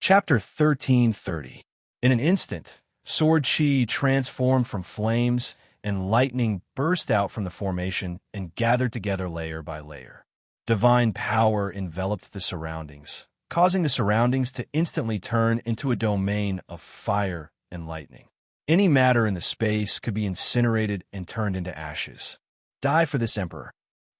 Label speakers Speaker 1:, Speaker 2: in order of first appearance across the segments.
Speaker 1: Chapter 1330. In an instant, sword chi transformed from flames, and lightning burst out from the formation and gathered together layer by layer. Divine power enveloped the surroundings, causing the surroundings to instantly turn into a domain of fire and lightning. Any matter in the space could be incinerated and turned into ashes. Die for this emperor.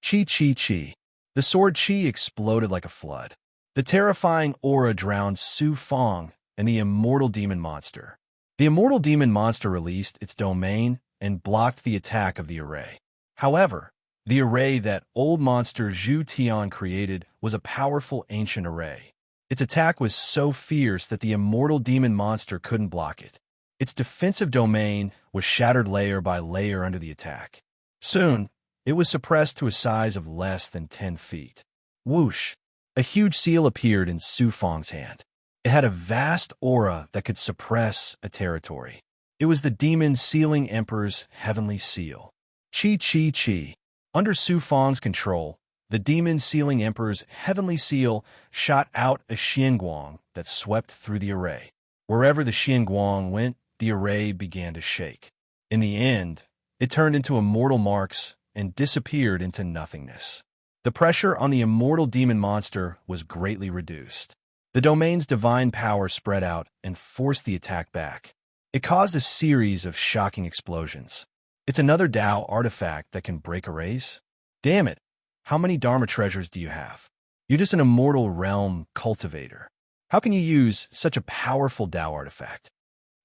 Speaker 1: Chi chi chi. The sword chi exploded like a flood. The terrifying aura drowned Su Fong and the immortal demon monster. The immortal demon monster released its domain and blocked the attack of the array. However, the array that old monster Zhu Tian created was a powerful ancient array. Its attack was so fierce that the immortal demon monster couldn't block it. Its defensive domain was shattered layer by layer under the attack. Soon, it was suppressed to a size of less than 10 feet. Whoosh! A huge seal appeared in Su Fong's hand. It had a vast aura that could suppress a territory. It was the demon sealing emperor's heavenly seal. Chi chi chi. Under Su Fong's control, the demon sealing emperor's heavenly seal shot out a xianguang that swept through the array. Wherever the xianguang went, the array began to shake. In the end, it turned into immortal marks and disappeared into nothingness. The pressure on the immortal demon monster was greatly reduced. The domain's divine power spread out and forced the attack back. It caused a series of shocking explosions. It's another Dao artifact that can break arrays? Damn it! How many Dharma treasures do you have? You're just an immortal realm cultivator. How can you use such a powerful Dao artifact?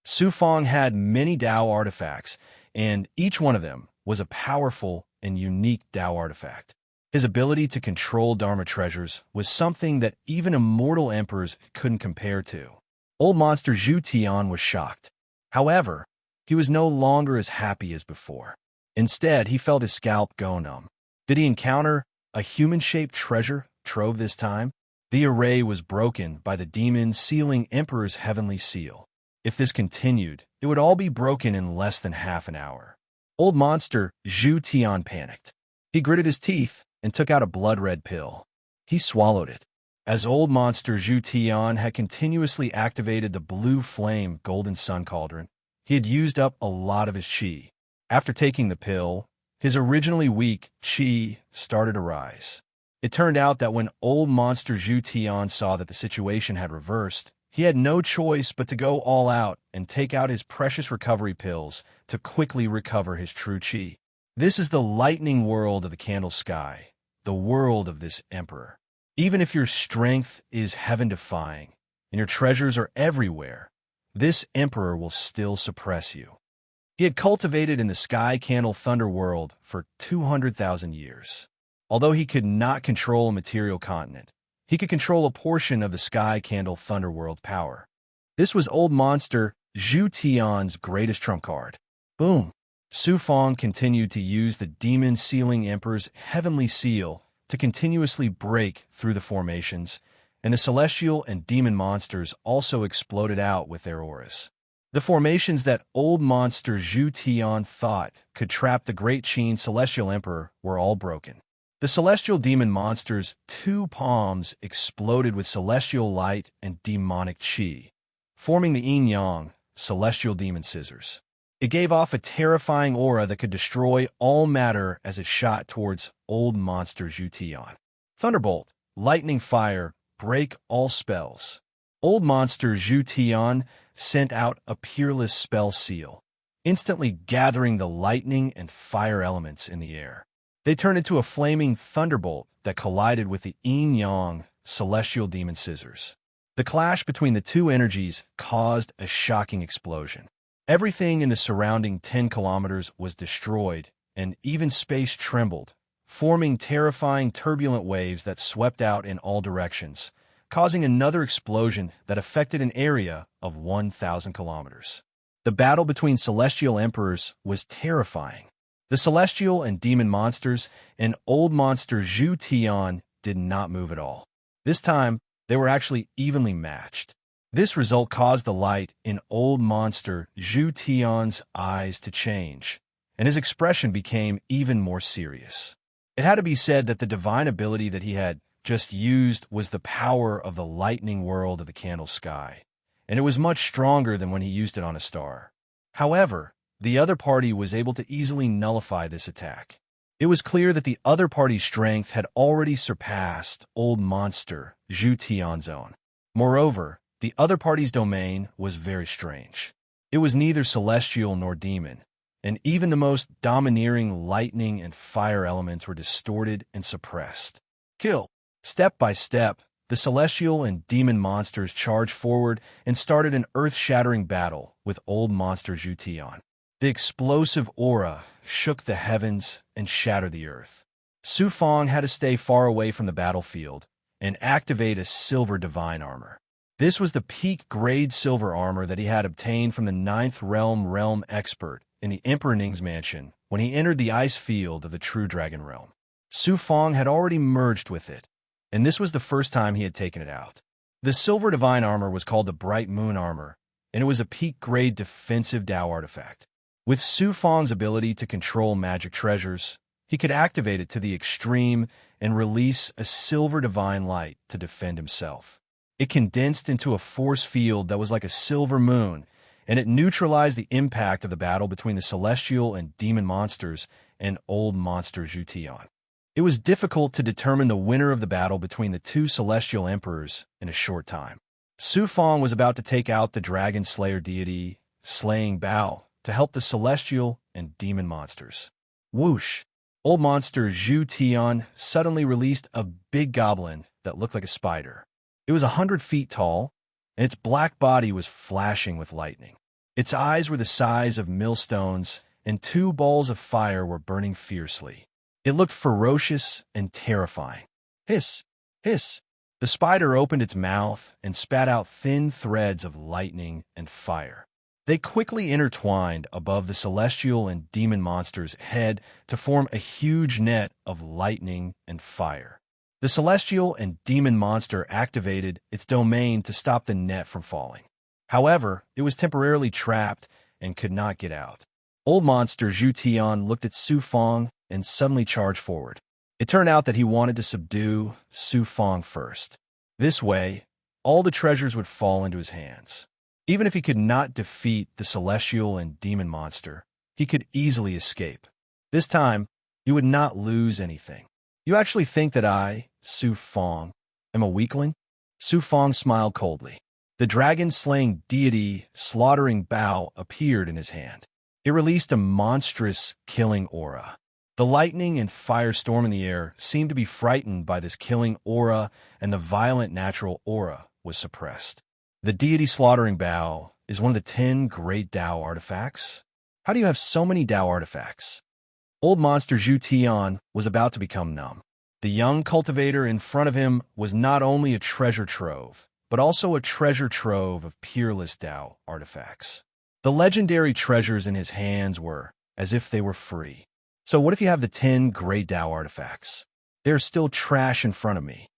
Speaker 1: Su Fong had many Dao artifacts, and each one of them was a powerful and unique Dao artifact. His ability to control Dharma treasures was something that even immortal emperors couldn't compare to. Old monster Zhu Tian was shocked. However, he was no longer as happy as before. Instead, he felt his scalp go numb. Did he encounter a human-shaped treasure trove this time? The array was broken by the demon sealing emperor's heavenly seal. If this continued, it would all be broken in less than half an hour. Old monster Zhu Tian panicked. He gritted his teeth and took out a blood-red pill. He swallowed it. As old monster Zhu Tian had continuously activated the blue flame golden sun cauldron, he had used up a lot of his qi. After taking the pill, his originally weak qi started to rise. It turned out that when old monster Zhu Tian saw that the situation had reversed, he had no choice but to go all out and take out his precious recovery pills to quickly recover his true qi. This is the lightning world of the candle sky, the world of this emperor. Even if your strength is heaven-defying and your treasures are everywhere, this emperor will still suppress you. He had cultivated in the sky candle thunder world for 200,000 years. Although he could not control a material continent, he could control a portion of the sky candle thunder world power. This was old monster Zhu Tian's greatest trump card. Boom! Su Fong continued to use the demon sealing emperor's heavenly seal to continuously break through the formations, and the celestial and demon monsters also exploded out with their auras. The formations that old monster Zhu Tian thought could trap the great Qin celestial emperor were all broken. The celestial demon monster's 2 palms exploded with celestial light and demonic qi, forming the yin-yang celestial demon scissors. It gave off a terrifying aura that could destroy all matter as it shot towards old monster Zhu Tian. Thunderbolt, lightning fire, break all spells. Old monster Zhu Tian sent out a peerless spell seal, instantly gathering the lightning and fire elements in the air. They turned into a flaming thunderbolt that collided with the yin-yang celestial demon scissors. The clash between the two energies caused a shocking explosion. Everything in the surrounding 10 kilometers was destroyed, and even space trembled, forming terrifying turbulent waves that swept out in all directions, causing another explosion that affected an area of 1,000 kilometers. The battle between celestial emperors was terrifying. The celestial and demon monsters and old monster Zhu Tian did not move at all. This time, they were actually evenly matched. This result caused the light in old monster Zhu Tian's eyes to change, and his expression became even more serious. It had to be said that the divine ability that he had just used was the power of the lightning world of the candle sky, and it was much stronger than when he used it on a star. However, the other party was able to easily nullify this attack. It was clear that the other party's strength had already surpassed Old Monster Zhu Tian's own. Moreover, the other party's domain was very strange. It was neither celestial nor demon, and even the most domineering lightning and fire elements were distorted and suppressed. Kill! Step by step, the celestial and demon monsters charged forward and started an earth-shattering battle with Old Monster Zhu Tian. The explosive aura shook the heavens and shattered the earth. Su Fong had to stay far away from the battlefield and activate a silver divine armor. This was the peak-grade silver armor that he had obtained from the Ninth Realm expert in the Emperor Ning's mansion when he entered the ice field of the True Dragon Realm. Su Fong had already merged with it, and this was the first time he had taken it out. The silver divine armor was called the Bright Moon Armor, and it was a peak-grade defensive Dao artifact. With Su Fong's ability to control magic treasures, he could activate it to the extreme and release a silver divine light to defend himself. It condensed into a force field that was like a silver moon, and it neutralized the impact of the battle between the celestial and demon monsters and Old Monster Zhu Tian. It was difficult to determine the winner of the battle between the two celestial emperors in a short time. Su Fong was about to take out the dragon slayer deity, slaying Bao, to help the celestial and demon monsters. Whoosh! Old Monster Zhu Tian suddenly released a big goblin that looked like a spider. It was 100 feet tall, and its black body was flashing with lightning. Its eyes were the size of millstones, and 2 balls of fire were burning fiercely. It looked ferocious and terrifying. Hiss! Hiss! The spider opened its mouth and spat out thin threads of lightning and fire. They quickly intertwined above the celestial and demon monster's head to form a huge net of lightning and fire. The celestial and demon monster activated its domain to stop the net from falling. However, it was temporarily trapped and could not get out. Old Monster Zhu Tian looked at Su Fong and suddenly charged forward. It turned out that he wanted to subdue Su Fong first. This way, all the treasures would fall into his hands. Even if he could not defeat the celestial and demon monster, he could easily escape. This time, you would not lose anything. You actually think that I, Su Fong, am a weakling? Su Fong smiled coldly. The dragon-slaying deity slaughtering Bao appeared in his hand. It released a monstrous killing aura. The lightning and firestorm in the air seemed to be frightened by this killing aura, and the violent natural aura was suppressed. The deity slaughtering Bao is one of the 10 great Dao artifacts. How do you have so many Dao artifacts? Old Monster Zhu Tian was about to become numb. The young cultivator in front of him was not only a treasure trove, but also a treasure trove of peerless Dao artifacts. The legendary treasures in his hands were as if they were free. So what if you have the 10 great Dao artifacts? They're still trash in front of me.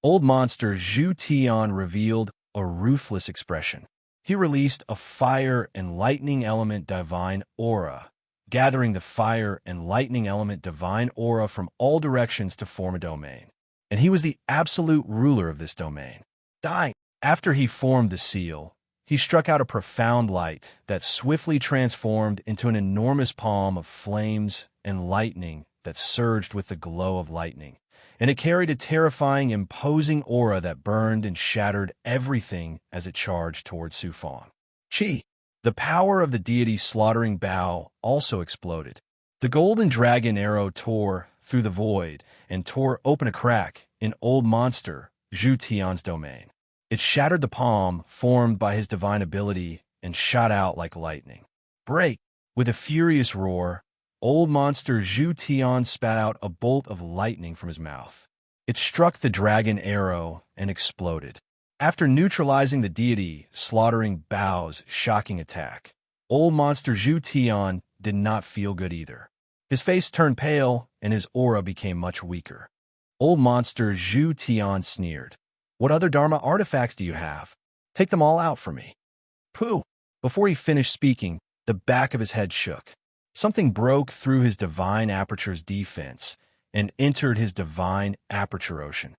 Speaker 1: Old Monster Zhu Tian revealed a ruthless expression. He released a fire and lightning element divine aura, gathering the fire and lightning element divine aura from all directions to form a domain. And he was the absolute ruler of this domain. Die! After he formed the seal, he struck out a profound light that swiftly transformed into an enormous palm of flames and lightning that surged with the glow of lightning. And it carried a terrifying, imposing aura that burned and shattered everything as it charged towards Su Fong. Chi! The power of the deity slaughtering Bao also exploded. The golden dragon arrow tore through the void and tore open a crack in Old Monster Zhu Tian's domain. It shattered the palm formed by his divine ability and shot out like lightning. Break! With a furious roar, Old Monster Zhu Tian spat out a bolt of lightning from his mouth. It struck the dragon arrow and exploded. After neutralizing the deity slaughtering Bao's shocking attack, Old Monster Zhu Tian did not feel good either. His face turned pale and his aura became much weaker. Old Monster Zhu Tian sneered. What other Dharma artifacts do you have? Take them all out for me. Pooh! Before he finished speaking, the back of his head shook. Something broke through his divine aperture's defense and entered his divine aperture ocean.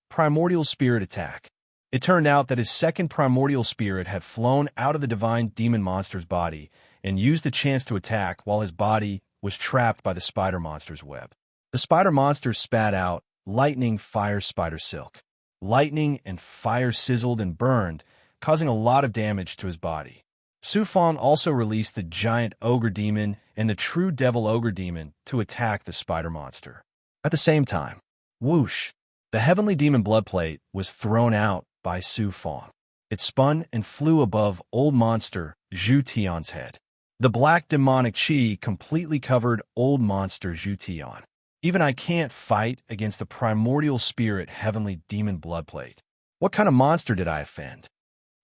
Speaker 1: Primordial spirit attack. It turned out that his second primordial spirit had flown out of the divine demon monster's body and used the chance to attack while his body was trapped by the spider monster's web. The spider monster spat out lightning, fire, spider silk. Lightning and fire sizzled and burned, causing a lot of damage to his body. Su Fong also released the giant ogre demon and the true devil ogre demon to attack the spider monster. At the same time, whoosh, the heavenly demon blood plate was thrown out by Su Fong. It spun and flew above old monster Zhu Tian's head. The black demonic chi completely covered old monster Zhu Tian. Even I can't fight against the primordial spirit heavenly demon blood plate. What kind of monster did I offend?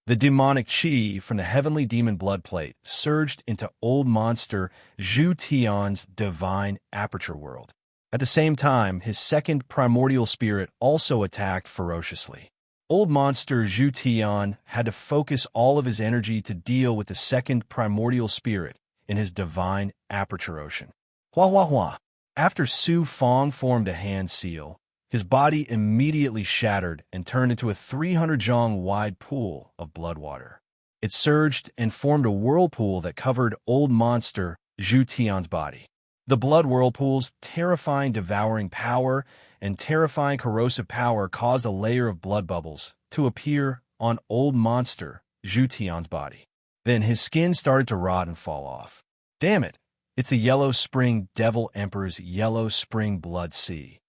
Speaker 1: The demonic chi from the heavenly demon blood plate surged into old monster Zhu Tian's divine aperture world. At the same time, his second primordial spirit also attacked ferociously. Old monster Zhu Tian had to focus all of his energy to deal with the second primordial spirit in his divine aperture ocean. Hua hua hua. After Su Fong formed a hand seal, his body immediately shattered and turned into a 300 zhong wide pool of blood water. It surged and formed a whirlpool that covered old monster Zhu Tian's body. The blood whirlpool's terrifying devouring power and terrifying corrosive power caused a layer of blood bubbles to appear on old monster Zhu Tian's body. Then his skin started to rot and fall off. Damn it! It's the Yellow Spring Devil Emperor's Yellow Spring Blood Sea.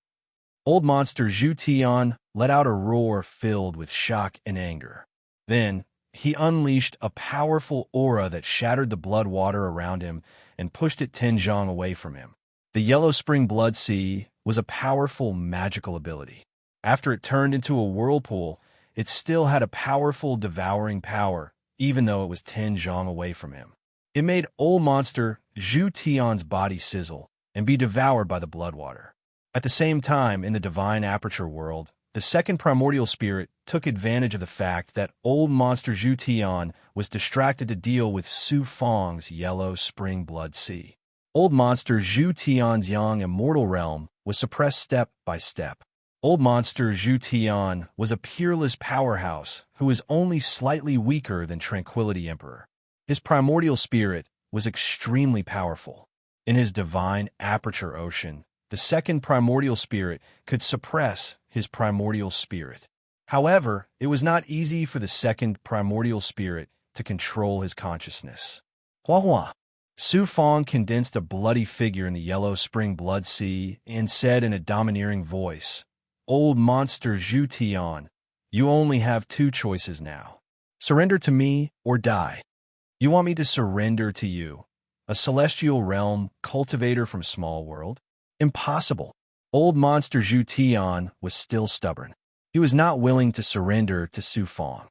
Speaker 1: Old monster Zhu Tian let out a roar filled with shock and anger. Then, he unleashed a powerful aura that shattered the blood water around him and pushed it 10 zhong away from him. The Yellow Spring Blood Sea was a powerful magical ability. After it turned into a whirlpool, it still had a powerful devouring power, even though it was 10 zhong away from him. It made old monster Zhu Tian's body sizzle and be devoured by the blood water. At the same time, in the divine aperture world, the second primordial spirit took advantage of the fact that old monster Zhu Tian was distracted to deal with Su Fong's Yellow Spring Blood Sea. Old monster Zhu Tian's young immortal realm was suppressed step by step. Old monster Zhu Tian was a peerless powerhouse who was only slightly weaker than Tranquility Emperor. His primordial spirit was extremely powerful. In his divine aperture ocean, the second primordial spirit could suppress his primordial spirit. However, it was not easy for the second primordial spirit to control his consciousness. Hua hua. Su Fong condensed a bloody figure in the Yellow Spring Blood Sea and said in a domineering voice, "Old monster Zhu Tian, you only have 2 choices now. Surrender to me or die. You want me to surrender to you, a celestial realm cultivator from small world? Impossible." Old monster Zhu Tian was still stubborn. He was not willing to surrender to Su Fong.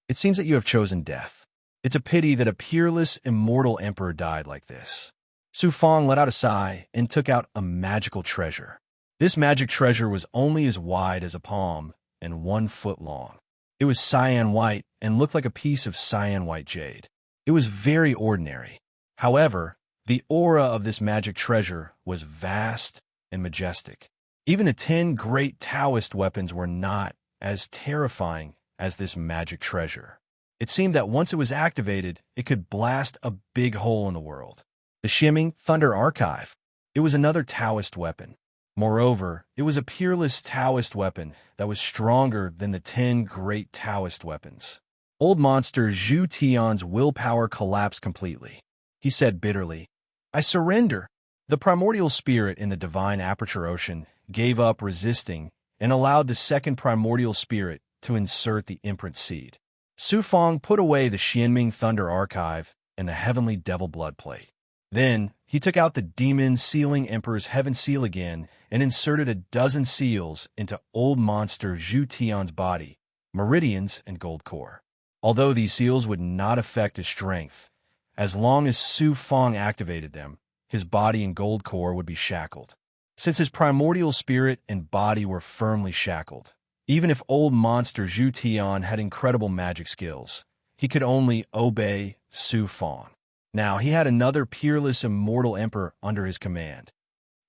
Speaker 1: "It seems that you have chosen death. It's a pity that a peerless, immortal emperor died like this." Su Fong let out a sigh and took out a magical treasure. This magic treasure was only as wide as a palm and 1 foot long. It was cyan white and looked like a piece of cyan white jade. It was very ordinary. However, the aura of this magic treasure was vast and majestic. Even the 10 great Taoist weapons were not as terrifying as this magic treasure. It seemed that once it was activated, it could blast a big hole in the world. The Shimming Thunder Archive. It was another Taoist weapon. Moreover, it was a peerless Taoist weapon that was stronger than the 10 great Taoist weapons. Old monster Zhu Tian's willpower collapsed completely. He said bitterly, "I surrender." The primordial spirit in the divine aperture ocean gave up resisting and allowed the second primordial spirit to insert the imprint seed. Su Fong put away the Xianming Thunder Archive and the Heavenly Devil Blood Plate. Then, he took out the Demon Sealing Emperor's Heaven Seal again and inserted a dozen seals into old monster Zhu Tian's body, meridians, and gold core. Although these seals would not affect his strength, as long as Su Fong activated them, his body and gold core would be shackled. Since his primordial spirit and body were firmly shackled, even if old monster Zhu Tian had incredible magic skills, he could only obey Su Fong. Now he had another peerless immortal emperor under his command.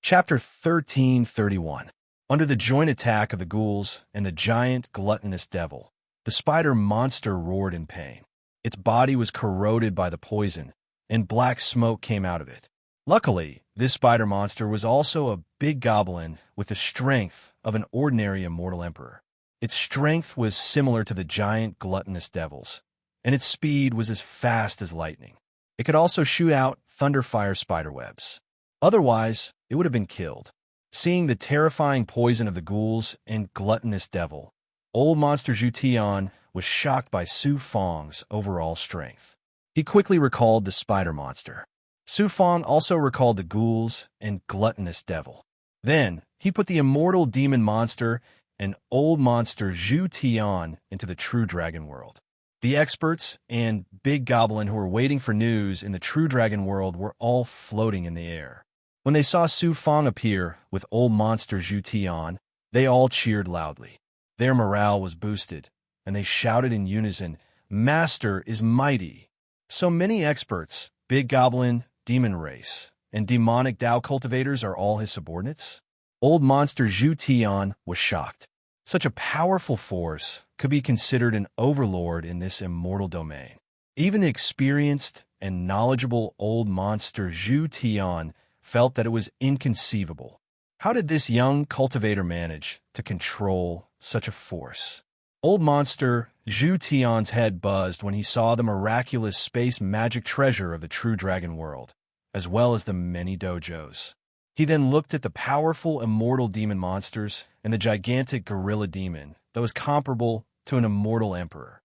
Speaker 1: Chapter 1331. Under the joint attack of the ghouls and the giant gluttonous devil, the spider monster roared in pain. Its body was corroded by the poison, and black smoke came out of it. Luckily, this spider monster was also a big goblin with the strength of an ordinary immortal emperor. Its strength was similar to the giant gluttonous devil's, and its speed was as fast as lightning. It could also shoot out thunderfire spiderwebs. Otherwise, it would have been killed. Seeing the terrifying poison of the ghouls and gluttonous devil, old monster Zhu Tian was shocked by Su Fang's overall strength. He quickly recalled the spider monster. Su Fang also recalled the ghouls and gluttonous devil. Then, he put the immortal demon monster and old monster Zhu Tian into the true dragon world. The experts and big goblin who were waiting for news in the true dragon world were all floating in the air. When they saw Su Fang appear with old monster Zhu Tian, they all cheered loudly. Their morale was boosted, and they shouted in unison, "Master is mighty!" So many experts, big goblin, demon race, and demonic Dao cultivators are all his subordinates? Old monster Zhu Tian was shocked. Such a powerful force could be considered an overlord in this immortal domain. Even the experienced and knowledgeable old monster Zhu Tian felt that it was inconceivable. How did this young cultivator manage to control such a force? Old monster Zhu Tian's head buzzed when he saw the miraculous space magic treasure of the true dragon world, as well as the many dojos. He then looked at the powerful immortal demon monsters and the gigantic gorilla demon that was comparable to an immortal emperor.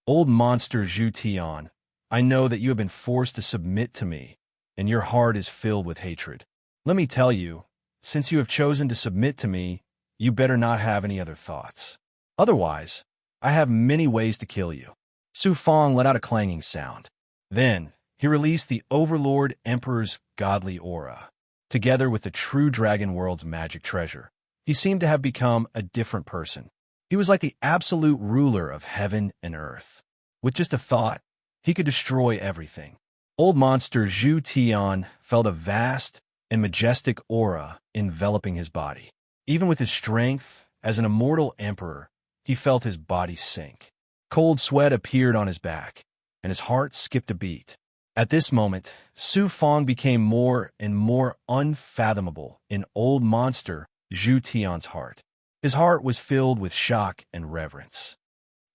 Speaker 1: Old monster Zhu Tian, I know that you have been forced to submit to me, and your heart is filled with hatred. Let me tell you, since you have chosen to submit to me, you better not have any other thoughts. Otherwise, I have many ways to kill you. Su Fang let out a clanging sound. Then, he released the Overlord Emperor's godly aura. Together with the true dragon world's magic treasure, he seemed to have become a different person. He was like the absolute ruler of heaven and earth. With just a thought, he could destroy everything. Old monster Zhu Tian felt a vast and majestic aura enveloping his body. Even with his strength as an immortal emperor, he felt his body sink. Cold sweat appeared on his back, and his heart skipped a beat. At this moment, Su Fang became more and more unfathomable in old monster Zhu Tian's heart. His heart was filled with shock and reverence.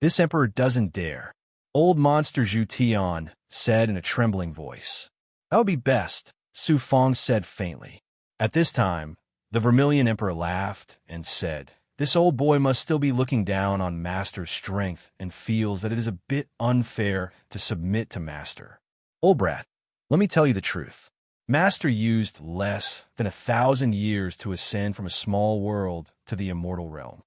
Speaker 1: This emperor doesn't dare. Old monster Zhu Tian said in a trembling voice. That would be best, Su Fang said faintly. At this time, the Vermilion Emperor laughed and said, this old boy must still be looking down on Master's strength and feels that it is a bit unfair to submit to Master. Old brat, let me tell you the truth. Master used less than 1,000 years to ascend from a small world to the immortal realm.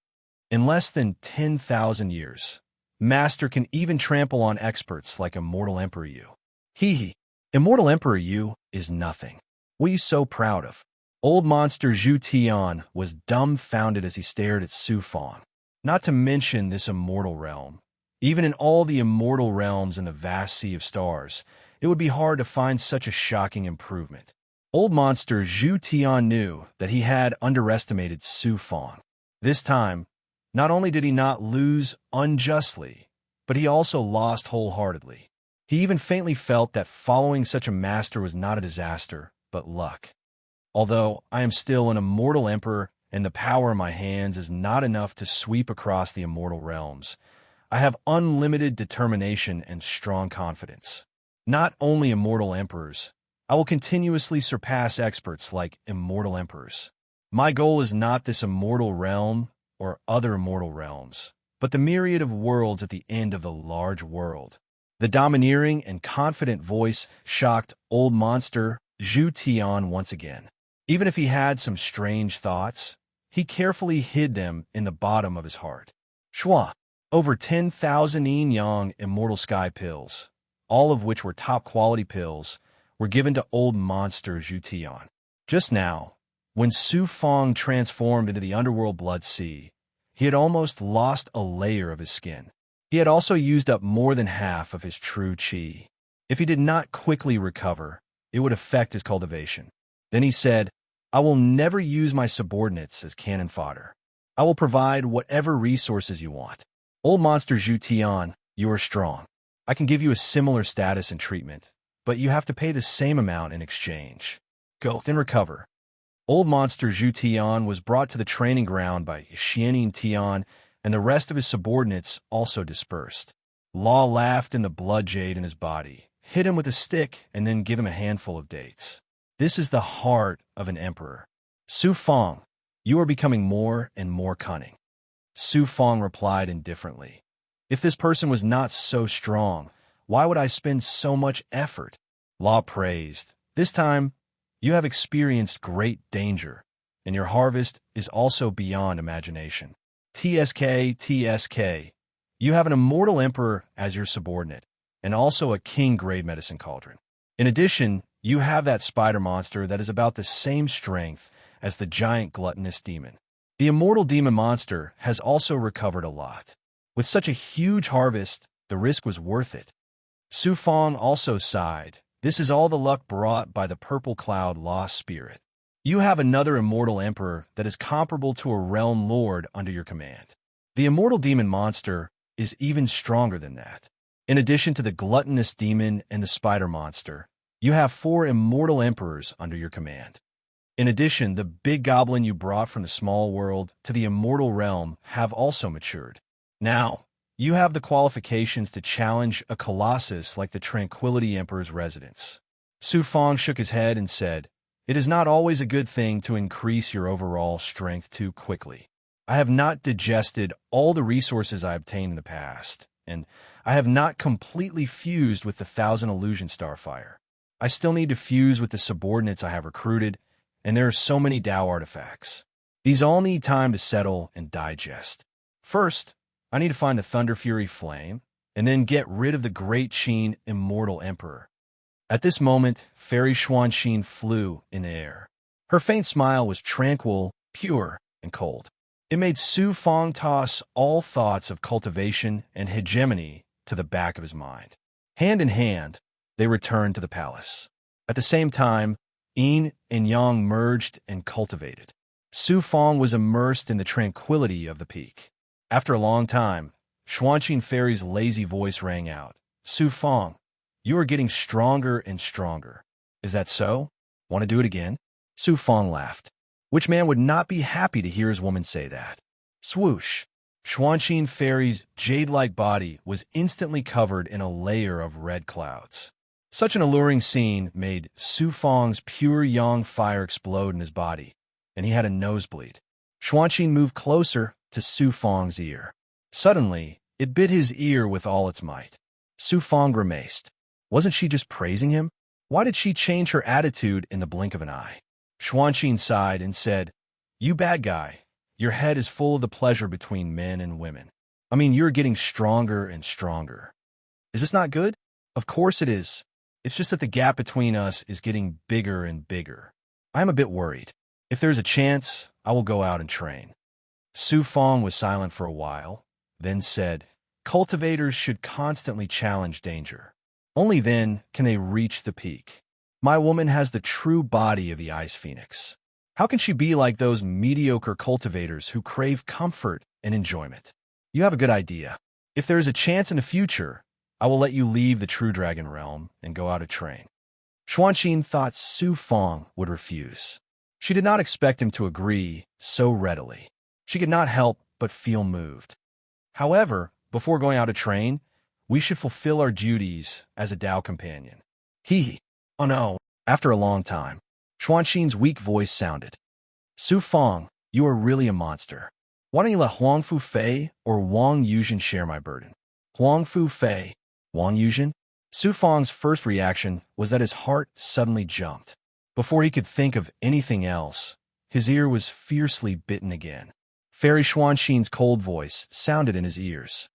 Speaker 1: In less than 10,000 years, Master can even trample on experts like Immortal Emperor Yu. Immortal Emperor Yu is nothing. What are you so proud of? Old monster Zhu Tian was dumbfounded as he stared at Su Fang. Not to mention this immortal realm. Even in all the immortal realms in the vast sea of stars, it would be hard to find such a shocking improvement. Old monster Zhu Tian knew that he had underestimated Su Fang. This time, not only did he not lose unjustly, but he also lost wholeheartedly. He even faintly felt that following such a master was not a disaster, but luck. Although I am still an immortal emperor and the power in my hands is not enough to sweep across the immortal realms, I have unlimited determination and strong confidence. Not only immortal emperors, I will continuously surpass experts like immortal emperors. My goal is not this immortal realm or other immortal realms, but the myriad of worlds at the end of the large world. The domineering and confident voice shocked old monster Zhu Tian once again. Even if he had some strange thoughts, he carefully hid them in the bottom of his heart. Shua, over 10,000 yin-yang immortal sky pills, all of which were top-quality pills, were given to old monster Zhu Tian. Just now, when Su Fang transformed into the underworld blood sea, he had almost lost a layer of his skin. He had also used up more than half of his true qi. If he did not quickly recover, it would affect his cultivation. Then he said, I will never use my subordinates as cannon fodder. I will provide whatever resources you want. Old monster Zhu Tian, you are strong. I can give you a similar status and treatment, but you have to pay the same amount in exchange. Go and recover. Old monster Zhu Tian was brought to the training ground by Xianin Tian, and the rest of his subordinates also dispersed. Law laughed in the blood jade in his body, hit him with a stick, and then give him a handful of dates. This is the heart of an emperor. Su Fong, you are becoming more and more cunning. Su Fong replied indifferently. If this person was not so strong, why would I spend so much effort? Law praised. This time, you have experienced great danger, and your harvest is also beyond imagination. TSK, you have an immortal emperor as your subordinate, and also a king-grade medicine cauldron. In addition, you have that spider monster that is about the same strength as the giant gluttonous demon. The immortal demon monster has also recovered a lot. With such a huge harvest, the risk was worth it. Su Fong also sighed. This is all the luck brought by the purple cloud lost spirit. You have another immortal emperor that is comparable to a realm lord under your command. The immortal demon monster is even stronger than that. In addition to the gluttonous demon and the spider monster, you have 4 immortal emperors under your command. In addition, the big goblin you brought from the small world to the immortal realm have also matured. Now, you have the qualifications to challenge a colossus like the Tranquility Emperor's residence. Su Fong shook his head and said, it is not always a good thing to increase your overall strength too quickly. I have not digested all the resources I obtained in the past, and I have not completely fused with the 1,000 illusion starfire. I still need to fuse with the subordinates I have recruited, and there are so many Dao artifacts. These all need time to settle and digest. First, I need to find the Thunder Fury Flame, and then get rid of the Great Qin Immortal Emperor. At this moment, Fairy Xuanxin flew in the air. Her faint smile was tranquil, pure, and cold. It made Su Fong toss all thoughts of cultivation and hegemony to the back of his mind. Hand in hand, they returned to the palace. At the same time, Yin and Yang merged and cultivated. Su Fong was immersed in the tranquility of the peak. After a long time, Xuanqing Fairy's lazy voice rang out. Su Fong, you are getting stronger and stronger. Is that so? Want to do it again? Su Fong laughed. Which man would not be happy to hear his woman say that? Swoosh! Xuanqing Fairy's jade-like body was instantly covered in a layer of red clouds. Such an alluring scene made Su Fong's pure yang fire explode in his body, and he had a nosebleed. Xuanqing moved closer to Su Fong's ear. Suddenly, it bit his ear with all its might. Su Fong grimaced. Wasn't she just praising him? Why did she change her attitude in the blink of an eye? Xuanqing sighed and said, you bad guy, your head is full of the pleasure between men and women. I mean, you're getting stronger and stronger. Is this not good? Of course it is. It's just that the gap between us is getting bigger and bigger. I'm a bit worried. If there's a chance, I will go out and train. Su Fong was silent for a while, then said, cultivators should constantly challenge danger. Only then can they reach the peak. My woman has the true body of the ice phoenix. How can she be like those mediocre cultivators who crave comfort and enjoyment? You have a good idea. If there is a chance in the future, I will let you leave the True Dragon realm and go out to train. Xuanqing thought Su Fong would refuse. She did not expect him to agree so readily. She could not help but feel moved. However, before going out to train, we should fulfill our duties as a Dao companion. Oh no. After a long time, Xuanqing's weak voice sounded. Su Fong, you are really a monster. Why don't you let Huang Fu Fei or Wang Yuzhen share my burden? Huang Fu Fei, Wang Yuzhen? Su Fong's first reaction was that his heart suddenly jumped. Before he could think of anything else, his ear was fiercely bitten again. Fairy Xuanqing's cold voice sounded in his ears.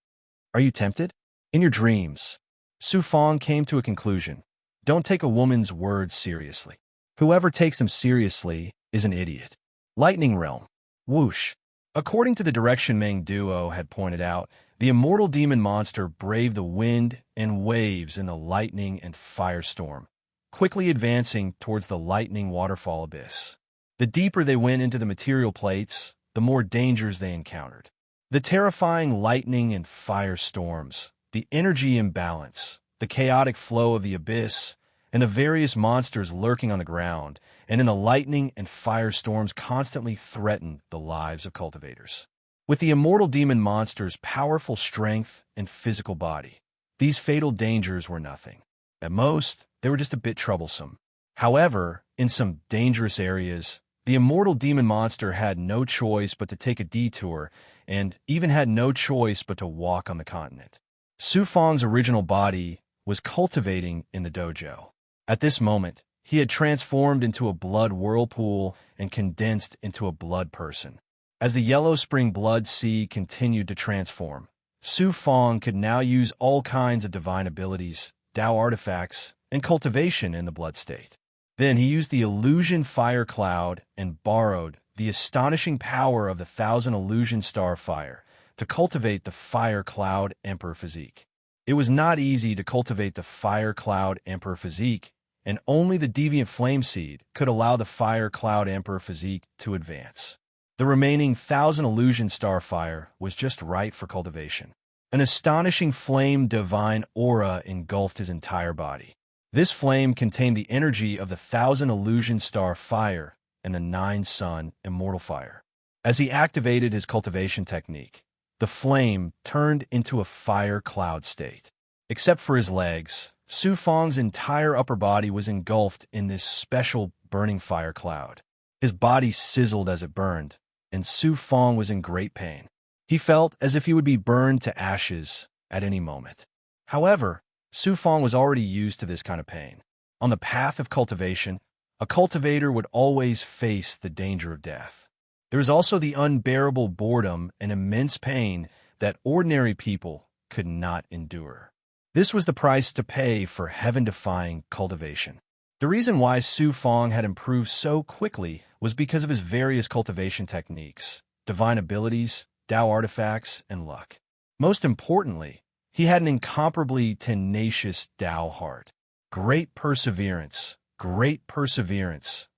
Speaker 1: Are you tempted? In your dreams. Su Fong came to a conclusion. Don't take a woman's words seriously. Whoever takes them seriously is an idiot. Lightning Realm. Whoosh. According to the direction Meng Duo had pointed out, the immortal demon monster braved the wind and waves in the lightning and firestorm, quickly advancing towards the lightning waterfall abyss. The deeper they went into the material plates, the more dangers they encountered. The terrifying lightning and fire storms, the energy imbalance, the chaotic flow of the abyss, and the various monsters lurking on the ground and in the lightning and fire storms constantly threatened the lives of cultivators. With the immortal demon monster's powerful strength and physical body, these fatal dangers were nothing. At most, they were just a bit troublesome. However, in some dangerous areas, the immortal demon monster had no choice but to take a detour and even had no choice but to walk on the continent. Su Fang's original body was cultivating in the dojo. At this moment, he had transformed into a blood whirlpool and condensed into a blood person. As the yellow spring blood sea continued to transform, Su Fang could now use all kinds of divine abilities, Tao artifacts, and cultivation in the blood state. Then he used the illusion fire cloud and borrowed the astonishing power of the 1,000 illusion star fire to cultivate the fire cloud emperor physique. It was not easy to cultivate the fire cloud emperor physique, and only the deviant flame seed could allow the fire cloud emperor physique to advance. The remaining 1,000 illusion star fire was just right for cultivation. An astonishing flame divine aura engulfed his entire body. This flame contained the energy of the 1,000 illusion star fire and the 9 sun immortal fire. As he activated his cultivation technique, the flame turned into a fire cloud state. Except for his legs, Su Fang's entire upper body was engulfed in this special burning fire cloud. His body sizzled as it burned, and Su Fang was in great pain. He felt as if he would be burned to ashes at any moment. However, Su Fang was already used to this kind of pain. On the path of cultivation, a cultivator would always face the danger of death. There was also the unbearable boredom and immense pain that ordinary people could not endure. This was the price to pay for heaven-defying cultivation. The reason why Su Fang had improved so quickly was because of his various cultivation techniques, divine abilities, Tao artifacts, and luck. Most importantly, he had an incomparably tenacious Tao heart. Great perseverance,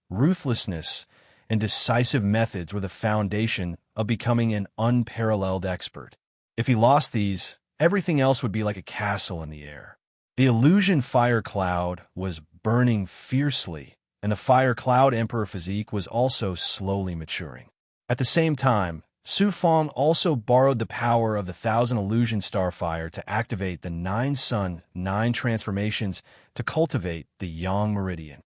Speaker 1: ruthlessness, and decisive methods were the foundation of becoming an unparalleled expert. If he lost these, everything else would be like a castle in the air. The illusion fire cloud was burning fiercely, and the fire cloud emperor physique was also slowly maturing. At the same time, Su Fang also borrowed the power of the 1,000 illusion star fire to activate the 9 sun, 9 transformations to cultivate the yang meridian.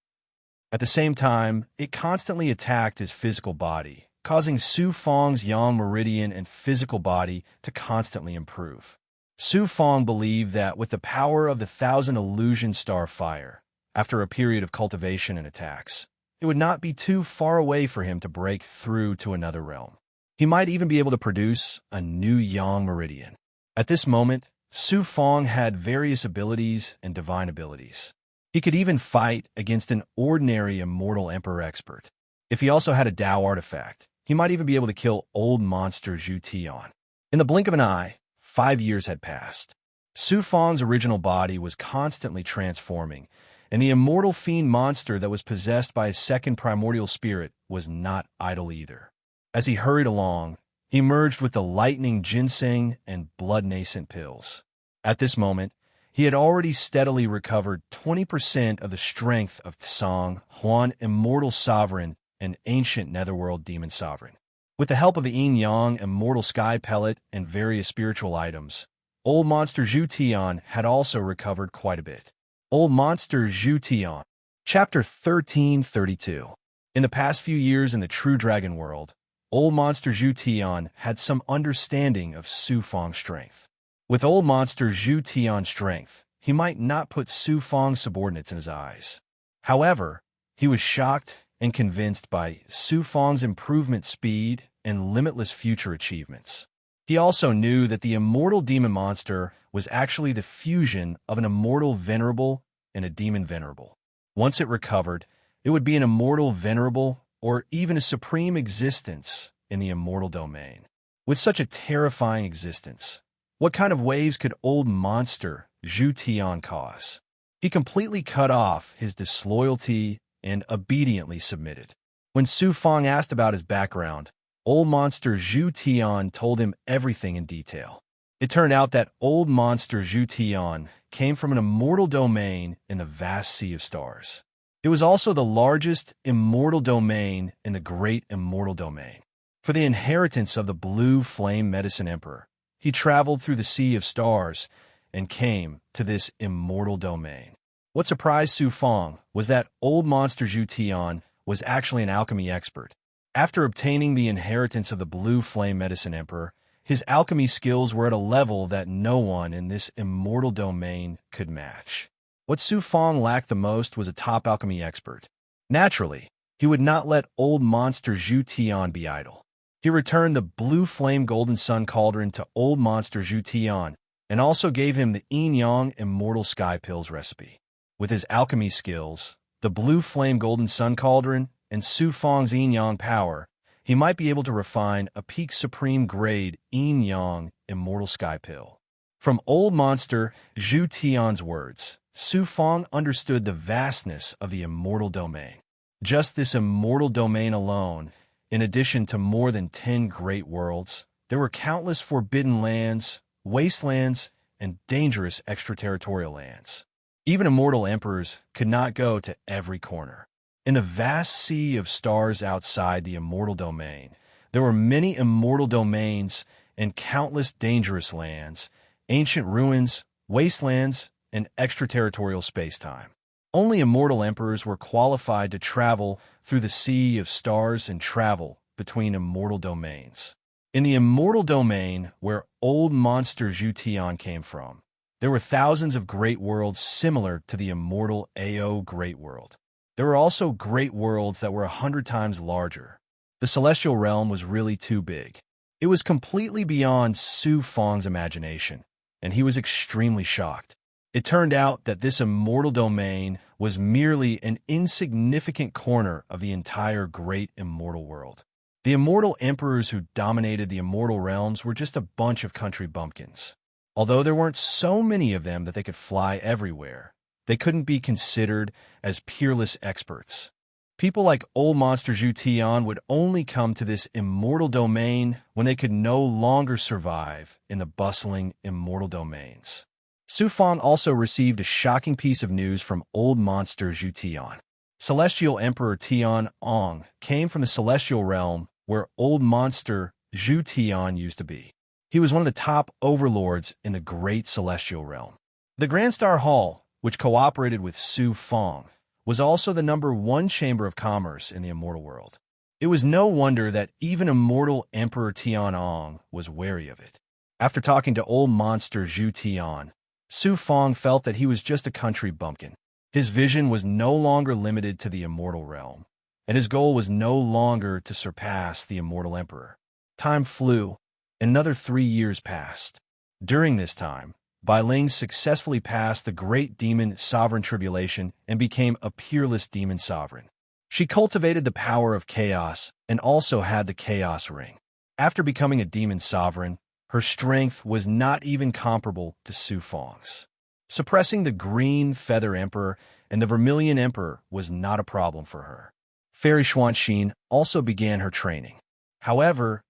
Speaker 1: At the same time, it constantly attacked his physical body, causing Su Fang's yang meridian and physical body to constantly improve. Su Fang believed that with the power of the 1,000 illusion star fire, after a period of cultivation and attacks, it would not be too far away for him to break through to another realm. He might even be able to produce a new yang meridian. At this moment, Su Fang had various abilities and divine abilities. He could even fight against an ordinary immortal emperor expert. If he also had a Tao artifact, he might even be able to kill old monster Zhu Tian. In the blink of an eye, 5 years had passed. Su Fang's original body was constantly transforming, and the immortal fiend monster that was possessed by his second primordial spirit was not idle either. As he hurried along, he merged with the lightning ginseng and blood nascent pills. At this moment, he had already steadily recovered 20% of the strength of Tsang, Huan, immortal sovereign, and ancient netherworld demon sovereign. With the help of the yin-yang, immortal sky pellet, and various spiritual items, old monster Zhu Tian had also recovered quite a bit. Old monster Zhu Tian. Chapter 1332. In the past few years in the true dragon world, old monster Zhu Tian had some understanding of Su Fang's strength. With old monster Zhu Tian's strength, he might not put Su Fang's subordinates in his eyes. However, he was shocked and convinced by Su Fang's improvement speed and limitless future achievements. He also knew that the immortal demon monster was actually the fusion of an immortal venerable and a demon venerable. Once it recovered, it would be an immortal venerable or even a supreme existence in the immortal domain. With such a terrifying existence, what kind of waves could old monster Zhu Tian cause? He completely cut off his disloyalty and obediently submitted. When Su Fong asked about his background, old monster Zhu Tian told him everything in detail. It turned out that old monster Zhu Tian came from an immortal domain in the vast sea of stars. It was also the largest immortal domain in the great immortal domain. For the inheritance of the blue flame medicine emperor, he traveled through the sea of stars and came to this immortal domain. What surprised Su Fong was that old monster Zhu Tian was actually an alchemy expert. After obtaining the inheritance of the blue flame medicine emperor, his alchemy skills were at a level that no one in this immortal domain could match. What Su Fong lacked the most was a top alchemy expert. Naturally, he would not let old monster Zhu Tian be idle. He returned the blue flame golden sun cauldron to old monster Zhu Tian and also gave him the yin-yang immortal sky pills recipe. With his alchemy skills, the blue flame golden sun cauldron, and Su Fong's yin-yang power, he might be able to refine a peak supreme grade yin-yang immortal sky pill. From old monster Zhu Tian's words, Su Fong understood the vastness of the immortal domain. Just this immortal domain alone, in addition to more than 10 great worlds, there were countless forbidden lands, wastelands, and dangerous extraterritorial lands. Even immortal emperors could not go to every corner. In the vast sea of stars outside the immortal domain, there were many immortal domains and countless dangerous lands, ancient ruins, wastelands, and extraterritorial space-time. Only immortal emperors were qualified to travel through the sea of stars and travel between immortal domains. In the immortal domain where old monster Zhu Tian came from, there were thousands of great worlds similar to the immortal AO Great World. There were also great worlds that were 100 times larger. The celestial realm was really too big. It was completely beyond Su Fong's imagination, and he was extremely shocked. It turned out that this immortal domain was merely an insignificant corner of the entire great immortal world. The immortal emperors who dominated the immortal realms were just a bunch of country bumpkins. Although there weren't so many of them that they could fly everywhere, they couldn't be considered as peerless experts. People like old monster Zhu Tian would only come to this immortal domain when they could no longer survive in the bustling immortal domains. Su Fong also received a shocking piece of news from old monster Zhu Tian. Celestial Emperor Tian Ong came from the celestial realm where old monster Zhu Tian used to be. He was one of the top overlords in the great celestial realm. The Grand Star Hall, which cooperated with Su Fong, was also the #1 chamber of commerce in the immortal world. It was no wonder that even immortal Emperor Tian Ong was wary of it. After talking to old monster Zhu Tian, Su Fong felt that he was just a country bumpkin. His vision was no longer limited to the immortal realm, and his goal was no longer to surpass the immortal emperor. Time flew. Another 3 years passed. During this time, Bai Ling successfully passed the great demon sovereign tribulation and became a peerless demon sovereign. She cultivated the power of chaos and also had the chaos ring. After becoming a demon sovereign, her strength was not even comparable to Su Fong's. Suppressing the green feather emperor and the vermilion emperor was not a problem for her. Fairy Xuanxin also began her training. However,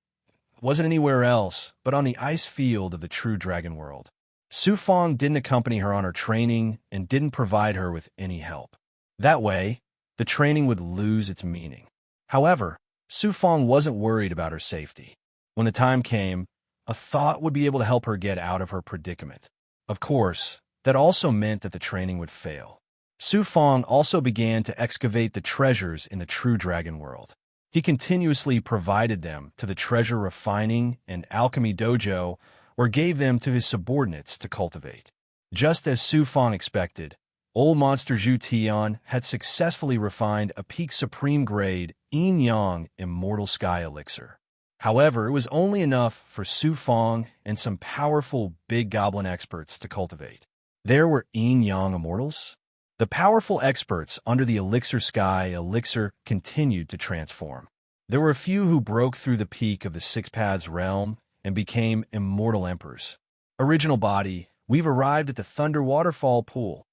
Speaker 1: it wasn't anywhere else but on the ice field of the true dragon world. Su Fong didn't accompany her on her training and didn't provide her with any help. That way, the training would lose its meaning. However, Su Fong wasn't worried about her safety. When the time came, a thought would be able to help her get out of her predicament. Of course, that also meant that the training would fail. Su Fong also began to excavate the treasures in the true dragon world. He continuously provided them to the treasure refining and alchemy dojo or gave them to his subordinates to cultivate. Just as Su Fong expected, old monster Zhu Tian had successfully refined a peak supreme grade yin-yang immortal sky elixir. However, it was only enough for Su Fong and some powerful big goblin experts to cultivate. There were yin-yang immortals. The powerful experts under the elixir sky elixir continued to transform. There were a few who broke through the peak of the Six Paths realm and became immortal emperors. Original body, we've arrived at the Thunder Waterfall Pool.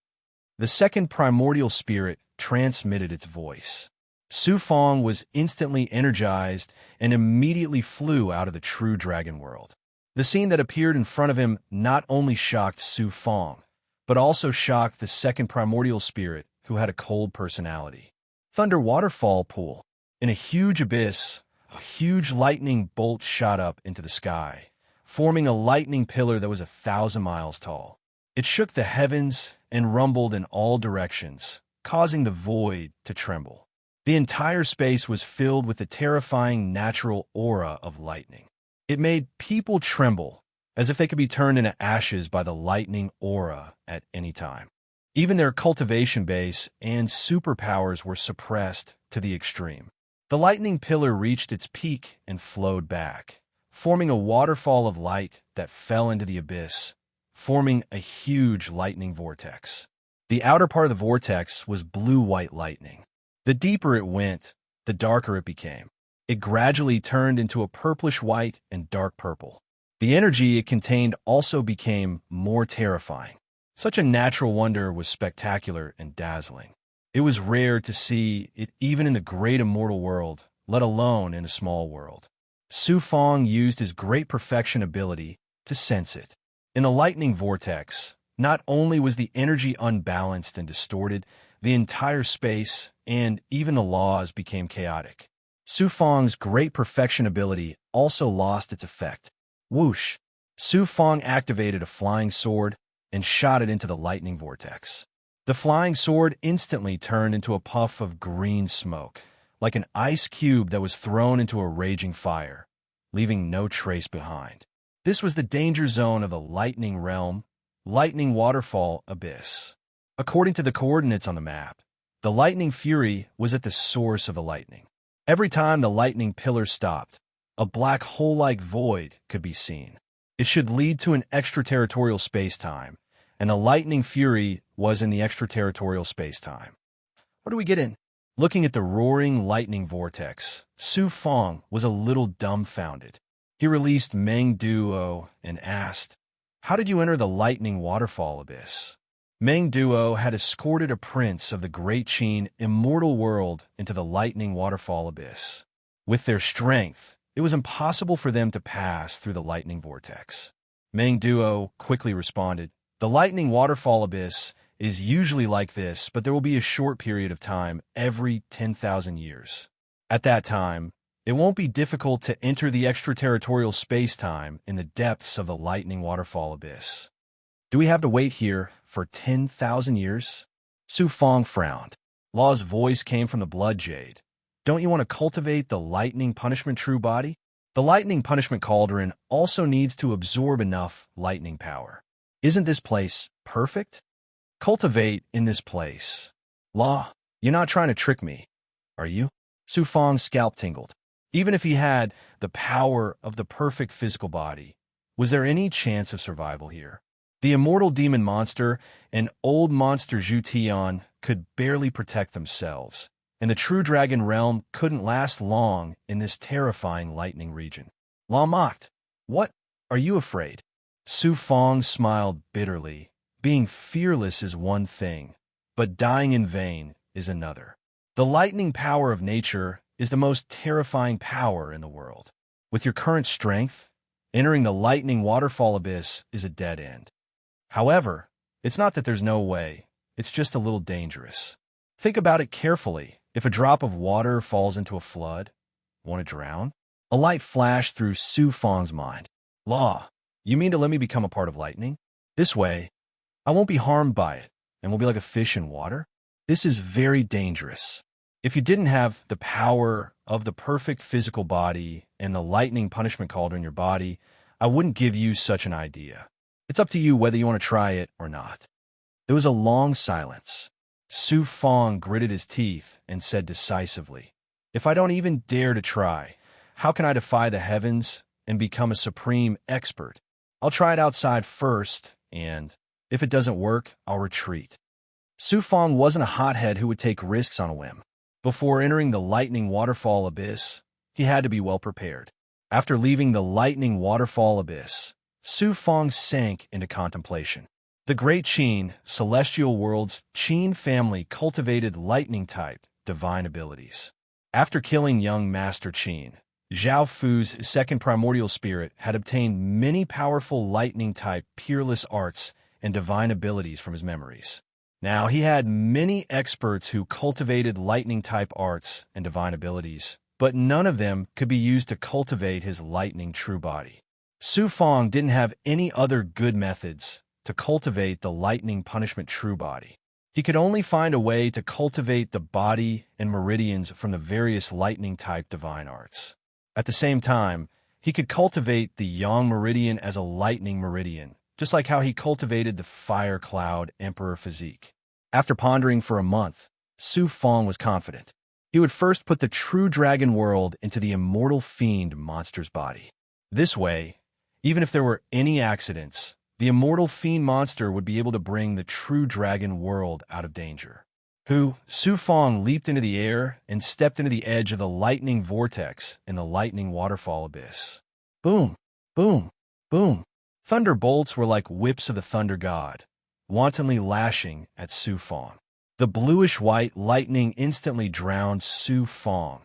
Speaker 1: The second primordial spirit transmitted its voice. Su Fong was instantly energized and immediately flew out of the true dragon world. The scene that appeared in front of him not only shocked Su Fong, but also shocked the second primordial spirit, who had a cold personality. Thunder Waterfall Pool. In a huge abyss, a huge lightning bolt shot up into the sky, forming a lightning pillar that was 1,000 miles tall. It shook the heavens and rumbled in all directions, causing the void to tremble. The entire space was filled with the terrifying natural aura of lightning. It made people tremble, as if they could be turned into ashes by the lightning aura at any time. Even their cultivation base and superpowers were suppressed to the extreme. The lightning pillar reached its peak and flowed back, forming a waterfall of light that fell into the abyss, forming a huge lightning vortex. The outer part of the vortex was blue-white lightning. The deeper it went, the darker it became. It gradually turned into a purplish-white and dark purple. The energy it contained also became more terrifying. Such a natural wonder was spectacular and dazzling. It was rare to see it even in the great immortal world, let alone in a small world. Su Fong used his great perfection ability to sense it. In the lightning vortex, not only was the energy unbalanced and distorted, the entire space and even the laws became chaotic. Su Fong's great perfection ability also lost its effect. Whoosh! Su Fong activated a flying sword and shot it into the lightning vortex. The flying sword instantly turned into a puff of green smoke, like an ice cube that was thrown into a raging fire, leaving no trace behind. This was the danger zone of the lightning realm, lightning waterfall abyss. According to the coordinates on the map, the lightning fury was at the source of the lightning. Every time the lightning pillar stopped, a black hole-like void could be seen. It should lead to an extraterritorial space-time, and the lightning fury was in the extraterritorial space-time. What do we get in? Looking at the roaring lightning vortex, Su Fong was a little dumbfounded. He released Meng Duo and asked, "How did you enter the lightning waterfall abyss?" Meng Duo had escorted a prince of the Great Qin immortal world into the lightning waterfall abyss. With their strength, it was impossible for them to pass through the lightning vortex. Meng Duo quickly responded, "The lightning waterfall abyss is usually like this, but there will be a short period of time every 10,000 years. At that time, it won't be difficult to enter the extraterritorial space-time in the depths of the lightning waterfall abyss." "Do we have to wait here for 10,000 years? Su Fong frowned. Law's voice came from the blood jade. "Don't you want to cultivate the lightning punishment true body? The lightning punishment cauldron also needs to absorb enough lightning power. Isn't this place perfect? Cultivate in this place." "Law, you're not trying to trick me, are you?" Su Fong's scalp tingled. Even if he had the power of the perfect physical body, was there any chance of survival here? The immortal demon monster and old monster Zhu Tian could barely protect themselves, and the true dragon realm couldn't last long in this terrifying lightning region. Law mocked. "What? Are you afraid?" Su Fong smiled bitterly. Being fearless is one thing, but dying in vain is another. The lightning power of nature is the most terrifying power in the world. With your current strength, entering the lightning waterfall abyss is a dead end. However, it's not that there's no way, it's just a little dangerous. Think about it carefully. If a drop of water falls into a flood, want to drown? A light flashed through Su Fong's mind. "Law, you mean to let me become a part of lightning? This way, I won't be harmed by it, and will be like a fish in water? This is very dangerous. If you didn't have the power of the perfect physical body and the lightning punishment cauldron in your body, I wouldn't give you such an idea. It's up to you whether you want to try it or not." There was a long silence. Su Fong gritted his teeth and said decisively, "If I don't even dare to try, how can I defy the heavens and become a supreme expert? I'll try it outside first, and if it doesn't work, I'll retreat." Su Fong wasn't a hothead who would take risks on a whim. Before entering the lightning waterfall abyss, he had to be well prepared. After leaving the lightning waterfall abyss, Su Fong sank into contemplation. The Great Qin, celestial world's Qin family cultivated lightning-type divine abilities. After killing young Master Qin, Zhao Fu's second primordial spirit had obtained many powerful lightning-type peerless arts and divine abilities from his memories. Now, he had many experts who cultivated lightning-type arts and divine abilities, but none of them could be used to cultivate his lightning true body. Su Fong didn't have any other good methods to cultivate the lightning punishment true body. He could only find a way to cultivate the body and meridians from the various lightning-type divine arts. At the same time, he could cultivate the yang meridian as a lightning meridian, just like how he cultivated the fire cloud emperor physique. After pondering for a month, Su Fong was confident. He would first put the true dragon world into the immortal fiend monster's body. This way, even if there were any accidents, the immortal fiend monster would be able to bring the true dragon world out of danger. Su Fong leaped into the air and stepped into the edge of the lightning vortex in the lightning waterfall abyss. Boom, boom, boom. Thunderbolts were like whips of the thunder god, wantonly lashing at Su Fong. The bluish-white lightning instantly drowned Su Fong,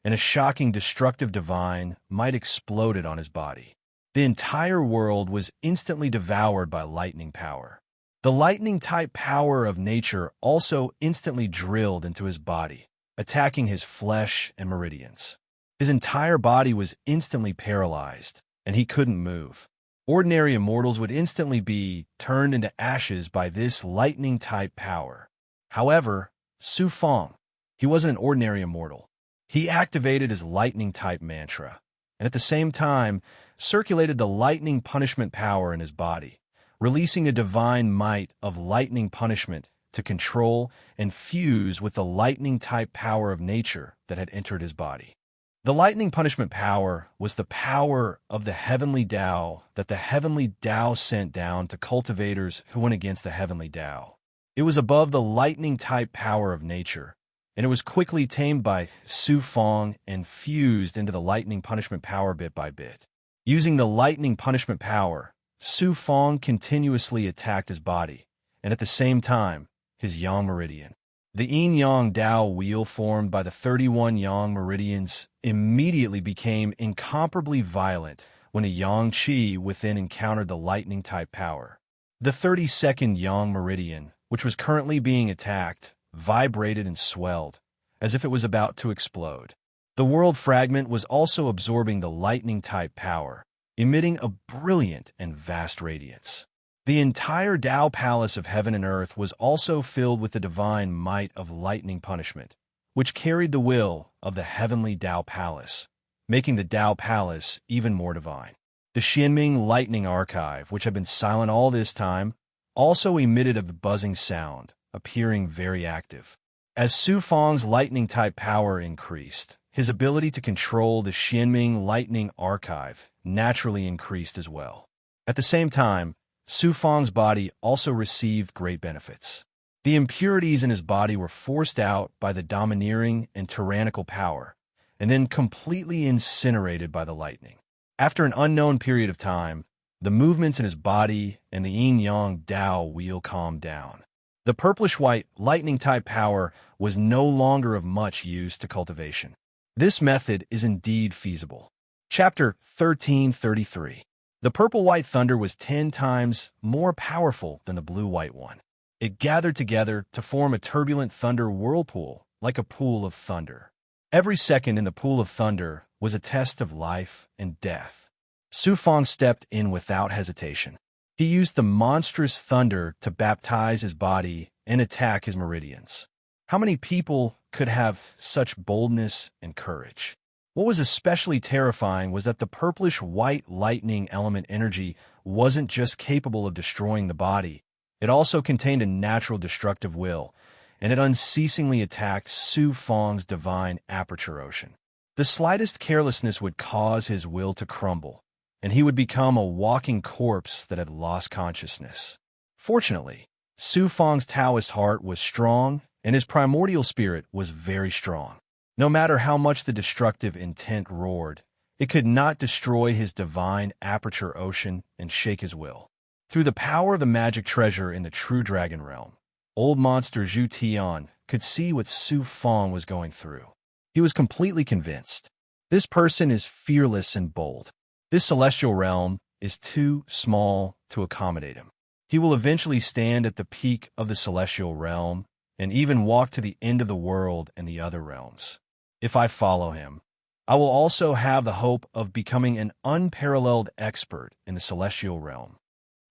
Speaker 1: and a shocking destructive divine might exploded on his body. The entire world was instantly devoured by lightning power. The lightning-type power of nature also instantly drilled into his body, attacking his flesh and meridians. His entire body was instantly paralyzed, and he couldn't move. Ordinary immortals would instantly be turned into ashes by this lightning-type power. However, Su Fong, he wasn't an ordinary immortal. He activated his lightning-type mantra, and at the same time, circulated the lightning punishment power in his body, releasing a divine might of lightning punishment to control and fuse with the lightning-type power of nature that had entered his body. The lightning punishment power was the power of the heavenly Tao that the heavenly Tao sent down to cultivators who went against the heavenly Tao. It was above the lightning-type power of nature, and it was quickly tamed by Su Fong and fused into the lightning punishment power bit by bit. Using the lightning punishment power, Su Fong continuously attacked his body, and at the same time, his yang meridian. The yin-yang Tao wheel formed by the 31 yang meridians immediately became incomparably violent when a yang qi within encountered the lightning-type power. The 32nd yang meridian, which was currently being attacked, vibrated and swelled, as if it was about to explode. The world fragment was also absorbing the lightning-type power, emitting a brilliant and vast radiance. The entire Tao Palace of Heaven and Earth was also filled with the divine might of lightning punishment, which carried the will of the heavenly Tao Palace, making the Tao Palace even more divine. The Xianming lightning archive, which had been silent all this time, also emitted a buzzing sound, appearing very active. As Su Fong's lightning-type power increased, his ability to control the Xianming lightning archive naturally increased as well. At the same time, Su Fong's body also received great benefits. The impurities in his body were forced out by the domineering and tyrannical power, and then completely incinerated by the lightning. After an unknown period of time, the movements in his body and the yin-yang Tao wheel calmed down. The purplish-white lightning-type power was no longer of much use to cultivation. This method is indeed feasible. Chapter 1333. The purple-white thunder was 10 times more powerful than the blue-white one. It gathered together to form a turbulent thunder whirlpool, like a pool of thunder. Every second in the pool of thunder was a test of life and death. Su Fong stepped in without hesitation. He used the monstrous thunder to baptize his body and attack his meridians. How many people could have such boldness and courage? What was especially terrifying was that the purplish-white lightning element energy wasn't just capable of destroying the body, it also contained a natural destructive will, and it unceasingly attacked Su Fong's divine aperture ocean. The slightest carelessness would cause his will to crumble, and he would become a walking corpse that had lost consciousness. Fortunately, Su Fong's Taoist heart was strong, and his primordial spirit was very strong. No matter how much the destructive intent roared, it could not destroy his divine aperture ocean and shake his will. Through the power of the magic treasure in the true dragon realm, old monster Zhu Tian could see what Su Fong was going through. He was completely convinced. This person is fearless and bold. This celestial realm is too small to accommodate him. He will eventually stand at the peak of the celestial realm and even walk to the end of the world and the other realms. If I follow him, I will also have the hope of becoming an unparalleled expert in the celestial realm.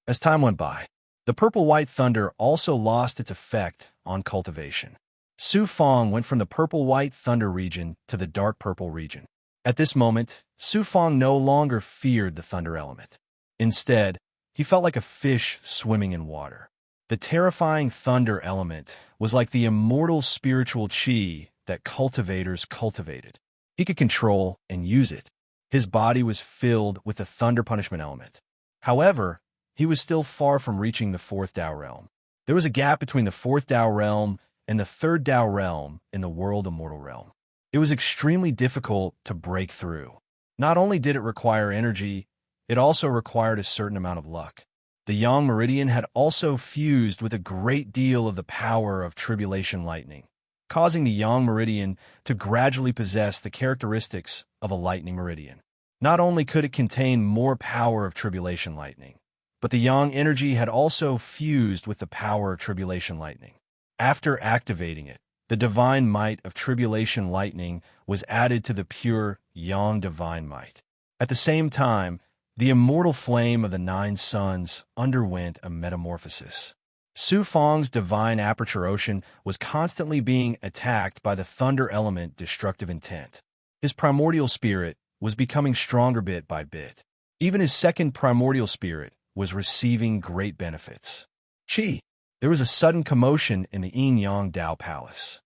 Speaker 1: As time went by, the purple-white thunder also lost its effect on cultivation. Su Fong went from the purple-white thunder region to the dark purple region. At this moment, Su Fong no longer feared the thunder element. Instead, he felt like a fish swimming in water. The terrifying thunder element was like the immortal spiritual qi that cultivators cultivated. He could control and use it. His body was filled with the thunder punishment element. However, he was still far from reaching the fourth Tao realm. There was a gap between the fourth Tao realm and the third Tao realm in the world immortal realm. It was extremely difficult to break through. Not only did it require energy, it also required a certain amount of luck. The Yang Meridian had also fused with a great deal of the power of tribulation lightning, causing the Yang Meridian to gradually possess the characteristics of a lightning meridian. Not only could it contain more power of tribulation lightning, but the Yang energy had also fused with the power of tribulation lightning. After activating it, the divine might of tribulation lightning was added to the pure Yang divine might. At the same time, the immortal flame of the 9 suns underwent a metamorphosis. Su Fong's divine aperture ocean was constantly being attacked by the thunder element destructive intent. His primordial spirit was becoming stronger bit by bit. Even his second primordial spirit was receiving great benefits. Qi. There was a sudden commotion in the Yin-Yang Dao Palace.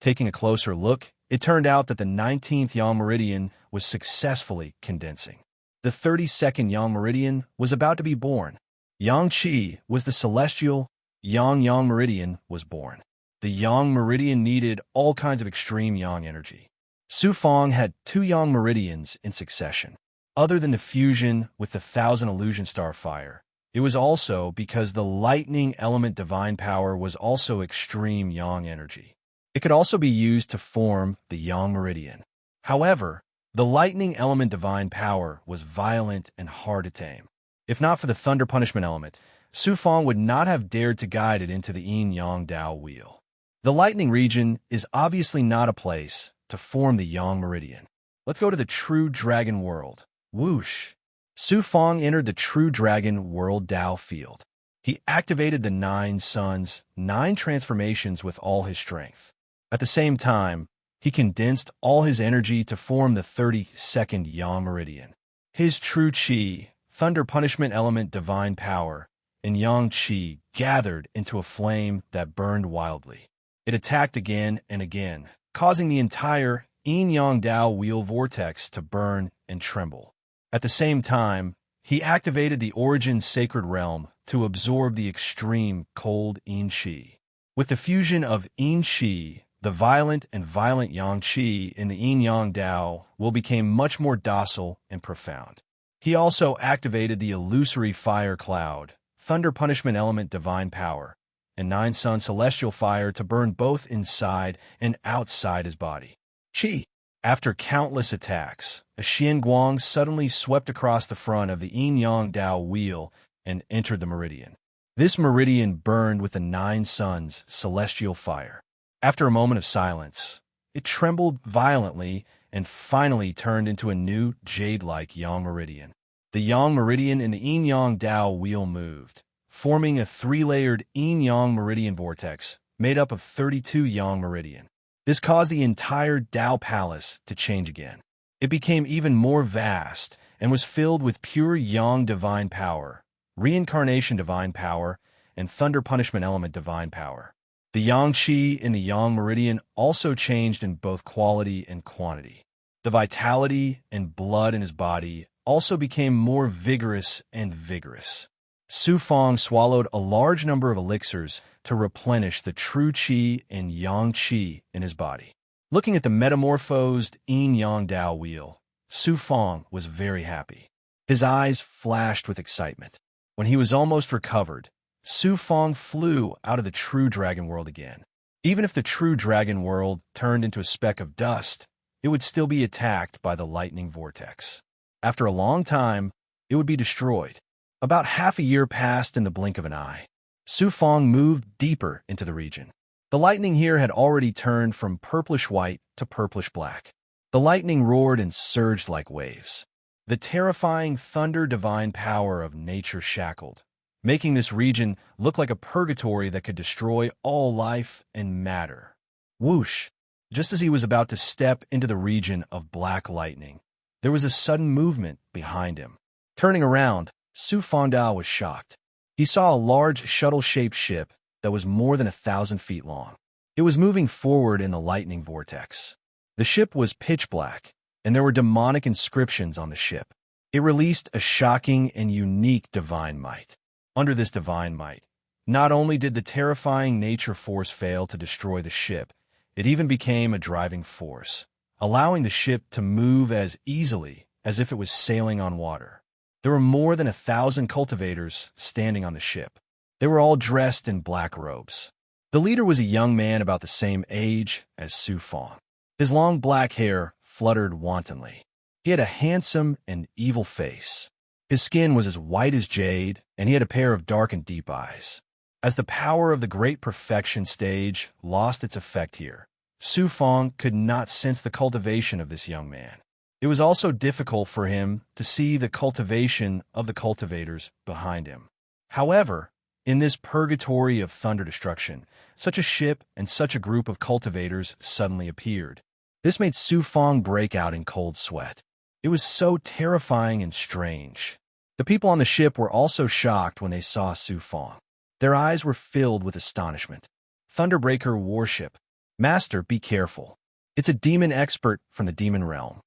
Speaker 1: Taking a closer look, it turned out that the 19th Yang Meridian was successfully condensing. The 32nd Yang Meridian was about to be born. Yang Qi was the celestial, Yang Meridian was born. The Yang Meridian needed all kinds of extreme Yang energy. Su Fong had 2 Yang Meridians in succession. Other than the fusion with the 1000 illusion star fire, it was also because the lightning element divine power was also extreme Yang energy. It could also be used to form the Yang Meridian. However, the lightning element divine power was violent and hard to tame. If not for the thunder punishment element, Su Fong would not have dared to guide it into the Yin-Yang Dao wheel. The lightning region is obviously not a place to form the Yang Meridian. Let's go to the true dragon world. Whoosh! Su Fong entered the true dragon world Dao field. He activated the 9 suns, 9 transformations with all his strength. At the same time, he condensed all his energy to form the 32nd Yang Meridian. His true Qi, thunder punishment element divine power, and Yang Qi gathered into a flame that burned wildly. It attacked again and again, causing the entire Yin-Yang Dao wheel vortex to burn and tremble. At the same time, he activated the origin sacred realm to absorb the extreme cold Yin Qi. With the fusion of Yin Qi, the violent and violent Yang Qi in the Yin-Yang Dao will become much more docile and profound. He also activated the illusory fire cloud, thunder punishment element divine power, and 9 sun celestial fire to burn both inside and outside his body. Qi. After countless attacks, a Xianguang suddenly swept across the front of the Yin-Yang Dao wheel and entered the meridian. This meridian burned with the 9 suns celestial fire. After a moment of silence, it trembled violently and finally turned into a new jade-like Yang Meridian. The Yang Meridian in the Yin-Yang Dao wheel moved, forming a 3-layered Yin-Yang Meridian vortex made up of 32 Yang Meridian. This caused the entire Dao Palace to change again. It became even more vast and was filled with pure Yang divine power, reincarnation divine power, and thunder punishment element divine power. The Yang Qi in the Yang Meridian also changed in both quality and quantity. The vitality and blood in his body also became more vigorous and vigorous. Su Fong swallowed a large number of elixirs to replenish the true Qi and Yang Qi in his body. Looking at the metamorphosed Yin-Yang Dao wheel, Su Fong was very happy. His eyes flashed with excitement. When he was almost recovered, Su Fong flew out of the true dragon world again. Even if the true dragon world turned into a speck of dust, it would still be attacked by the lightning vortex. After a long time, it would be destroyed. About half a year passed in the blink of an eye. Su Fong moved deeper into the region. The lightning here had already turned from purplish-white to purplish-black. The lightning roared and surged like waves. The terrifying thunder divine power of nature shackled, making this region look like a purgatory that could destroy all life and matter. Whoosh! Just as he was about to step into the region of black lightning, there was a sudden movement behind him. Turning around, Su Fongdao was shocked. He saw a large shuttle-shaped ship that was more than 1,000 feet long. It was moving forward in the lightning vortex. The ship was pitch black, and there were demonic inscriptions on the ship. It released a shocking and unique divine might. Under this divine might, not only did the terrifying nature force fail to destroy the ship, it even became a driving force, allowing the ship to move as easily as if it was sailing on water. There were more than 1,000 cultivators standing on the ship. They were all dressed in black robes. The leader was a young man about the same age as Su Fong. His long black hair fluttered wantonly. He had a handsome and evil face. His skin was as white as jade, and he had a pair of dark and deep eyes. As the power of the Great Perfection stage lost its effect here, Su Fong could not sense the cultivation of this young man. It was also difficult for him to see the cultivation of the cultivators behind him. However, in this purgatory of thunder destruction, such a ship and such a group of cultivators suddenly appeared. This made Su Fong break out in cold sweat. It was so terrifying and strange. The people on the ship were also shocked when they saw Su Fong. Their eyes were filled with astonishment. Thunderbreaker Warship. Master, be careful. It's a demon expert from the demon realm.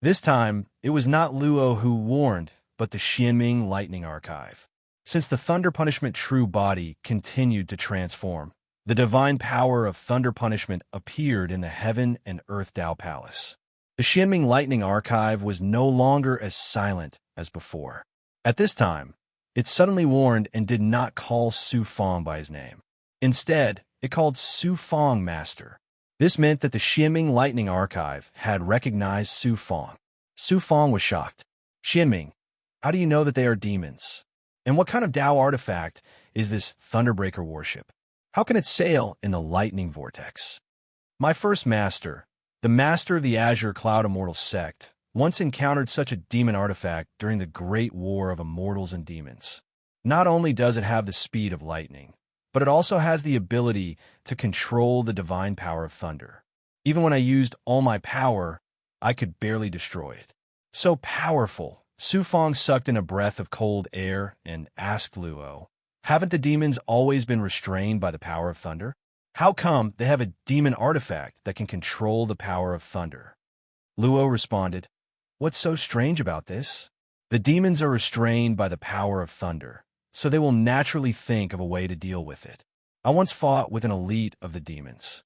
Speaker 1: This time, it was not Luo who warned, but the Xianming Lightning Archive. Since the Thunder Punishment true body continued to transform, the divine power of Thunder Punishment appeared in the Heaven and Earth Tao Palace. The Xianming Lightning Archive was no longer as silent as before. At this time, it suddenly warned and did not call Su Fong by his name. Instead, it called Su Fong Master. This meant that the Xianming Lightning Archive had recognized Su Fong. Su Fong was shocked. Xianming, how do you know that they are demons? And what kind of Tao artifact is this Thunderbreaker warship? How can it sail in the lightning vortex? My first master, the master of the Azure Cloud Immortal sect, once encountered such a demon artifact during the Great War of Immortals and Demons. Not only does it have the speed of lightning, but it also has the ability to control the divine power of thunder. Even when I used all my power, I could barely destroy it. So powerful, Su Fong sucked in a breath of cold air and asked Luo, haven't the demons always been restrained by the power of thunder? How come they have a demon artifact that can control the power of thunder? Luo responded, what's so strange about this? The demons are restrained by the power of thunder, so they will naturally think of a way to deal with it. I once fought with an elite of the demons.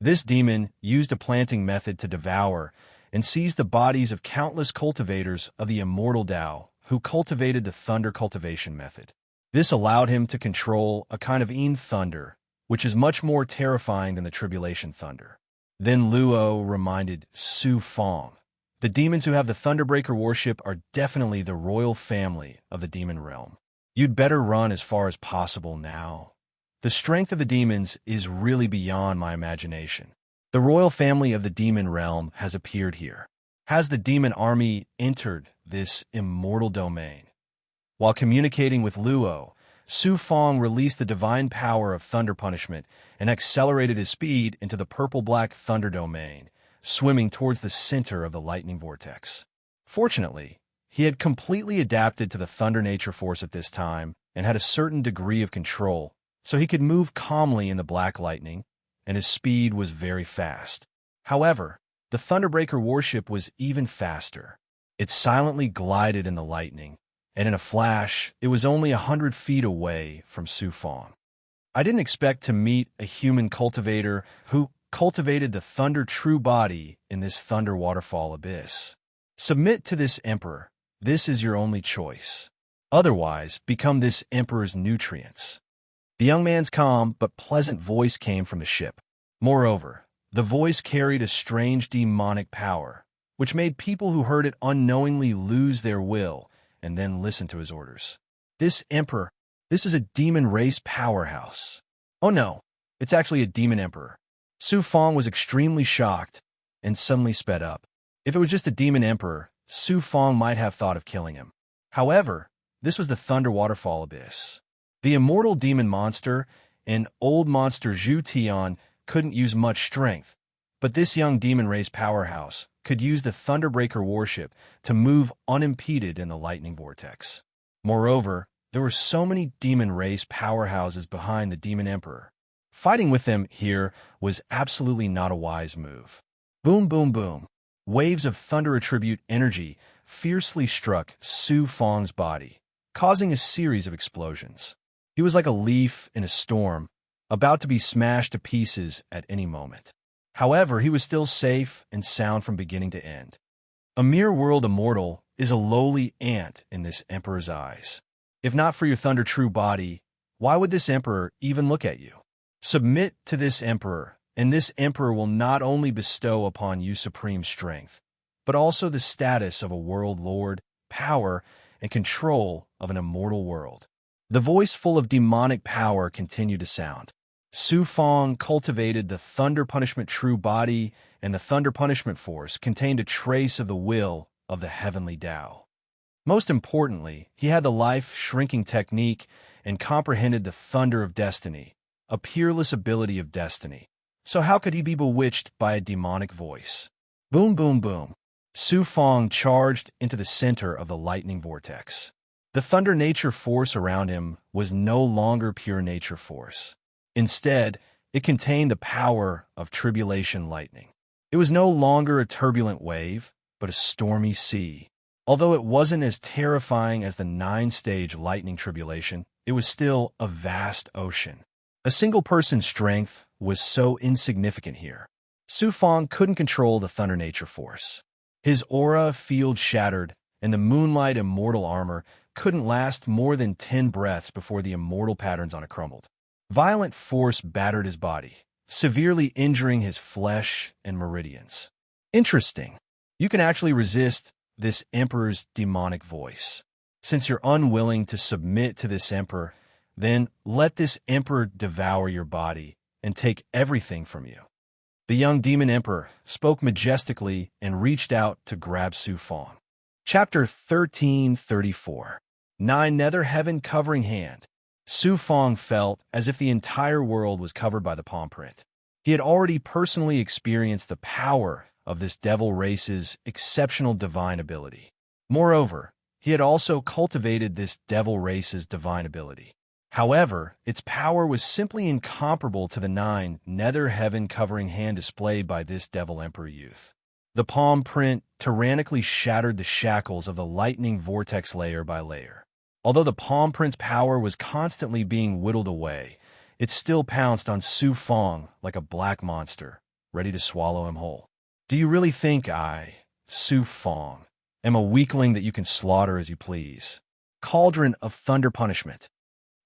Speaker 1: This demon used a planting method to devour and seize the bodies of countless cultivators of the immortal Tao who cultivated the thunder cultivation method. This allowed him to control a kind of Yin thunder, which is much more terrifying than the tribulation thunder. Then Luo reminded Su Fong, the demons who have the Thunderbreaker warship are definitely the royal family of the demon realm. You'd better run as far as possible now. The strength of the demons is really beyond my imagination. The royal family of the demon realm has appeared here. Has the demon army entered this immortal domain? While communicating with Luo, Su Fong released the divine power of thunder punishment and accelerated his speed into the purple-black thunder domain, swimming towards the center of the lightning vortex. Fortunately, he had completely adapted to the thunder nature force at this time and had a certain degree of control, so he could move calmly in the black lightning, and his speed was very fast. However, the Thunderbreaker warship was even faster. It silently glided in the lightning, and in a flash, it was only 100 feet away from Su Fong. I didn't expect to meet a human cultivator who cultivated the thunder true body in this thunder waterfall abyss. Submit to this emperor. This is your only choice. Otherwise, become this emperor's nutrients. The young man's calm but pleasant voice came from the ship. Moreover, The voice carried a strange demonic power, which made people who heard it unknowingly lose their will and then listen to his orders. This emperor, this is a demon race powerhouse. Oh no, it's actually a demon emperor. Su Fong was extremely shocked and suddenly sped up. If it was just a demon emperor, Su Fong might have thought of killing him. However, this was the Thunder Waterfall Abyss. The immortal demon monster and old monster Zhu Tian couldn't use much strength, but this young demon race powerhouse could use the Thunderbreaker warship to move unimpeded in the lightning vortex. Moreover, there were so many demon race powerhouses behind the demon emperor. Fighting with them here was absolutely not a wise move. Boom, boom, boom. Waves of thunder attribute energy fiercely struck Su Fong's body, causing a series of explosions. He was like a leaf in a storm, about to be smashed to pieces at any moment. However, he was still safe and sound from beginning to end. A mere world immortal is a lowly ant in this emperor's eyes. If not for your thunder true body, why would this emperor even look at you? Submit to this emperor, and this emperor will not only bestow upon you supreme strength, but also the status of a world lord, power, and control of an immortal world. The voice full of demonic power continued to sound. Su Fong cultivated the Thunder Punishment True Body, and the Thunder Punishment Force contained a trace of the will of the Heavenly Tao. Most importantly, he had the life-shrinking technique and comprehended the Thunder of Destiny, a peerless ability of destiny. So how could he be bewitched by a demonic voice? Boom, boom, boom. Su Fong charged into the center of the lightning vortex. The thunder nature force around him was no longer pure nature force. Instead, it contained the power of tribulation lightning. It was no longer a turbulent wave, but a stormy sea. Although it wasn't as terrifying as the 9-stage lightning tribulation, it was still a vast ocean. A single person's strength was so insignificant here. Su Fong couldn't control the thunder nature force. His aura field shattered, and the moonlight immortal armor couldn't last more than 10 breaths before the immortal patterns on it crumbled. Violent force battered his body, severely injuring his flesh and meridians. Interesting. You can actually resist this emperor's demonic voice. Since you're unwilling to submit to this emperor, then let this emperor devour your body and take everything from you. The young demon emperor spoke majestically and reached out to grab Su Fong. Chapter 1334. 9 Nether Heaven Covering Hand. Su Fong felt as if the entire world was covered by the palm print. He had already personally experienced the power of this devil race's exceptional divine ability. Moreover, he had also cultivated this devil race's divine ability. However, its power was simply incomparable to the 9 Nether Heaven Covering Hand displayed by this devil emperor youth. The palm print tyrannically shattered the shackles of the lightning vortex layer by layer. Although the palm print's power was constantly being whittled away, it still pounced on Su Fong like a black monster, ready to swallow him whole. Do you really think I, Su Fong, am a weakling that you can slaughter as you please? Cauldron of Thunder Punishment.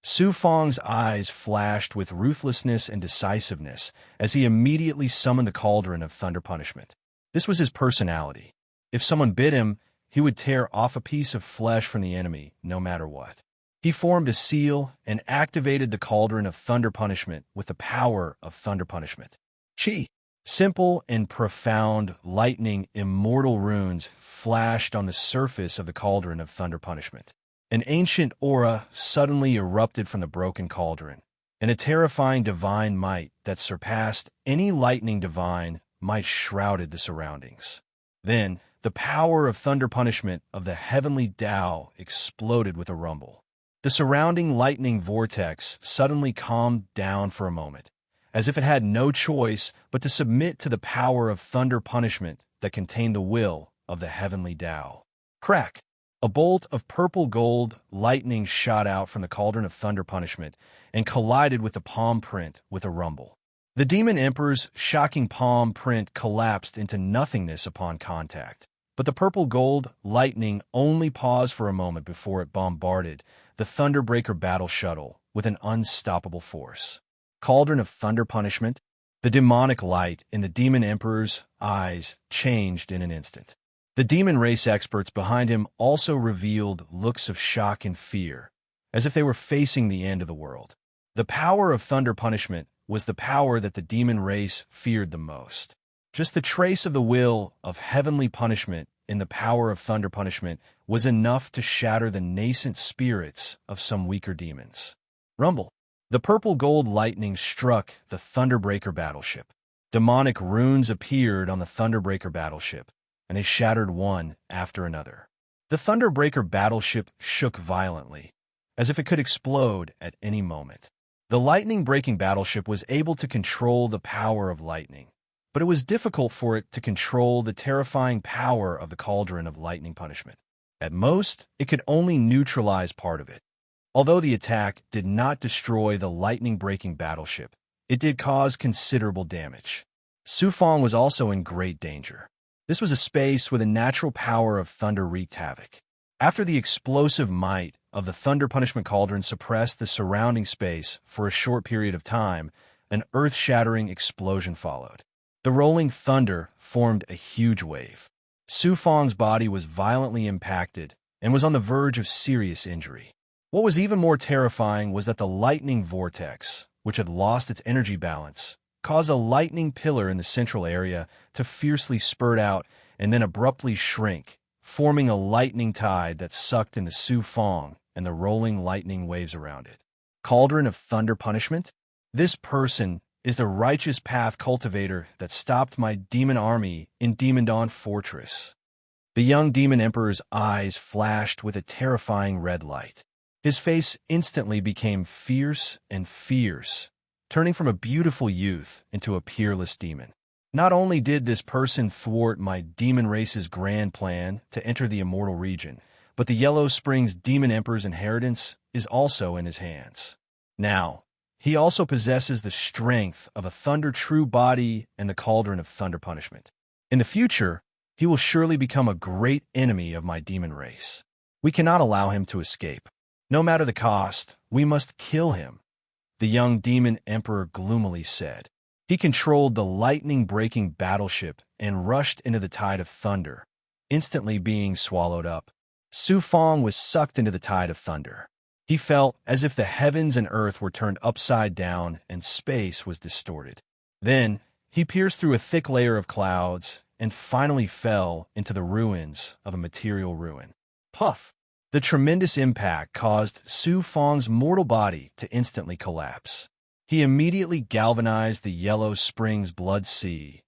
Speaker 1: Su Fong's eyes flashed with ruthlessness and decisiveness as he immediately summoned the Cauldron of Thunder Punishment. This was his personality. If someone bit him, he would tear off a piece of flesh from the enemy, no matter what. He formed a seal and activated the Cauldron of Thunder Punishment with the power of Thunder Punishment. Chi. Simple and profound, lightning, immortal runes flashed on the surface of the Cauldron of Thunder Punishment. An ancient aura suddenly erupted from the broken cauldron, and a terrifying divine might that surpassed any lightning divine might shrouded the surroundings. Then, the power of thunder punishment of the heavenly Tao exploded with a rumble. The surrounding lightning vortex suddenly calmed down for a moment, as if it had no choice but to submit to the power of thunder punishment that contained the will of the heavenly Tao. Crack! A bolt of purple gold lightning shot out from the Cauldron of Thunder Punishment and collided with the palm print with a rumble. The Demon Emperor's shocking palm print collapsed into nothingness upon contact, but the purple gold lightning only paused for a moment before it bombarded the Thunderbreaker battle shuttle with an unstoppable force. Cauldron of Thunder Punishment. The demonic light in the demon emperor's eyes changed in an instant. The demon race experts behind him also revealed looks of shock and fear, as if they were facing the end of the world. The power of thunder punishment was the power that the demon race feared the most. Just the trace of the will of heavenly punishment in the power of thunder punishment was enough to shatter the nascent spirits of some weaker demons. Rumble. The purple-gold lightning struck the Thunderbreaker battleship. Demonic runes appeared on the Thunderbreaker battleship, and they shattered one after another. The Thunderbreaker battleship shook violently, as if it could explode at any moment. The lightning-breaking battleship was able to control the power of lightning, but it was difficult for it to control the terrifying power of the cauldron of lightning punishment. At most, it could only neutralize part of it. Although the attack did not destroy the lightning-breaking battleship, it did cause considerable damage. Su Fong was also in great danger. This was a space where the natural power of thunder wreaked havoc. After the explosive might of the thunder punishment cauldron suppressed the surrounding space for a short period of time, an earth-shattering explosion followed. The rolling thunder formed a huge wave. Su Fong's body was violently impacted and was on the verge of serious injury. What was even more terrifying was that the lightning vortex, which had lost its energy balance, caused a lightning pillar in the central area to fiercely spurt out and then abruptly shrink, forming a lightning tide that sucked into Su Fong and the rolling lightning waves around it. Cauldron of Thunder Punishment? This person is the righteous path cultivator that stopped my demon army in Demon Dawn Fortress. The young demon emperor's eyes flashed with a terrifying red light. His face instantly became fierce and fierce, turning from a beautiful youth into a peerless demon. Not only did this person thwart my demon race's grand plan to enter the immortal region, but the Yellow Springs Demon Emperor's inheritance is also in his hands. Now, he also possesses the strength of a Thunder True Body and the Cauldron of Thunder Punishment. In the future, he will surely become a great enemy of my demon race. We cannot allow him to escape. No matter the cost, we must kill him, the young demon emperor gloomily said. He controlled the lightning-breaking battleship and rushed into the tide of thunder, instantly being swallowed up. Su Fong was sucked into the tide of thunder. He felt as if the heavens and earth were turned upside down and space was distorted. Then, he pierced through a thick layer of clouds and finally fell into the ruins of a material ruin. Puff! The tremendous impact caused Su Fong's mortal body to instantly collapse. He immediately galvanized the Yellow Springs blood sea,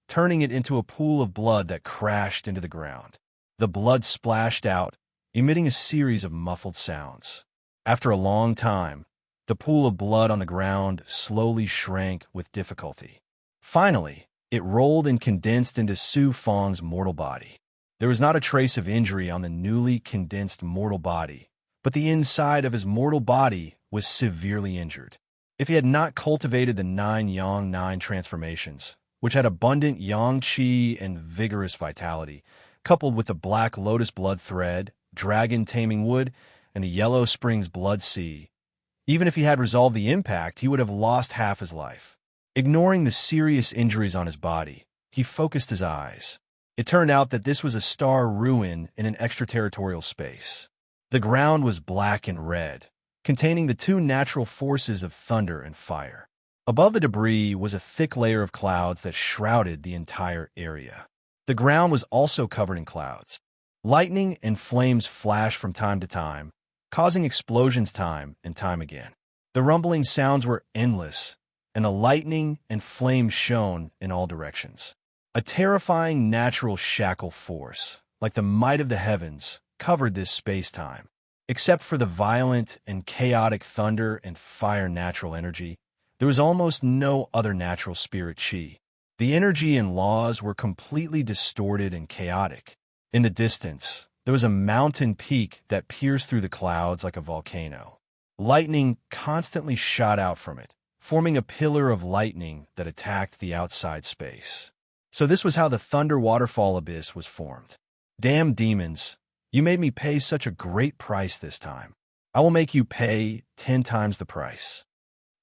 Speaker 1: turning it into a pool of blood that crashed into the ground. The blood splashed out, emitting a series of muffled sounds. After a long time, the pool of blood on the ground slowly shrank with difficulty. Finally, it rolled and condensed into Su Fong's mortal body. There was not a trace of injury on the newly condensed mortal body, but the inside of his mortal body was severely injured. If he had not cultivated the 9 Yang 9 transformations, which had abundant Yang Qi and vigorous vitality, coupled with the Black Lotus Blood Thread, Dragon Taming Wood, and the Yellow Springs Blood Sea, even if he had resolved the impact, he would have lost half his life. Ignoring the serious injuries on his body, he focused his eyes. It turned out that this was a star ruin in an extraterritorial space. The ground was black and red, containing the 2 natural forces of thunder and fire. Above the debris was a thick layer of clouds that shrouded the entire area. The ground was also covered in clouds. Lightning and flames flashed from time to time, causing explosions time and time again. The rumbling sounds were endless, and the lightning and flames shone in all directions. A terrifying natural shackle force, like the might of the heavens, covered this space-time. Except for the violent and chaotic thunder and fire natural energy, there was almost no other natural spirit chi. The energy and laws were completely distorted and chaotic. In the distance, there was a mountain peak that pierced through the clouds like a volcano. Lightning constantly shot out from it, forming a pillar of lightning that attacked the outside space. So this was how the Thunder Waterfall Abyss was formed. Damn demons, you made me pay such a great price this time. I will make you pay 10 times the price.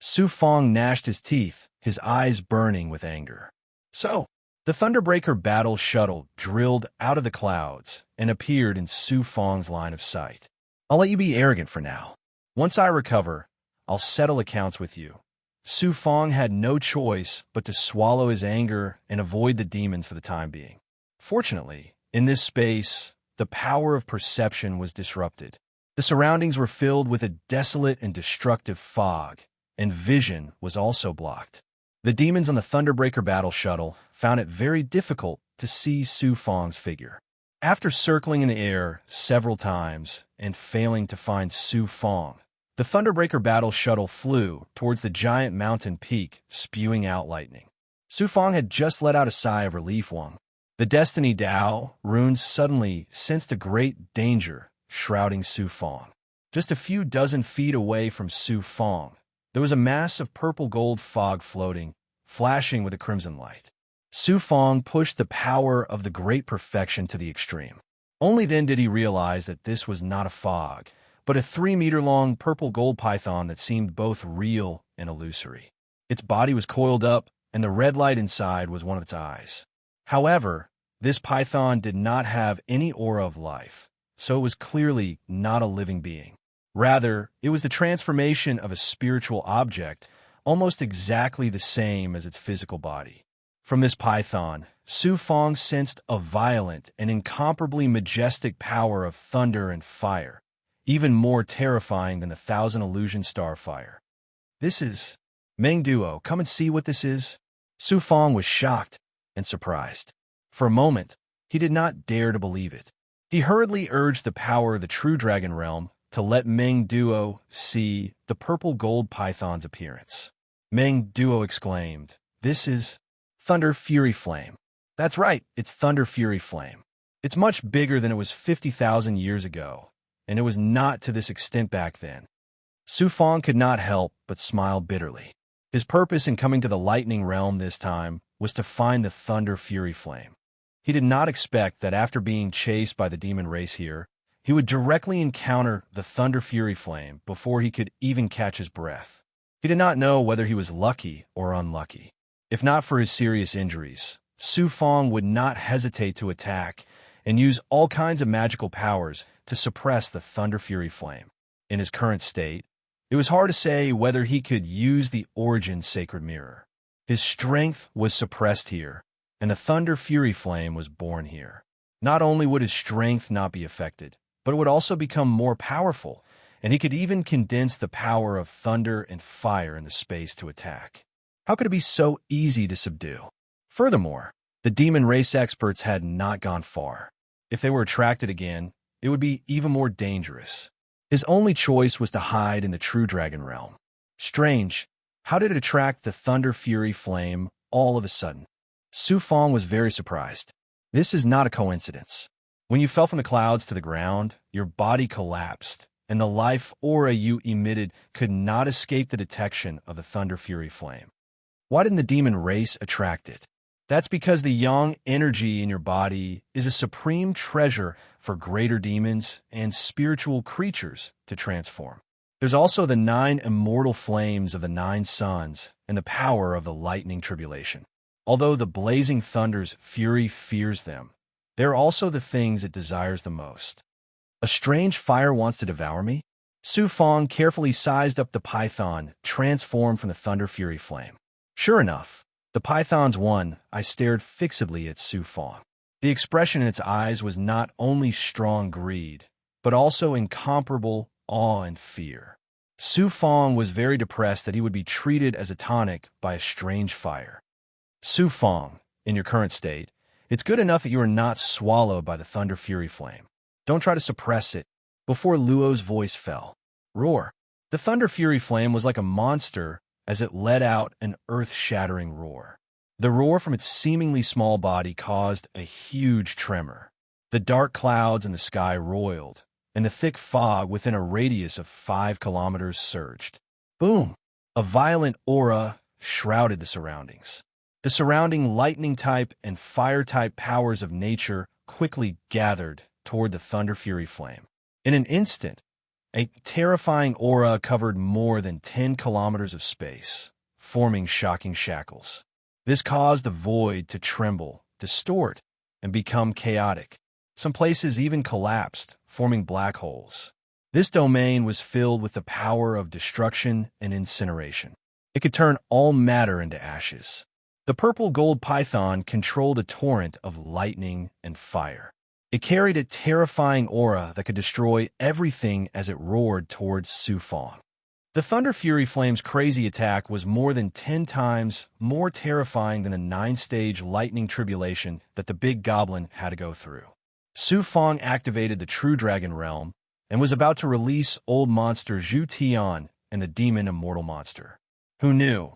Speaker 1: Su Fong gnashed his teeth his eyes burning with anger. So, the Thunderbreaker battle shuttle drilled out of the clouds and appeared in Su Fong's line of sight. I'll let you be arrogant for now. Once I recover, I'll settle accounts with you. Su Fong had no choice but to swallow his anger and avoid the demons for the time being. Fortunately, in this space, the power of perception was disrupted. The surroundings were filled with a desolate and destructive fog, and vision was also blocked. The demons on the Thunderbreaker battle shuttle found it very difficult to see Su Fong's figure. After circling in the air several times and failing to find Su Fong, the Thunderbreaker battle shuttle flew towards the giant mountain peak, spewing out lightning. Su Fong had just let out a sigh of relief. The Destiny Dao runes suddenly sensed a great danger shrouding Su Fong. Just a few dozen feet away from Su Fong, there was a mass of purple-gold fog floating, flashing with a crimson light. Su Fong pushed the power of the great perfection to the extreme. Only then did he realize that this was not a fog, but a 3-meter-long purple-gold python that seemed both real and illusory. Its body was coiled up, and the red light inside was one of its eyes. However, this python did not have any aura of life, so it was clearly not a living being. Rather, it was the transformation of a spiritual object, almost exactly the same as its physical body. From this python, Su Fong sensed a violent and incomparably majestic power of thunder and fire, even more terrifying than the Thousand Illusion Starfire. This is... Meng Duo, come and see what this is? Su Fong was shocked and surprised. For a moment, he did not dare to believe it. He hurriedly urged the power of the true dragon realm to let Meng Duo see the purple-gold python's appearance. Meng Duo exclaimed, "This is Thunder Fury Flame." That's right, it's Thunder Fury Flame. It's much bigger than it was 50,000 years ago, and it was not to this extent back then. Su Fong could not help but smile bitterly. His purpose in coming to the lightning realm this time was to find the Thunder Fury Flame. He did not expect that after being chased by the demon race here, he would directly encounter the Thunder Fury Flame before he could even catch his breath. He did not know whether he was lucky or unlucky. If not for his serious injuries, Su Fong would not hesitate to attack and use all kinds of magical powers to suppress the Thunder Fury Flame. In his current state, it was hard to say whether he could use the Origin Sacred Mirror. His strength was suppressed here, and the Thunder Fury Flame was born here. Not only would his strength not be affected, but it would also become more powerful, and he could even condense the power of thunder and fire in the space to attack. How could it be so easy to subdue? Furthermore, the demon race experts had not gone far. If they were attracted again, it would be even more dangerous. His only choice was to hide in the true dragon realm. Strange, how did it attract the Thunder Fury Flame all of a sudden? Su Fong was very surprised. This is not a coincidence. When you fell from the clouds to the ground, your body collapsed, and the life aura you emitted could not escape the detection of the Thunder Fury Flame. Why didn't the demon race attract it? That's because the yang energy in your body is a supreme treasure for greater demons and spiritual creatures to transform. There's also the 9 immortal flames of the 9 suns and the power of the lightning tribulation. Although the blazing thunder's fury fears them, they're also the things it desires the most. A strange fire wants to devour me? Su Fong carefully sized up the python, transformed from the Thunder Fury Flame. Sure enough, the python's one. I stared fixedly at Su Fong. The expression in its eyes was not only strong greed, but also incomparable awe and fear. Su Fong was very depressed that he would be treated as a tonic by a strange fire. Su Fong, in your current state, it's good enough that you are not swallowed by the Thunder Fury Flame. Don't try to suppress it. Before Luo's voice fell. Roar. The Thunder Fury Flame was like a monster as it let out an earth-shattering roar. The roar from its seemingly small body caused a huge tremor. The dark clouds in the sky roiled, and the thick fog within a radius of 5 kilometers surged. Boom! A violent aura shrouded the surroundings. The surrounding lightning-type and fire-type powers of nature quickly gathered toward the Thunder Fury Flame. In an instant, a terrifying aura covered more than 10 kilometers of space, forming shocking shackles. This caused the void to tremble, distort, and become chaotic. Some places even collapsed, forming black holes. This domain was filled with the power of destruction and incineration. It could turn all matter into ashes. The purple gold python controlled a torrent of lightning and fire. It carried a terrifying aura that could destroy everything as it roared towards Su Fong. The Thunder Fury Flame's crazy attack was more than 10 times more terrifying than the 9-stage lightning tribulation that the big goblin had to go through. Su Fong activated the True Dragon Realm and was about to release old monster Zhu Tian and the demon immortal monster. Who knew?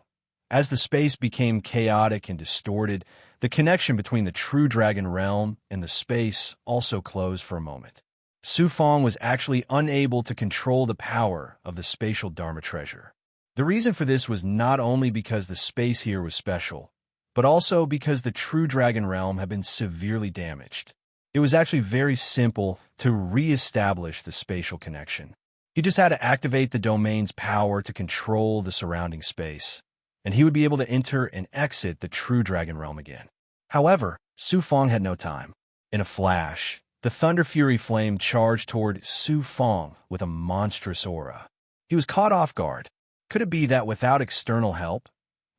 Speaker 1: As the space became chaotic and distorted, the connection between the True Dragon Realm and the space also closed for a moment. Su Fong was actually unable to control the power of the spatial Dharma treasure. The reason for this was not only because the space here was special, but also because the True Dragon Realm had been severely damaged. It was actually very simple to re-establish the spatial connection. He just had to activate the domain's power to control the surrounding space, and he would be able to enter and exit the True Dragon Realm again. However, Su Fong had no time. In a flash, the Thunder Fury Flame charged toward Su Fong with a monstrous aura. He was caught off guard. Could it be that without external help,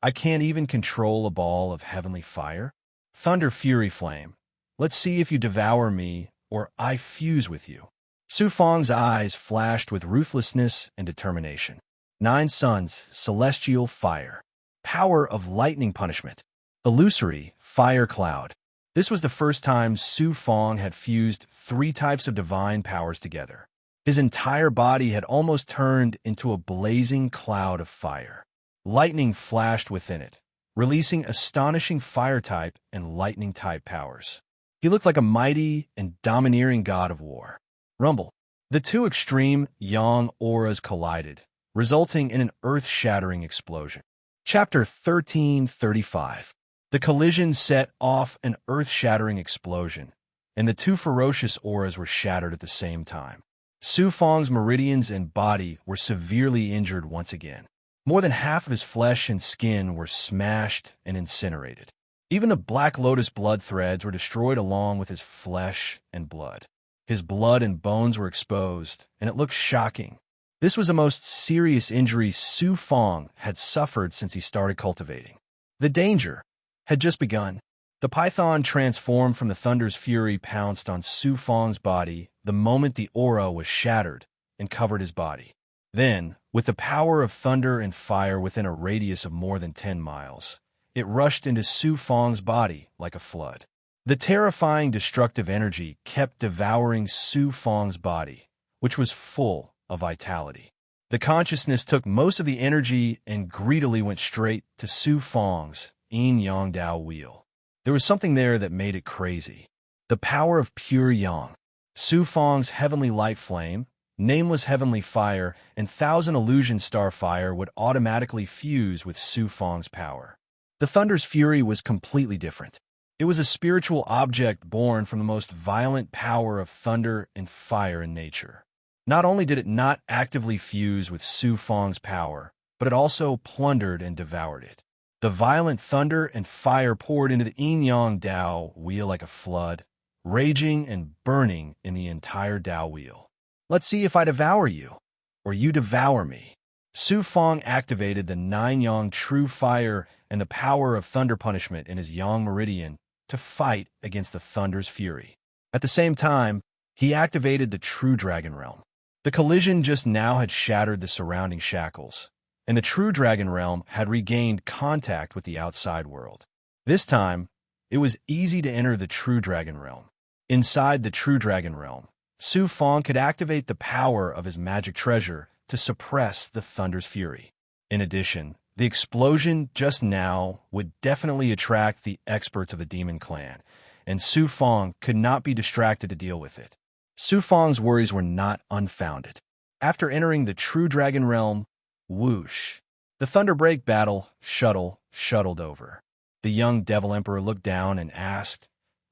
Speaker 1: I can't even control a ball of heavenly fire? Thunder Fury Flame, let's see if you devour me or I fuse with you. Su Fong's eyes flashed with ruthlessness and determination. 9 suns, celestial fire. Power of lightning punishment. Illusory fire cloud. This was the first time Su Fong had fused 3 types of divine powers together. His entire body had almost turned into a blazing cloud of fire. Lightning flashed within it, releasing astonishing fire-type and lightning-type powers. He looked like a mighty and domineering god of war. Rumble. The 2 extreme yang auras collided, resulting in an earth-shattering explosion. Chapter 1335. The collision set off an earth-shattering explosion, and the 2 ferocious auras were shattered at the same time. Su Fong's meridians and body were severely injured once again. More than half of his flesh and skin were smashed and incinerated. Even the Black Lotus blood threads were destroyed along with his flesh and blood. His blood and bones were exposed, and it looked shocking. This was the most serious injury Su Fong had suffered since he started cultivating. The danger had just begun. The python transformed from the Thunder's fury pounced on Su Fong's body the moment the aura was shattered and covered his body. Then, with the power of thunder and fire within a radius of more than 10 miles, it rushed into Su Fong's body like a flood. The terrifying destructive energy kept devouring Su Fong's body, which was full of vitality. The consciousness took most of the energy and greedily went straight to Su Fong's yin-yang Dao wheel. There was something there that made it crazy. The power of pure yang. Su Fong's heavenly light flame, nameless heavenly fire, and thousand illusion star fire would automatically fuse with Su Fong's power. The Thunder's fury was completely different. It was a spiritual object born from the most violent power of thunder and fire in nature. Not only did it not actively fuse with Su Fong's power, but it also plundered and devoured it. The violent thunder and fire poured into the yin-yang Dao wheel like a flood, raging and burning in the entire Dao wheel. Let's see if I devour you, or you devour me. Su Fong activated the 9 yang true fire and the power of thunder punishment in his yang meridian to fight against the Thunder's fury. At the same time, he activated the True Dragon Realm. The collision just now had shattered the surrounding shackles, and the True Dragon Realm had regained contact with the outside world. This time, it was easy to enter the True Dragon Realm. Inside the True Dragon Realm, Su Fong could activate the power of his magic treasure to suppress the Thunder's fury. In addition, the explosion just now would definitely attract the experts of the Demon Clan, and Su Fong could not be distracted to deal with it. Su Fong's worries were not unfounded. After entering the True Dragon Realm, whoosh, the Thunderbreak battle shuttled over. The young Devil Emperor looked down and asked,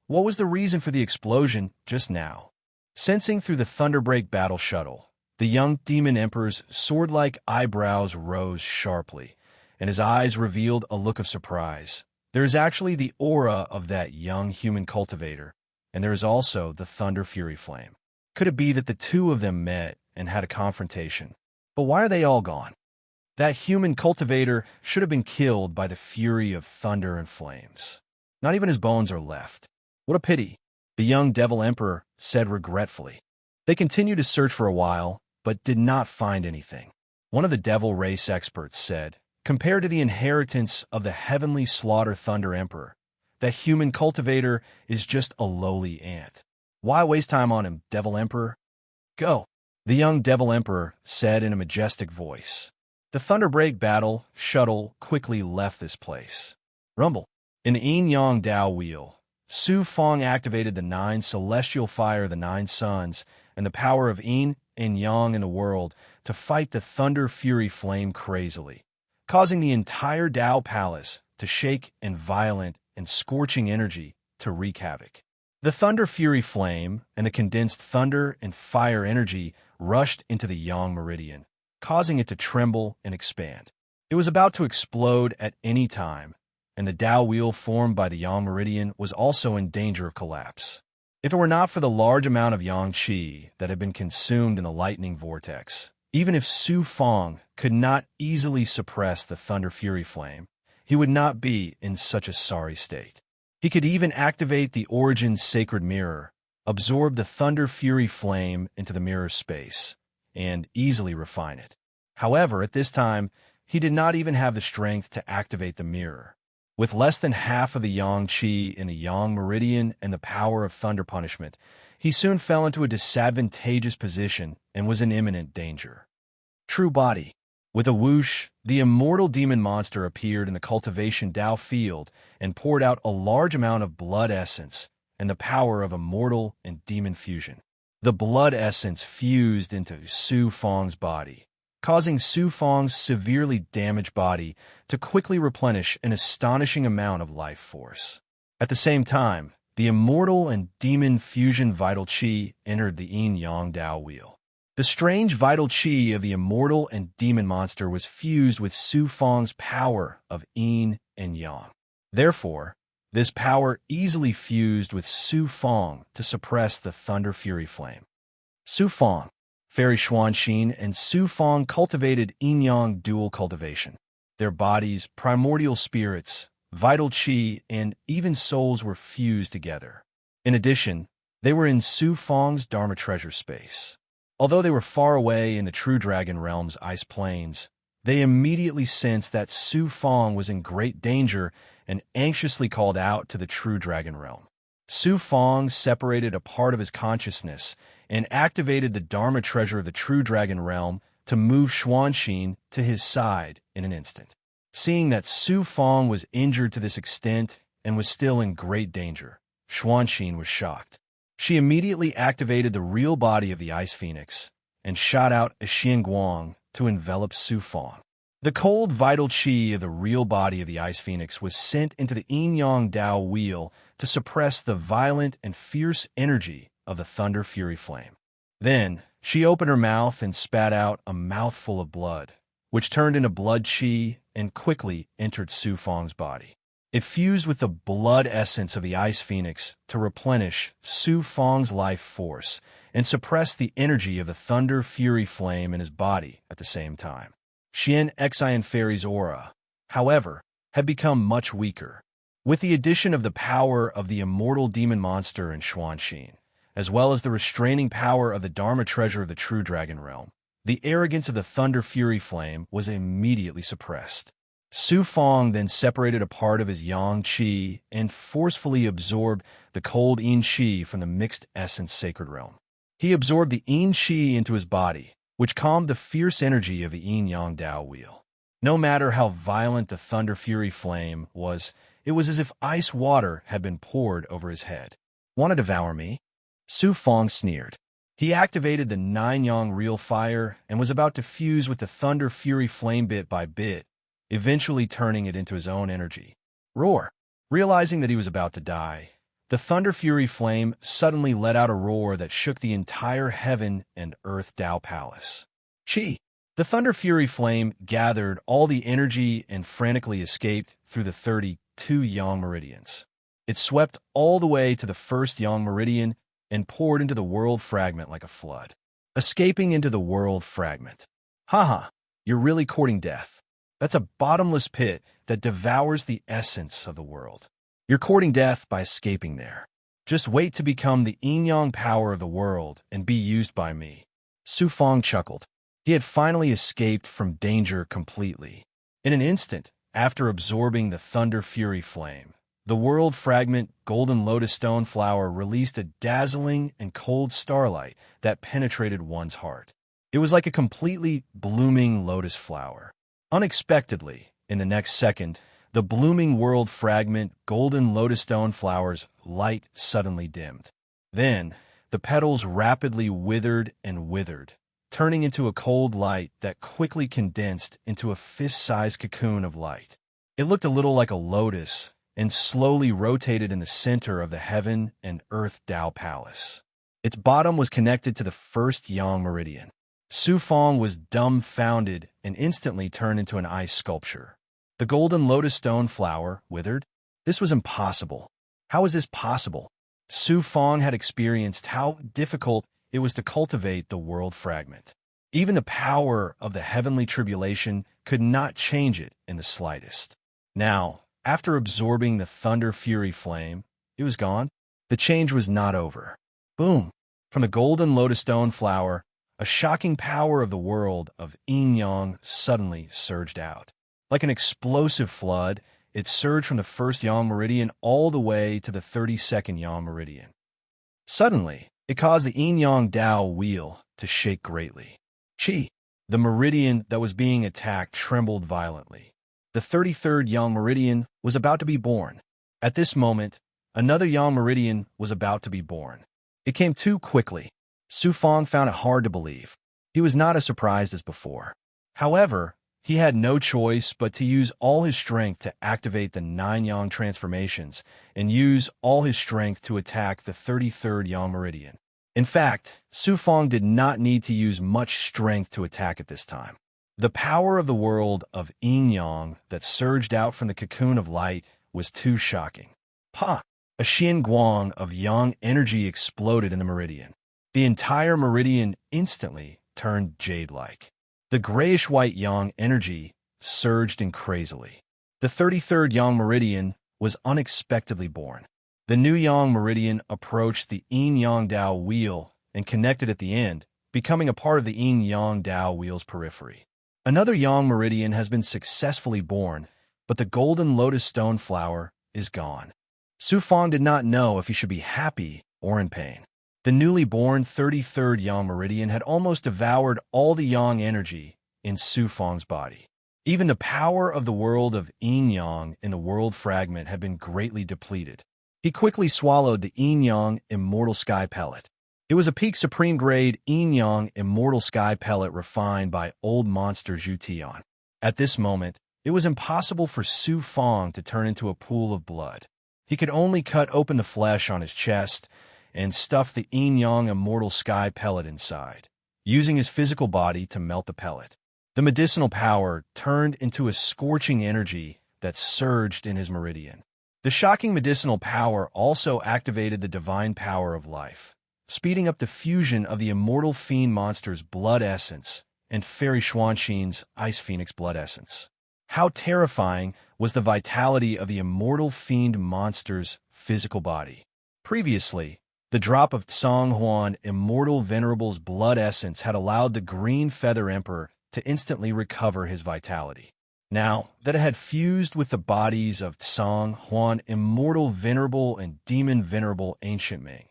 Speaker 1: what was the reason for the explosion just now? Sensing through the Thunderbreak battle shuttle, the young Demon Emperor's sword-like eyebrows rose sharply, and his eyes revealed a look of surprise. There is actually the aura of that young human cultivator, and there is also the thunder fury flame. Could it be that the two of them met and had a confrontation? But why are they all gone? That human cultivator should have been killed by the fury of thunder and flames. Not even his bones are left. What a pity, the young devil emperor said regretfully. They continued to search for a while, but did not find anything. One of the devil race experts said, compared to the inheritance of the heavenly slaughter thunder emperor, that human cultivator is just a lowly ant. Why waste time on him, devil emperor? Go, the young devil emperor said in a majestic voice. The Thunderbreak battle shuttle quickly left this place. Rumble. In the Yin-Yang Dao wheel, Su Fong activated the 9 celestial fire of the 9 suns and the power of Yin and Yang in the world to fight the thunder fury flame crazily, causing the entire Dao palace to shake in violent and scorching energy to wreak havoc. The thunder fury flame and the condensed thunder and fire energy rushed into the Yang meridian, causing it to tremble and expand. It was about to explode at any time, and the Dao wheel formed by the Yang meridian was also in danger of collapse. If it were not for the large amount of Yang qi that had been consumed in the lightning vortex, even if Su Fong could not easily suppress the thunder fury flame, he would not be in such a sorry state. He could even activate the Origin's sacred mirror, absorb the thunder fury flame into the mirror space, and easily refine it. However, at this time, he did not even have the strength to activate the mirror. With less than half of the Yang qi in the Yang meridian and the power of thunder punishment, he soon fell into a disadvantageous position and was in imminent danger. True body. With a whoosh, the immortal demon monster appeared in the cultivation Dao field and poured out a large amount of blood essence and the power of immortal and demon fusion. The blood essence fused into Su Fong's body, causing Su Fong's severely damaged body to quickly replenish an astonishing amount of life force. At the same time, the immortal and demon fusion vital qi entered the Yin-Yang Dao wheel. The strange vital qi of the immortal and demon monster was fused with Su Fong's power of Yin and Yang. Therefore, this power easily fused with Su Fong to suppress the thunder fury flame. Su Fong, Fairy Xuanxin, and Su Fong cultivated yin-yang dual cultivation. Their bodies, primordial spirits, vital qi, and even souls were fused together. In addition, they were in Su Fong's Dharma treasure space. Although they were far away in the True Dragon Realm's ice plains, they immediately sensed that Su Fong was in great danger and anxiously called out to the True Dragon Realm. Su Fong separated a part of his consciousness and activated the Dharma treasure of the True Dragon Realm to move Xuanxin to his side in an instant. Seeing that Su Fong was injured to this extent and was still in great danger, Xuanxin was shocked. She immediately activated the real body of the Ice Phoenix and shot out a Xianguang to envelop Su Fong. The cold vital qi of the real body of the Ice Phoenix was sent into the Yin-Yang Dao wheel to suppress the violent and fierce energy of the thunder fury flame. Then, she opened her mouth and spat out a mouthful of blood, which turned into blood qi and quickly entered Su Fong's body. It fused with the blood essence of the Ice Phoenix to replenish Su Fong's life force and suppress the energy of the thunder fury flame in his body at the same time. Xian Xian Fairy's aura, however, had become much weaker. With the addition of the power of the immortal demon monster in Xuanxin, as well as the restraining power of the Dharma treasure of the True Dragon Realm, the arrogance of the thunder fury flame was immediately suppressed. Su Fong then separated a part of his Yang qi and forcefully absorbed the cold Yin qi from the mixed essence sacred realm. He absorbed the Yin qi into his body, which calmed the fierce energy of the Yin-Yang Dao wheel. No matter how violent the thunder fury flame was, it was as if ice water had been poured over his head. Want to devour me? Su Fong sneered. He activated the 9 Yang real fire and was about to fuse with the thunder fury flame bit by bit, eventually turning it into his own energy. Roar! Realizing that he was about to die, the thunder fury flame suddenly let out a roar that shook the entire heaven and earth Dao palace. Qi! The Thunder Fury flame gathered all the energy and frantically escaped through the 32 yang meridians. It swept all the way to the first yang meridian and poured into the world fragment like a flood. Escaping into the world fragment. Haha, you're really courting death. That's a bottomless pit that devours the essence of the world. You're courting death by escaping there. Just wait to become the yin-yang power of the world and be used by me. Su Fong chuckled. He had finally escaped from danger completely. In an instant, after absorbing the Thunder Fury flame, the world fragment golden lotus stone flower released a dazzling and cold starlight that penetrated one's heart. It was like a completely blooming lotus flower. Unexpectedly, in the next second, the blooming world fragment golden lotus stone flower's light suddenly dimmed. Then, the petals rapidly withered and withered, turning into a cold light that quickly condensed into a fist-sized cocoon of light. It looked a little like a lotus and slowly rotated in the center of the heaven and earth Tao Palace. Its bottom was connected to the first yang meridian. Su Fong was dumbfounded and instantly turned into an ice sculpture. The golden lotus stone flower withered? This was impossible. How is this possible? Su Fong had experienced how difficult it was to cultivate the world fragment. Even the power of the heavenly tribulation could not change it in the slightest. Now, after absorbing the Thunder Fury flame, it was gone. The change was not over. Boom! From the golden lotus stone flower, a shocking power of the world of yin-yang suddenly surged out. Like an explosive flood, it surged from the first yang meridian all the way to the 32nd yang meridian. Suddenly, it caused the yin-yang Tao wheel to shake greatly. Qi, the meridian that was being attacked, trembled violently. The 33rd yang meridian was about to be born. At this moment, another yang meridian was about to be born. It came too quickly. Su Fong found it hard to believe. He was not as surprised as before. However, he had no choice but to use all his strength to activate the 9 yang transformations and use all his strength to attack the 33rd yang meridian. In fact, Su Fong did not need to use much strength to attack at this time. The power of the world of yin-yang that surged out from the cocoon of light was too shocking. Pa! A Xian Guang of yang energy exploded in the meridian. The entire meridian instantly turned jade-like. The grayish-white yang energy surged in crazily. The 33rd yang meridian was unexpectedly born. The new yang meridian approached the yin-yang Tao wheel and connected at the end, becoming a part of the yin-yang Tao wheel's periphery. Another yang meridian has been successfully born, but the golden lotus stone flower is gone. Su Fong did not know if he should be happy or in pain. The newly born 33rd yang meridian had almost devoured all the yang energy in Su Fong's body. Even the power of the world of yin-yang in the world fragment had been greatly depleted. He quickly swallowed the yin-yang immortal sky pellet. It was a peak supreme grade yin-yang immortal sky pellet refined by old monster Zhu Tian. At this moment, it was impossible for Su Fong to turn into a pool of blood. He could only cut open the flesh on his chest and stuff the yin-yang immortal sky pellet inside, using his physical body to melt the pellet. The medicinal power turned into a scorching energy that surged in his meridian. The shocking medicinal power also activated the divine power of life, speeding up the fusion of the immortal fiend monster's blood essence and Fairy Xuanxin's ice phoenix blood essence. How terrifying was the vitality of the immortal fiend monster's physical body. Previously, the drop of Tsang Huan immortal venerable's blood essence had allowed the green feather emperor to instantly recover his vitality. Now that it had fused with the bodies of Tsang Huan immortal venerable and demon venerable ancient Ming,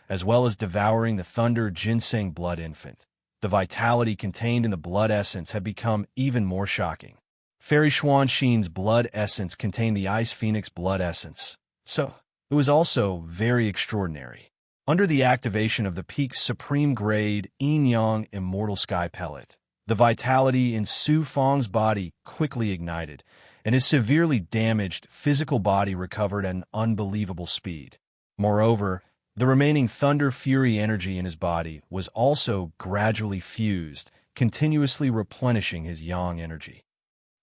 Speaker 1: as well as devouring the thunder ginseng blood infant, the vitality contained in the blood essence had become even more shocking. Fairy Xuanxin's blood essence contained the ice phoenix blood essence, so it was also very extraordinary. Under the activation of the peak supreme grade yin-yang immortal sky pellet, the vitality in Su Fong's body quickly ignited, and his severely damaged physical body recovered at an unbelievable speed. Moreover, the remaining thunder fury energy in his body was also gradually fused, continuously replenishing his yang energy.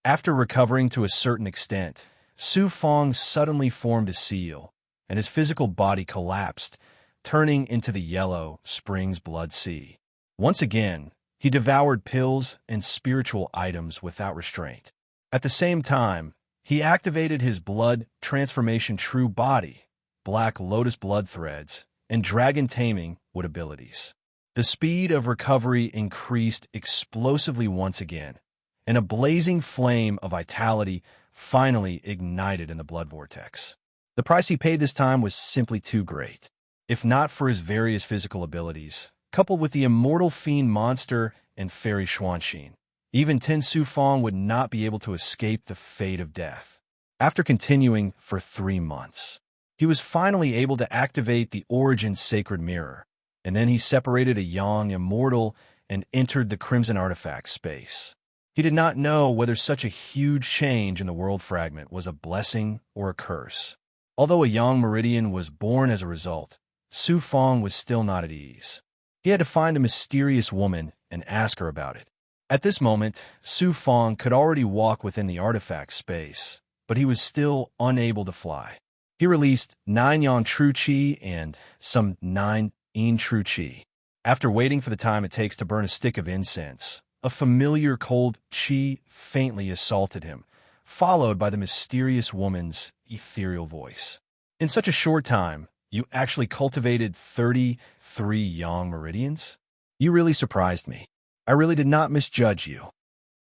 Speaker 1: After recovering to a certain extent, Su Fong suddenly formed a seal, and his physical body collapsed, turning into the yellow Spring's Blood Sea. Once again, he devoured pills and spiritual items without restraint. At the same time, he activated his blood transformation true body, black lotus blood threads, and dragon taming wood abilities. The speed of recovery increased explosively once again, and a blazing flame of vitality finally ignited in the blood vortex. The price he paid this time was simply too great. If not for his various physical abilities, coupled with the immortal fiend monster and fairy Xuanxin, even Tin Su Fong would not be able to escape the fate of death. After continuing for 3 months, he was finally able to activate the Origin Sacred Mirror, and then he separated a Yang Immortal and entered the Crimson Artifact space. He did not know whether such a huge change in the world fragment was a blessing or a curse. Although a Yang Meridian was born as a result, Su Fong was still not at ease. He had to find a mysterious woman and ask her about it. At this moment, Su Fong could already walk within the artifact space, but he was still unable to fly. He released 9 Yang True Qi and some 9 Yin True Qi. After waiting for the time it takes to burn a stick of incense, a familiar cold Qi faintly assaulted him, followed by the mysterious woman's ethereal voice. In such a short time, you actually cultivated 33 Yang Meridians? You really surprised me. I really did not misjudge you.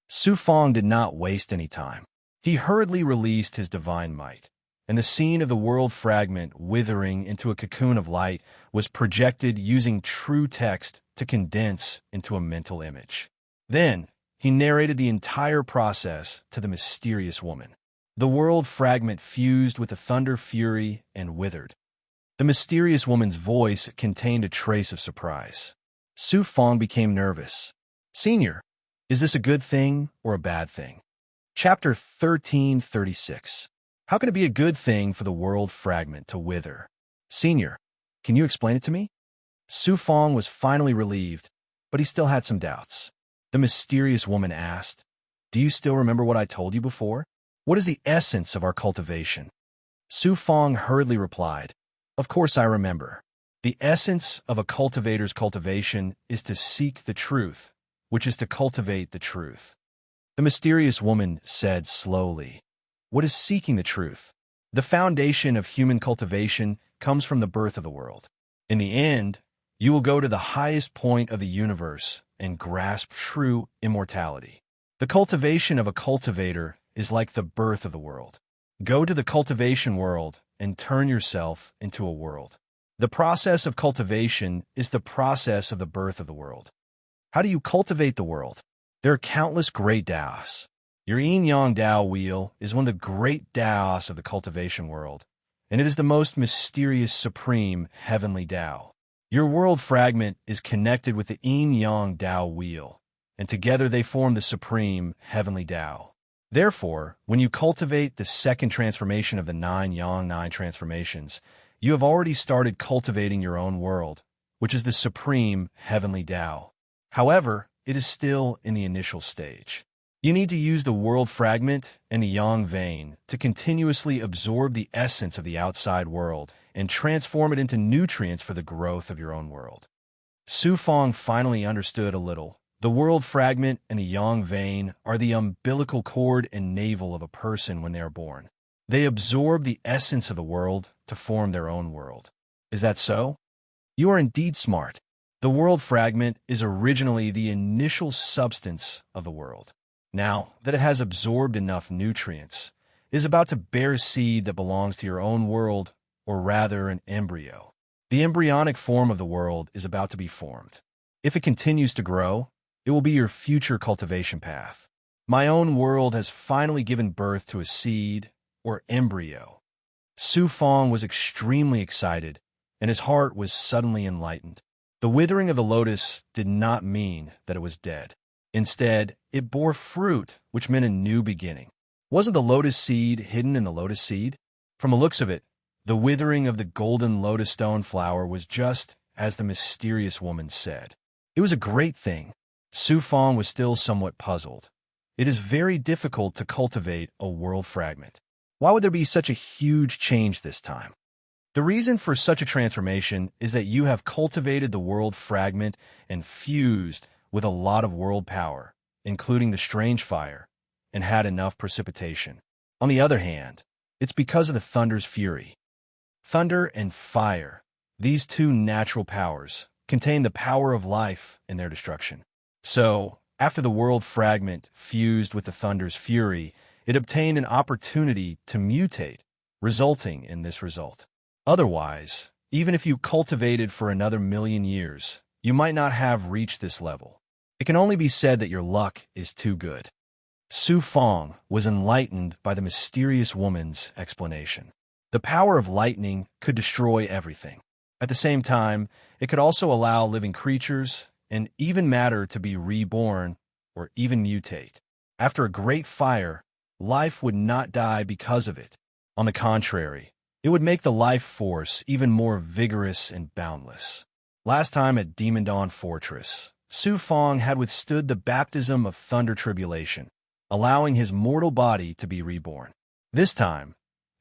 Speaker 1: Su Fong did not waste any time. He hurriedly released his divine might, and the scene of the world fragment withering into a cocoon of light was projected using true text to condense into a mental image. Then, he narrated the entire process to the mysterious woman. The world fragment fused with the thunder fury and withered. The mysterious woman's voice contained a trace of surprise. Su Fong became nervous. Senior, is this a good thing or a bad thing? Chapter 1336. How can it be a good thing for the world fragment to wither? Senior, can you explain it to me? Su Fong was finally relieved, but he still had some doubts. The mysterious woman asked, "Do you still remember what I told you before? What is the essence of our cultivation?" Su Fong hurriedly replied, "Of course I remember. The essence of a cultivator's cultivation is to seek the truth, which is to cultivate the truth." The mysterious woman said slowly, "What is seeking the truth? The foundation of human cultivation comes from the birth of the world. In the end, you will go to the highest point of the universe and grasp true immortality. The cultivation of a cultivator is like the birth of the world. Go to the cultivation world and turn yourself into a world. The process of cultivation is the process of the birth of the world. How do you cultivate the world? There are countless great Taos. Your yin-yang Tao wheel is one of the great Taos of the cultivation world, and it is the most mysterious, supreme, heavenly Tao. Your world fragment is connected with the yin-yang Tao wheel, and together they form the supreme, heavenly Tao. Therefore, when you cultivate the second transformation of the 9 Yang 9 transformations, you have already started cultivating your own world, which is the supreme, heavenly Tao. However, it is still in the initial stage. You need to use the world fragment and the yang vein to continuously absorb the essence of the outside world and transform it into nutrients for the growth of your own world. Su Fong finally understood a little. The world fragment and the yang vein are the umbilical cord and navel of a person when they are born. They absorb the essence of the world to form their own world. Is that so? You are indeed smart. The world fragment is originally the initial substance of the world. Now that it has absorbed enough nutrients, it is about to bear seed that belongs to your own world, or rather an embryo. The embryonic form of the world is about to be formed. If it continues to grow, it will be your future cultivation path. My own world has finally given birth to a seed, or embryo. Su Fong was extremely excited, and his heart was suddenly enlightened. The withering of the lotus did not mean that it was dead. Instead, it bore fruit, which meant a new beginning. Wasn't the lotus seed hidden in the lotus seed? From the looks of it, the withering of the golden lotus stone flower was just as the mysterious woman said. It was a great thing. Su Fong was still somewhat puzzled. It is very difficult to cultivate a world fragment. Why would there be such a huge change this time? The reason for such a transformation is that you have cultivated the world fragment and fused with a lot of world power, including the strange fire, and had enough precipitation. On the other hand, it's because of the thunder's fury. Thunder and fire, these two natural powers, contain the power of life in their destruction. So, after the world fragment fused with the thunder's fury, it obtained an opportunity to mutate, resulting in this result. Otherwise, even if you cultivated for another million years, you might not have reached this level. It can only be said that your luck is too good. Su Fong was enlightened by the mysterious woman's explanation. The power of lightning could destroy everything. At the same time, it could also allow living creatures and even matter to be reborn or even mutate. After a great fire, life would not die because of it. On the contrary, it would make the life force even more vigorous and boundless. Last time at Demon Dawn Fortress, Su Fong had withstood the baptism of thunder tribulation, allowing his mortal body to be reborn. This time,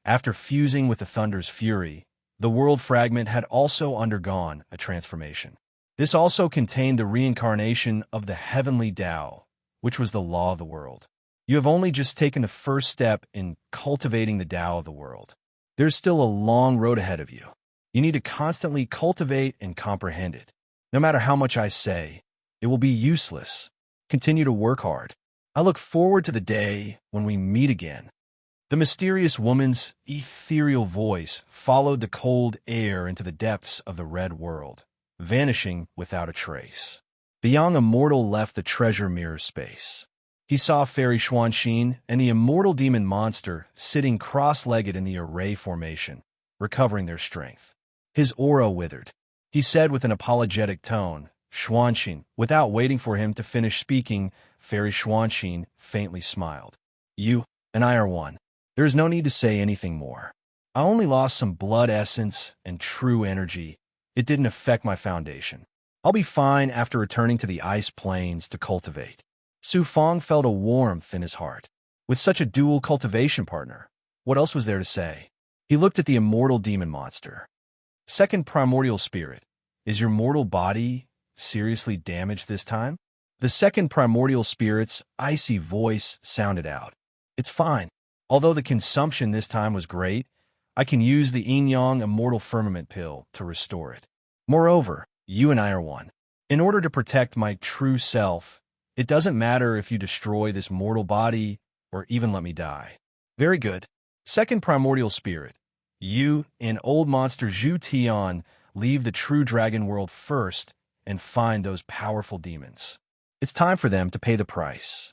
Speaker 1: after fusing with the thunder's fury, the world fragment had also undergone a transformation. This also contained the reincarnation of the heavenly Tao, which was the law of the world. You have only just taken the first step in cultivating the Tao of the world. There's still a long road ahead of you. You need to constantly cultivate and comprehend it. No matter how much I say, it will be useless. Continue to work hard. I look forward to the day when we meet again. The mysterious woman's ethereal voice followed the cold air into the depths of the red world, vanishing without a trace. The young immortal left the treasure mirror space. He saw Fairy Xuanxin and the immortal demon monster sitting cross-legged in the array formation, recovering their strength. His aura withered. He said with an apologetic tone, "Xuanxin." Without waiting for him to finish speaking, Fairy Xuanxin faintly smiled. "You and I are one. There is no need to say anything more. I only lost some blood essence and true energy. It didn't affect my foundation. I'll be fine after returning to the ice plains to cultivate." Su Fong felt a warmth in his heart. With such a dual cultivation partner, what else was there to say? He looked at the immortal demon monster. "Second primordial spirit, is your mortal body seriously damaged this time?" The second primordial spirit's icy voice sounded out. "It's fine. Although the consumption this time was great, I can use the yin-yang immortal firmament pill to restore it. Moreover, you and I are one. In order to protect my true self, it doesn't matter if you destroy this mortal body or even let me die." "Very good. Second primordial spirit, you and old monster Zhu Tian leave the true dragon world first and find those powerful demons. It's time for them to pay the price."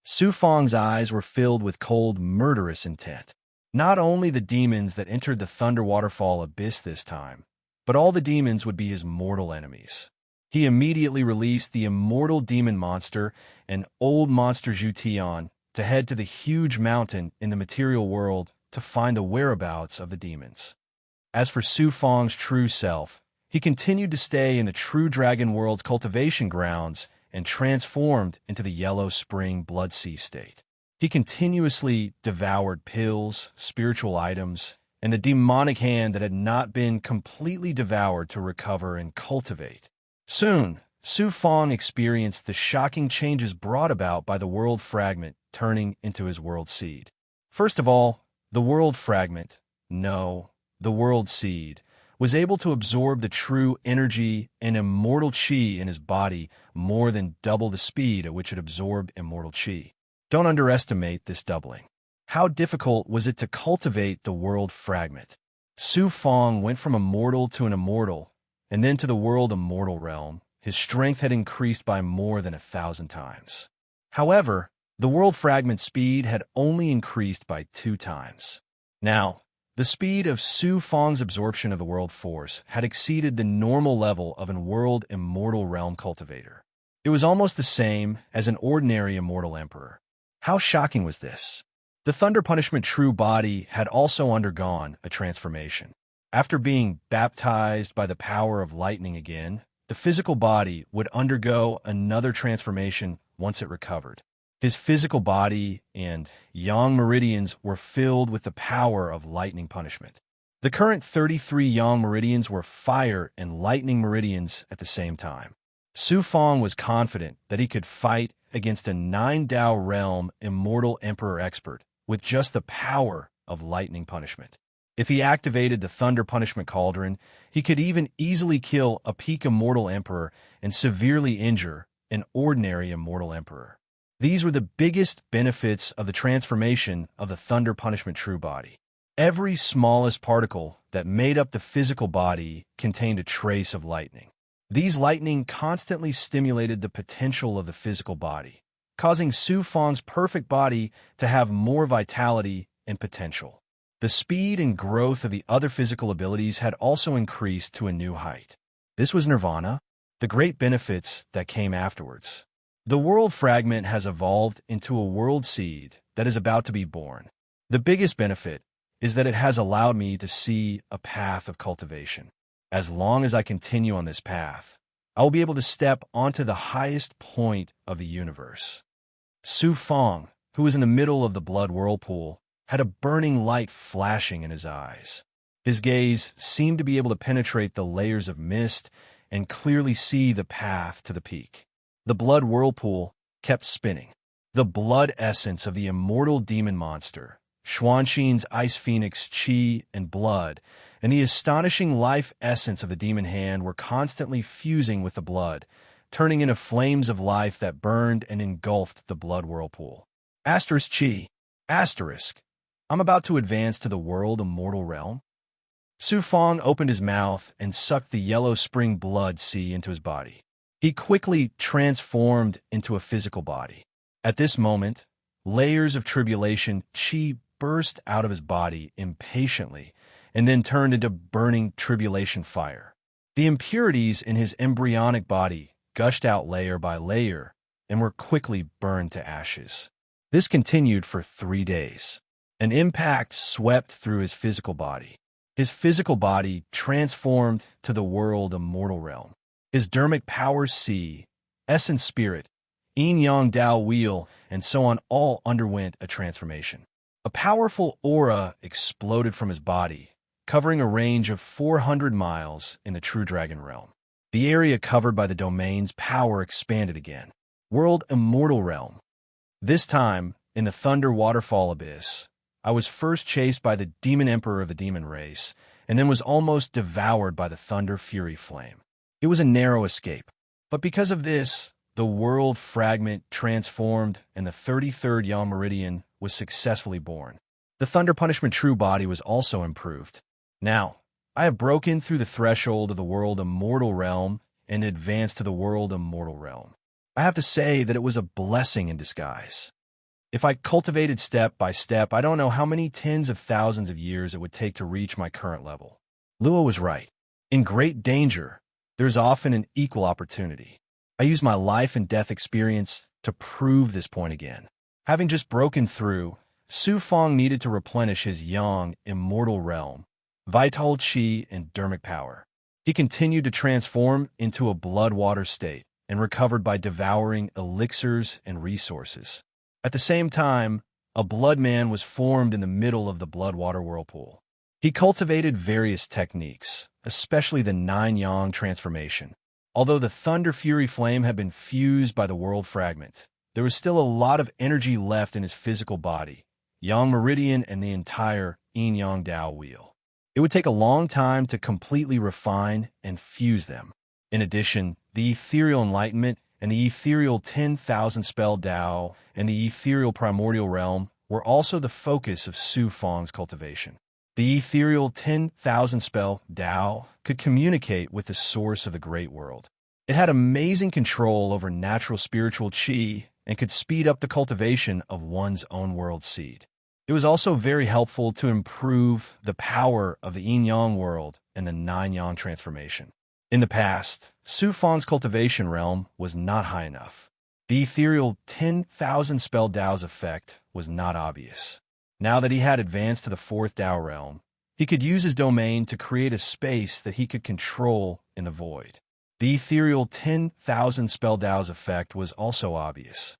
Speaker 1: Su Fong's eyes were filled with cold, murderous intent. Not only the demons that entered the Thunder Waterfall abyss this time, but all the demons would be his mortal enemies. He immediately released the immortal demon monster and old monster Zhu Tian to head to the huge mountain in the material world to find the whereabouts of the demons. As for Su Fong's true self, he continued to stay in the true dragon world's cultivation grounds and transformed into the yellow spring blood sea state. He continuously devoured pills, spiritual items, and the demonic hand that had not been completely devoured to recover and cultivate. Soon, Su Fong experienced the shocking changes brought about by the world fragment turning into his world seed. First of all, the world fragment, no, the world seed, was able to absorb the true energy and immortal chi in his body more than double the speed at which it absorbed immortal chi. Don't underestimate this doubling. How difficult was it to cultivate the world fragment? Su Fong went from immortal to an immortal, and then to the world immortal realm. His strength had increased by more than 1,000 times. However, the world fragment speed had only increased by 2 times. Now, the speed of Su Fong's absorption of the world force had exceeded the normal level of a world immortal realm cultivator. It was almost the same as an ordinary immortal emperor. How shocking was this? The Thunder Punishment true body had also undergone a transformation. After being baptized by the power of lightning again, the physical body would undergo another transformation once it recovered. His physical body and yang meridians were filled with the power of lightning punishment. The current 33 yang meridians were fire and lightning meridians at the same time. Su Fong was confident that he could fight against a 9-Dao realm immortal emperor expert with just the power of lightning punishment. If he activated the thunder punishment cauldron, he could even easily kill a peak immortal emperor and severely injure an ordinary immortal emperor. These were the biggest benefits of the transformation of the thunder punishment true body. Every smallest particle that made up the physical body contained a trace of lightning. These lightning constantly stimulated the potential of the physical body, causing Su Fong's perfect body to have more vitality and potential. The speed and growth of the other physical abilities had also increased to a new height. This was nirvana, the great benefits that came afterwards. The world fragment has evolved into a world seed that is about to be born. The biggest benefit is that it has allowed me to see a path of cultivation. As long as I continue on this path, I will be able to step onto the highest point of the universe. Su Fong, who was in the middle of the blood whirlpool, had a burning light flashing in his eyes. His gaze seemed to be able to penetrate the layers of mist and clearly see the path to the peak. The blood whirlpool kept spinning. The blood essence of the immortal demon monster, Xuanxin's ice phoenix qi and blood, and the astonishing life essence of the demon hand were constantly fusing with the blood, turning into flames of life that burned and engulfed the blood whirlpool. Asterisk qi. Asterisk. I'm about to advance to the world immortal realm. Su Fong opened his mouth and sucked the yellow spring blood sea into his body. He quickly transformed into a physical body. At this moment, layers of tribulation qi burst out of his body impatiently and then turned into burning tribulation fire. The impurities in his embryonic body gushed out layer by layer and were quickly burned to ashes. This continued for 3 days. An impact swept through his physical body. His physical body transformed to the world immortal realm. His dermic power C, essence spirit, yin-yang Dao wheel, and so on all underwent a transformation. A powerful aura exploded from his body, covering a range of 400 miles in the True Dragon realm. The area covered by the domain's power expanded again. World immortal realm. This time, in the Thunder Waterfall Abyss, I was first chased by the Demon Emperor of the Demon Race, and then was almost devoured by the Thunder Fury Flame. It was a narrow escape, but because of this, the world fragment transformed and the 33rd Yang Meridian was successfully born. The Thunder Punishment True Body was also improved. Now, I have broken through the threshold of the world immortal realm and advanced to the world immortal realm. I have to say that it was a blessing in disguise. If I cultivated step by step, I don't know how many tens of thousands of years it would take to reach my current level. Lua was right. In great danger, there's often an equal opportunity. I used my life and death experience to prove this point again. Having just broken through, Su Fong needed to replenish his yang immortal realm, vital qi and dermic power. He continued to transform into a blood water state and recovered by devouring elixirs and resources. At the same time, a blood man was formed in the middle of the blood water whirlpool. He cultivated various techniques, especially the 9-yang transformation. Although the Thunder Fury Flame had been fused by the world fragment, there was still a lot of energy left in his physical body, Yang Meridian and the entire yin-yang Dao wheel. It would take a long time to completely refine and fuse them. In addition, the ethereal enlightenment and the ethereal 10,000 spell Dao and the ethereal primordial realm were also the focus of Su Fong's cultivation. The ethereal 10,000 spell Dao could communicate with the source of the great world. It had amazing control over natural spiritual qi and could speed up the cultivation of one's own world seed. It was also very helpful to improve the power of the yin-yang world and the 9-yang transformation. In the past, Su Fong's cultivation realm was not high enough. The ethereal 10,000 spell Dao's effect was not obvious. Now that he had advanced to the 4th Dao realm, he could use his domain to create a space that he could control in the void. The ethereal 10,000 spell Dao's effect was also obvious.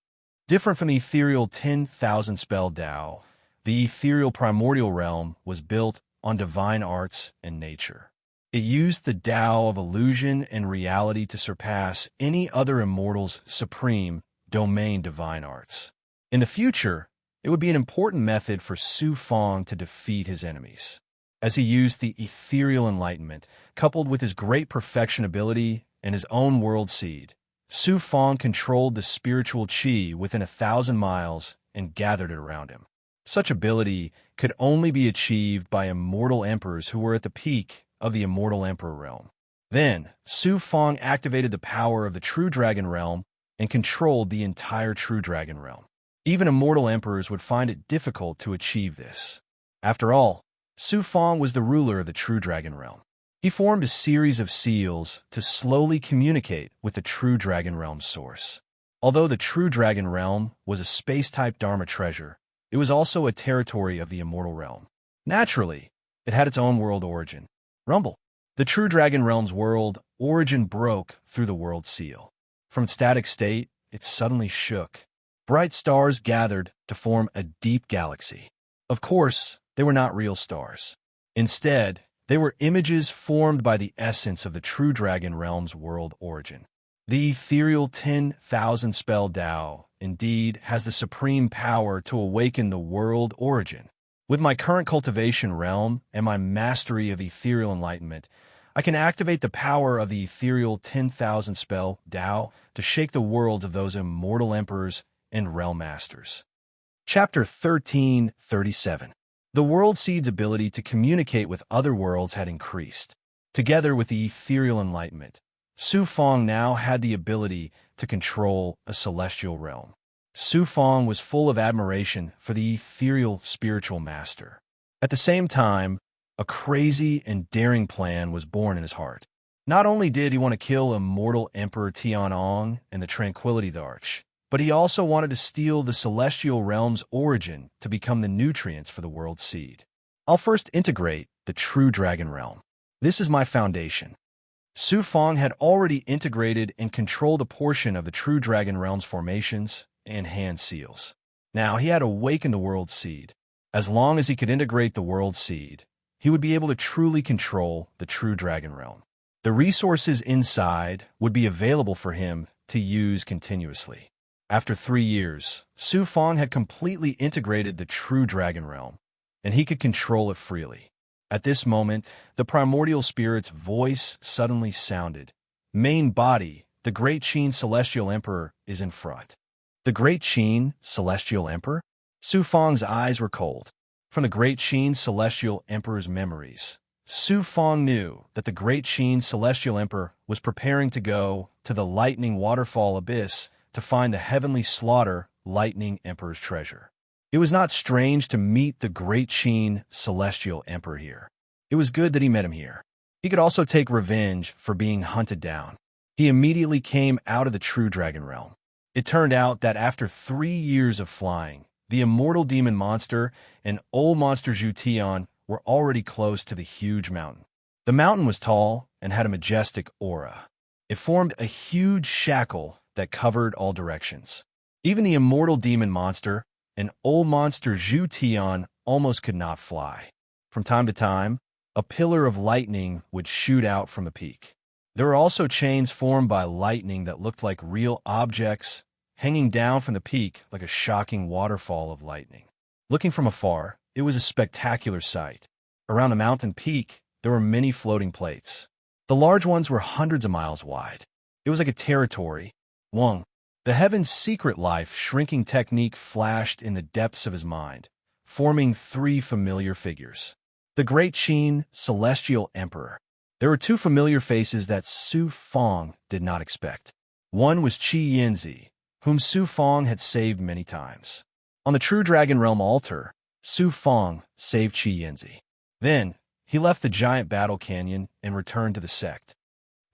Speaker 1: Different from the ethereal 10,000 spell Dao, the ethereal primordial realm was built on divine arts and nature. It used the Tao of illusion and reality to surpass any other immortal's supreme domain divine arts. In the future, it would be an important method for Su Fong to defeat his enemies. As he used the ethereal enlightenment, coupled with his great perfection ability and his own world seed, Su Fong controlled the spiritual qi within 1,000 miles and gathered it around him. Such ability could only be achieved by immortal emperors who were at the peak of the immortal emperor realm. Then, Su Fong activated the power of the true dragon realm and controlled the entire true dragon realm. Even immortal emperors would find it difficult to achieve this. After all, Su Fong was the ruler of the true dragon realm. He formed a series of seals to slowly communicate with the true dragon realm's source. Although the true dragon realm was a space-type Dharma treasure, it was also a territory of the immortal realm. Naturally, it had its own world origin. Rumble. The true dragon realm's world origin broke through the world seal. From its static state, it suddenly shook. Bright stars gathered to form a deep galaxy. Of course, they were not real stars. Instead, they were images formed by the essence of the true dragon realm's world origin. The ethereal 10,000 spell Dao, indeed, has the supreme power to awaken the world origin. With my current cultivation realm and my mastery of ethereal enlightenment, I can activate the power of the ethereal 10,000 spell Dao to shake the worlds of those immortal emperors and realm masters. Chapter 1337. The world seed's ability to communicate with other worlds had increased. Together with the ethereal enlightenment, Su Fong now had the ability to control a celestial realm. Su Fong was full of admiration for the ethereal spiritual master. At the same time, a crazy and daring plan was born in his heart. Not only did he want to kill immortal Emperor Tianong and the Tranquility Arch, but he also wanted to steal the celestial realm's origin to become the nutrients for the world seed. I'll first integrate the true dragon realm. This is my foundation. Su Fong had already integrated and controlled a portion of the true dragon realm's formations and hand seals. Now he had awakened the world seed. As long as he could integrate the world seed, he would be able to truly control the true dragon realm. The resources inside would be available for him to use continuously. After 3 years, Su Fong had completely integrated the true dragon realm, and he could control it freely. At this moment, the primordial spirit's voice suddenly sounded. Main body, the Great Qin Celestial Emperor, is in front. The Great Qin Celestial Emperor? Su Fong's eyes were cold. From the Great Qin Celestial Emperor's memories, Su Fong knew that the Great Qin Celestial Emperor was preparing to go to the Lightning Waterfall Abyss to find the Heavenly Slaughter Lightning Emperor's treasure. It was not strange to meet the Great Qin Celestial Emperor here. It was good that he met him here. He could also take revenge for being hunted down. He immediately came out of the true dragon realm. It turned out that after 3 years of flying, the immortal demon monster and old monster Zhu Tian were already close to the huge mountain. The mountain was tall and had a majestic aura. It formed a huge shackle that covered all directions. Even the immortal demon monster and old monster Zhu Tian almost could not fly. From time to time, a pillar of lightning would shoot out from the peak. There were also chains formed by lightning that looked like real objects, hanging down from the peak like a shocking waterfall of lightning. Looking from afar, it was a spectacular sight. Around the mountain peak, there were many floating plates. The large ones were hundreds of miles wide. It was like a territory. Wang, the heaven's secret life shrinking technique flashed in the depths of his mind, forming 3 familiar figures. The Great Qin Celestial Emperor. There were 2 familiar faces that Su Fong did not expect. One was Qi Yinzi, whom Su Fong had saved many times. On the True Dragon Realm altar, Su Fong saved Qi Yinzi. Then, he left the giant battle canyon and returned to the sect.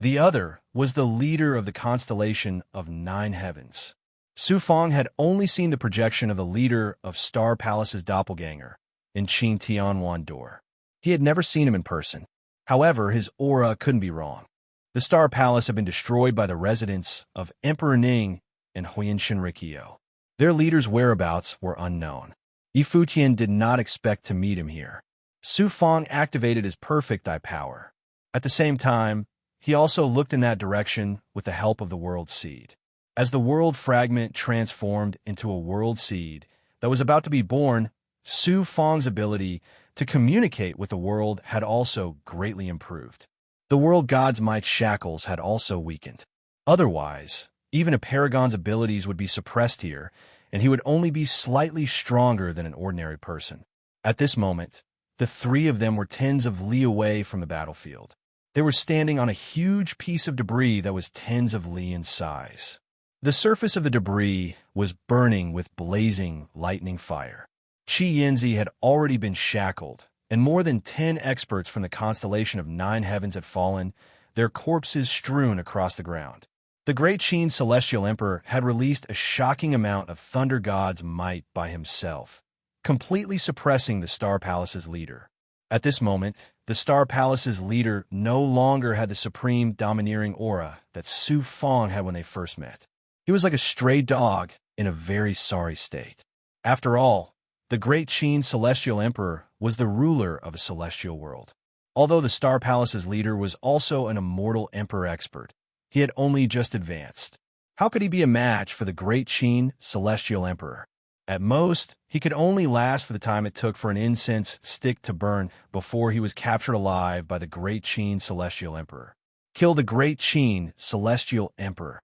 Speaker 1: The other was the leader of the constellation of 9 heavens. Su Fong had only seen the projection of the leader of Star Palace's doppelganger in Qin Tianwan Door. He had never seen him in person. However, his aura couldn't be wrong. The Star Palace had been destroyed by the residents of Emperor Ning and Huinshan Rikyo. Their leader's whereabouts were unknown. Yi Futian did not expect to meet him here. Su Fang activated his perfect eye power. At the same time, he also looked in that direction with the help of the World Seed. As the world fragment transformed into a world seed that was about to be born, Su Fang's ability to communicate with the world had also greatly improved. The world god's might shackles had also weakened. Otherwise, even a paragon's abilities would be suppressed here, and he would only be slightly stronger than an ordinary person. At this moment, the three of them were tens of li away from the battlefield. They were standing on a huge piece of debris that was tens of li in size. The surface of the debris was burning with blazing, lightning fire. Qi Yinzi had already been shackled, and more than 10 experts from the constellation of 9 heavens had fallen, their corpses strewn across the ground. The great Qin celestial emperor had released a shocking amount of thunder god's might by himself, completely suppressing the Star Palace's leader. At this moment, the Star Palace's leader no longer had the supreme domineering aura that Su Fang had when they first met. He was like a stray dog in a very sorry state. After all, the great Qin celestial emperor was the ruler of a celestial world. Although the Star Palace's leader was also an immortal emperor expert, he had only just advanced. How could he be a match for the great Qin celestial emperor? At most, he could only last for the time it took for an incense stick to burn before he was captured alive by the great Qin celestial emperor. Kill the great Qin celestial emperor.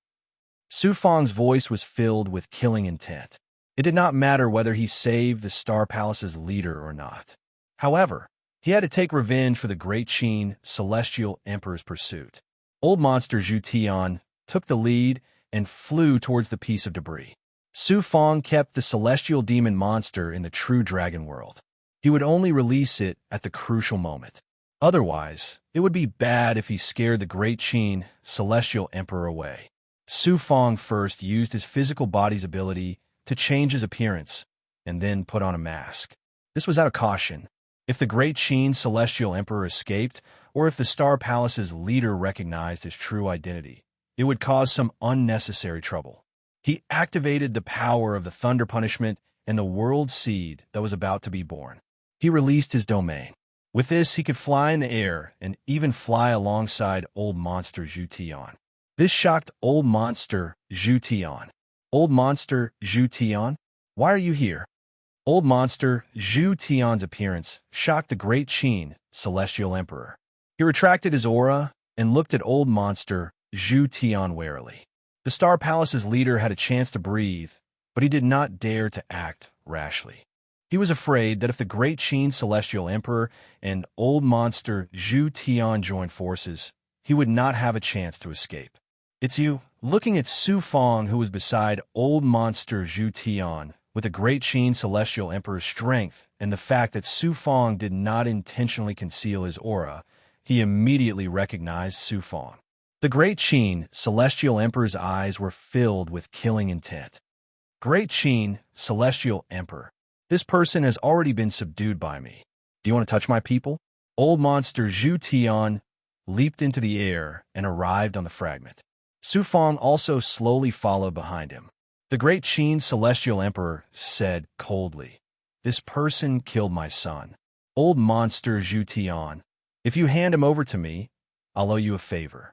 Speaker 1: Su Fang's voice was filled with killing intent. It did not matter whether he saved the Star Palace's leader or not. However, he had to take revenge for the great Qin celestial emperor's pursuit. Old monster Zhu Tian took the lead and flew towards the piece of debris. Su Fang kept the celestial demon monster in the true dragon world. He would only release it at the crucial moment. Otherwise, it would be bad if he scared the great Qin celestial emperor away. Su Fang first used his physical body's ability to change his appearance and then put on a mask. This was out of caution. If the great Qin celestial emperor escaped, or if the Star Palace's leader recognized his true identity, it would cause some unnecessary trouble. He activated the power of the thunder punishment and the world seed that was about to be born. He released his domain. With this, he could fly in the air and even fly alongside old monster Zhu Tian. This shocked old monster Zhu Tian. Old monster Zhu Tian, why are you here? Old monster Zhu Tian's appearance shocked the great Qin celestial emperor. He retracted his aura and looked at old monster Zhu Tian warily. The Star Palace's leader had a chance to breathe, but he did not dare to act rashly. He was afraid that if the great Qin celestial emperor and old monster Zhu Tian joined forces, he would not have a chance to escape. It's you. Looking at Su Fang, who was beside old monster Zhu Tian, with the great Qin celestial emperor's strength and the fact that Su Fang did not intentionally conceal his aura, he immediately recognized Su Fang. The great Qin celestial emperor's eyes were filled with killing intent. Great Qin celestial emperor, this person has already been subdued by me. Do you want to touch my people? Old monster Zhu Tian leaped into the air and arrived on the fragment. Su Fang also slowly followed behind him. The great Qin celestial emperor said coldly, "This person killed my son. Old monster Zhu Tian, if you hand him over to me, I'll owe you a favor.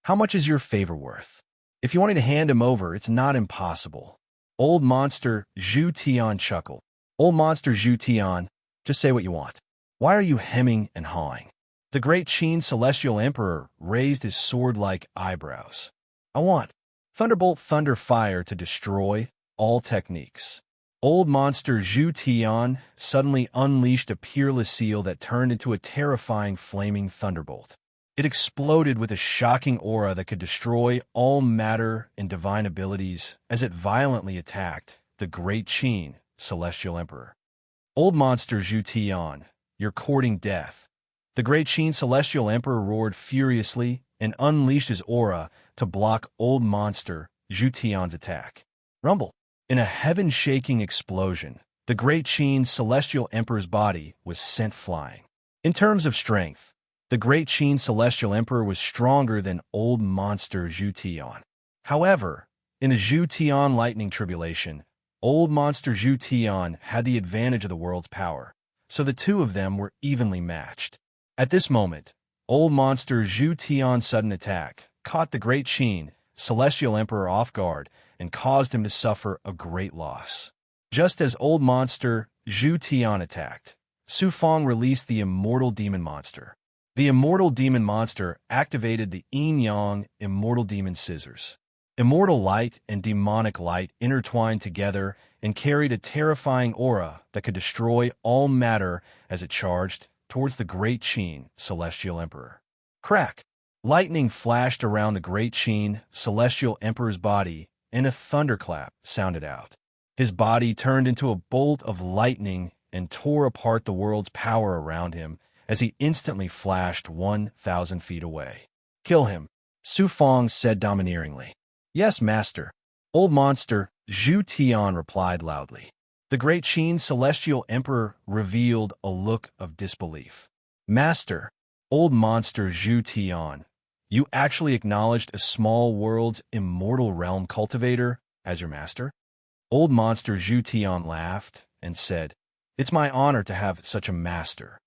Speaker 1: How much is your favor worth? If you want me to hand him over, it's not impossible." Old monster Zhu Tian chuckled. Old monster Zhu Tian, just say what you want. Why are you hemming and hawing? The great Qin celestial emperor raised his sword-like eyebrows. I want Thunderbolt Thunder Fire to destroy all techniques. Old monster Zhu Tian suddenly unleashed a peerless seal that turned into a terrifying flaming thunderbolt. It exploded with a shocking aura that could destroy all matter and divine abilities as it violently attacked the great Qin celestial emperor. Old monster Zhu Tian, you're courting death. The great Qin celestial emperor roared furiously and unleashed his aura to block old monster Zhu Tian's attack. Rumble. In a heaven-shaking explosion, the great Qin celestial emperor's body was sent flying. In terms of strength, The great Qin celestial emperor was stronger than old monster Zhu Tian. However, in the Zhu Tian lightning tribulation, old monster Zhu Tian had the advantage of the world's power, so the two of them were evenly matched. At this moment, old monster Zhu Tian's sudden attack caught the great Qin celestial emperor off guard and caused him to suffer a great loss. Just as old monster Zhu Tian attacked, Su Fang released the immortal demon monster. The immortal demon monster activated the yin-yang immortal demon scissors. Immortal light and demonic light intertwined together and carried a terrifying aura that could destroy all matter as it charged towards the great Qin celestial emperor. Crack! Lightning flashed around the great Qin celestial emperor's body, and a thunderclap sounded out. His body turned into a bolt of lightning and tore apart the world's power around him as he instantly flashed 1,000 feet away. "Kill him," Su Fang said domineeringly. "Yes, master," old monster Zhu Tian replied loudly. The great Qin celestial emperor revealed a look of disbelief. "Master," old monster Zhu Tian, "you actually acknowledged a small world's immortal realm cultivator as your master?" Old monster Zhu Tian laughed and said, "It's my honor to have such a master.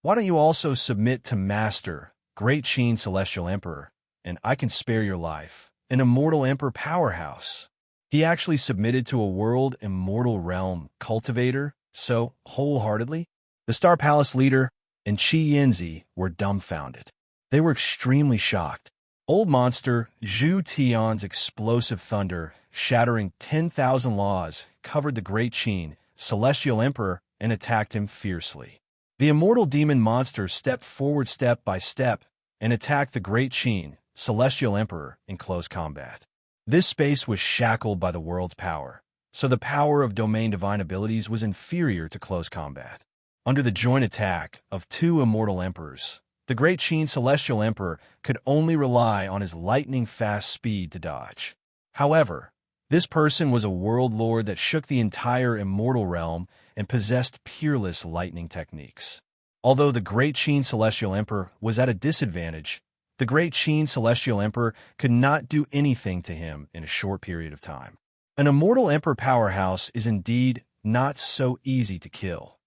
Speaker 1: Why don't you also submit to Master, Great Qin Celestial Emperor, and I can spare your life, an immortal emperor powerhouse." He actually submitted to a world immortal realm cultivator so wholeheartedly? The Star Palace leader and Qi Yinzi were dumbfounded. They were extremely shocked. Old monster Zhu Tian's explosive thunder, shattering 10,000 laws, covered the Great Qin Celestial Emperor and attacked him fiercely. The immortal demon monster stepped forward step by step and attacked the great Qin celestial emperor in close combat. This space was shackled by the world's power, so the power of domain divine abilities was inferior to close combat. Under the joint attack of two immortal emperors, the great Qin celestial emperor could only rely on his lightning-fast speed to dodge. However, this person was a world lord that shook the entire immortal realm and possessed peerless lightning techniques. Although the great Qin celestial emperor was at a disadvantage, the great Qin celestial emperor could not do anything to him in a short period of time. An immortal emperor powerhouse is indeed not so easy to kill.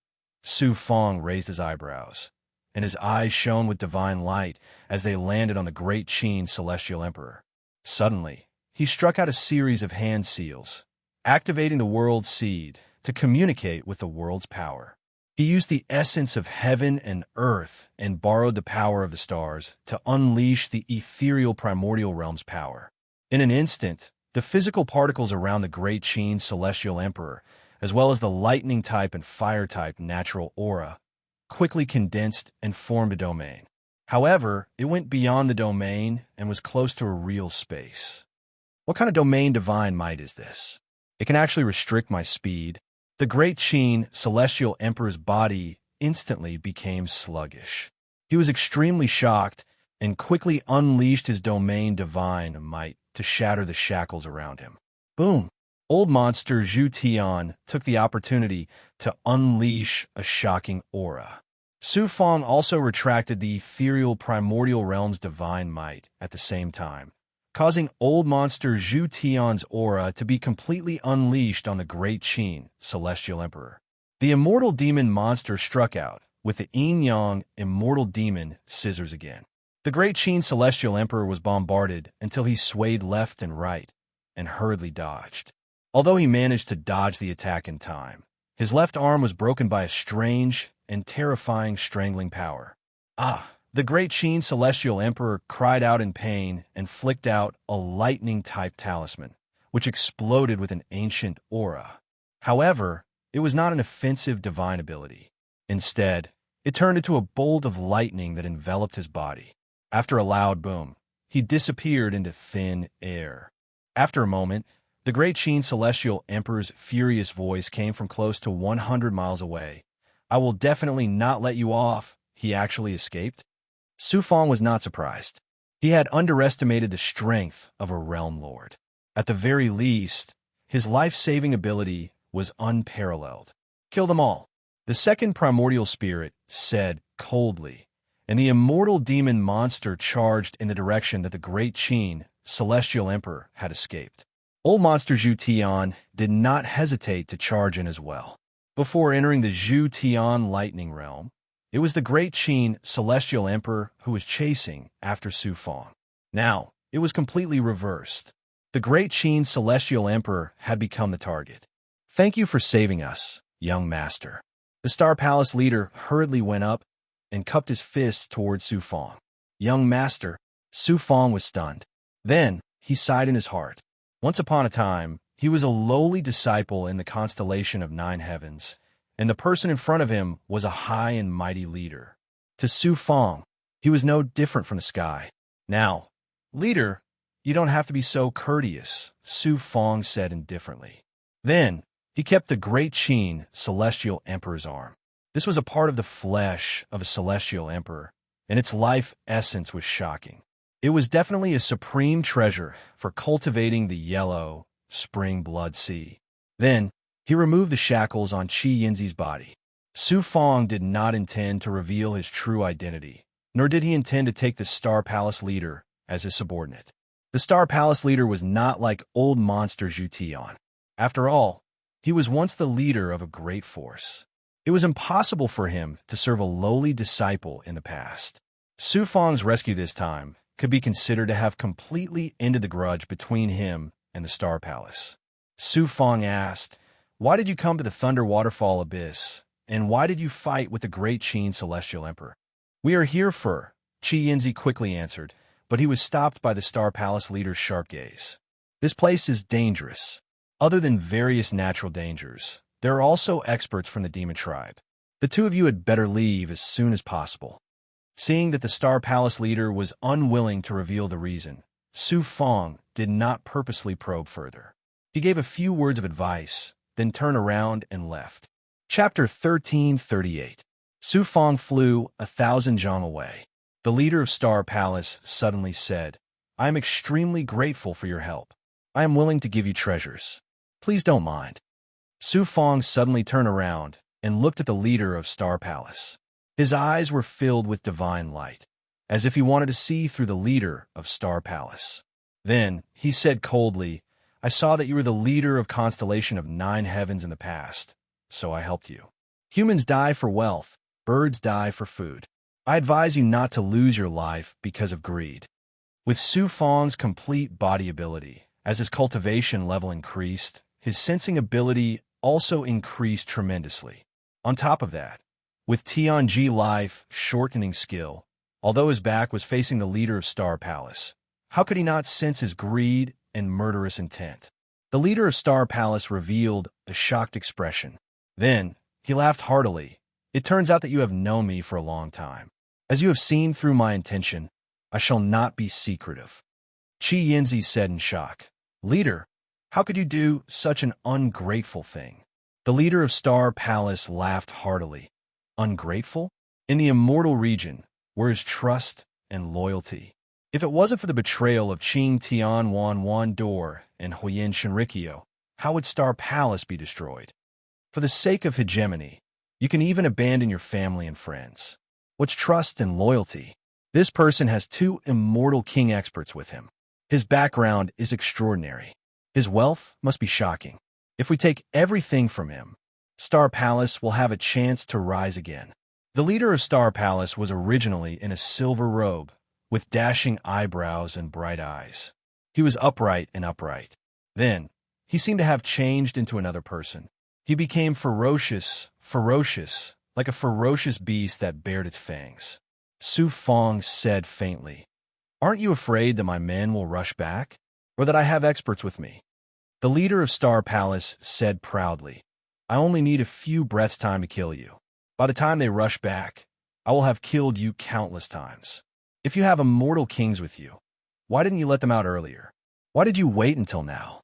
Speaker 1: Su Fang raised his eyebrows, and his eyes shone with divine light as they landed on the great Qin celestial emperor. Suddenly, he struck out a series of hand seals, activating the world's seed to communicate with the world's power. He used the essence of heaven and earth and borrowed the power of the stars to unleash the ethereal primordial realm's power. In an instant, the physical particles around the great Qin celestial emperor, as well as the lightning type and fire type natural aura, quickly condensed and formed a domain. However, it went beyond the domain and was close to a real space. What kind of domain divine might is this? It can actually restrict my speed. The great Qin celestial emperor's body instantly became sluggish. He was extremely shocked and quickly unleashed his domain divine might to shatter the shackles around him. Boom! Old monster Zhu Tian took the opportunity to unleash a shocking aura. Su Fang also retracted the ethereal primordial realm's divine might at the same time, causing old monster Zhu Tian's aura to be completely unleashed on the great Qin celestial emperor. The immortal demon monster struck out with the yin-yang immortal demon scissors again. The great Qin celestial emperor was bombarded until he swayed left and right and hurriedly dodged. Although he managed to dodge the attack in time, his left arm was broken by a strange and terrifying strangling power. The great Qin celestial emperor cried out in pain and flicked out a lightning-type talisman, which exploded with an ancient aura. However, it was not an offensive divine ability. Instead, it turned into a bolt of lightning that enveloped his body. After a loud boom, he disappeared into thin air. After a moment, the great Qin celestial emperor's furious voice came from close to 100 miles away. "I will definitely not let you off." He actually escaped? Su Fang was not surprised. He had underestimated the strength of a realm lord. At the very least, his life-saving ability was unparalleled. "Kill them all," the second primordial spirit said coldly, and the immortal demon monster charged in the direction that the great Qin, celestial emperor, had escaped. Old monster Zhu Tian did not hesitate to charge in as well. Before entering the Zhu Tian lightning realm, it was the great Qin, celestial emperor, who was chasing after Su Fang. Now, it was completely reversed. The great Qin, celestial emperor, had become the target. "Thank you for saving us, young master." The Star Palace leader hurriedly went up and cupped his fists toward Su Fang. "Young master," Su Fang was stunned. Then, he sighed in his heart. Once upon a time, he was a lowly disciple in the constellation of 9 heavens, and the person in front of him was a high and mighty leader. To Su Fang, he was no different from the sky. "Now, leader, you don't have to be so courteous," Su Fang said indifferently. Then, he kept the great Qin, celestial emperor's arm. This was a part of the flesh of a celestial emperor, and its life essence was shocking. It was definitely a supreme treasure for cultivating the yellow spring blood sea. Then, he removed the shackles on Qi Yinzi's body. Su Fang did not intend to reveal his true identity, nor did he intend to take the Star Palace leader as his subordinate. The Star Palace leader was not like old monster Zhu Tian. After all, he was once the leader of a great force. It was impossible for him to serve a lowly disciple in the past. Su Fang's rescue this time could be considered to have completely ended the grudge between him and the Star Palace. Su Fang asked, "Why did you come to the Thunder Waterfall Abyss, and why did you fight with the great Qin Celestial Emperor?" "We are here for," Qi Yinzi quickly answered, but he was stopped by the Star Palace leader's sharp gaze. "This place is dangerous. Other than various natural dangers, there are also experts from the demon tribe. The two of you had better leave as soon as possible." Seeing that the Star Palace leader was unwilling to reveal the reason, Su Fang did not purposely probe further. He gave a few words of advice, then turned around and left. Chapter 1338. Su Fang flew 1,000 zhang away. The leader of Star Palace suddenly said, "I am extremely grateful for your help. I am willing to give you treasures. Please don't mind." Su Fang suddenly turned around and looked at the leader of Star Palace. His eyes were filled with divine light, as if he wanted to see through the leader of Star Palace. Then he said coldly, "I saw that you were the leader of constellation of 9 heavens in the past, so I helped you. Humans die for wealth, birds die for food. I advise you not to lose your life because of greed." With Su Fang's complete body ability, as his cultivation level increased, his sensing ability also increased tremendously. On top of that, with Tianji life shortening skill, although his back was facing the leader of Star Palace, how could he not sense his greed and murderous intent? The leader of Star Palace revealed a shocked expression. Then, he laughed heartily. "It turns out that you have known me for a long time. As you have seen through my intention, I shall not be secretive." Qi Yinzi said in shock, "Leader, how could you do such an ungrateful thing?" The leader of Star Palace laughed heartily. "Ungrateful? In the immortal region, where is trust and loyalty? If it wasn't for the betrayal of Qing Tian Wan Dor and Huyin Shinrikyo, how would Star Palace be destroyed? For the sake of hegemony, you can even abandon your family and friends. What's trust and loyalty? This person has 2 immortal king experts with him. His background is extraordinary. His wealth must be shocking. If we take everything from him, Star Palace will have a chance to rise again." The leader of Star Palace was originally in a silver robe, with dashing eyebrows and bright eyes. He was upright. Then, he seemed to have changed into another person. He became ferocious, like a ferocious beast that bared its fangs. Su Fang said faintly, "Aren't you afraid that my men will rush back, or that I have experts with me?" The leader of Star Palace said proudly, "I only need a few breaths' time to kill you. By the time they rush back, I will have killed you countless times. If you have immortal kings with you, why didn't you let them out earlier? Why did you wait until now?"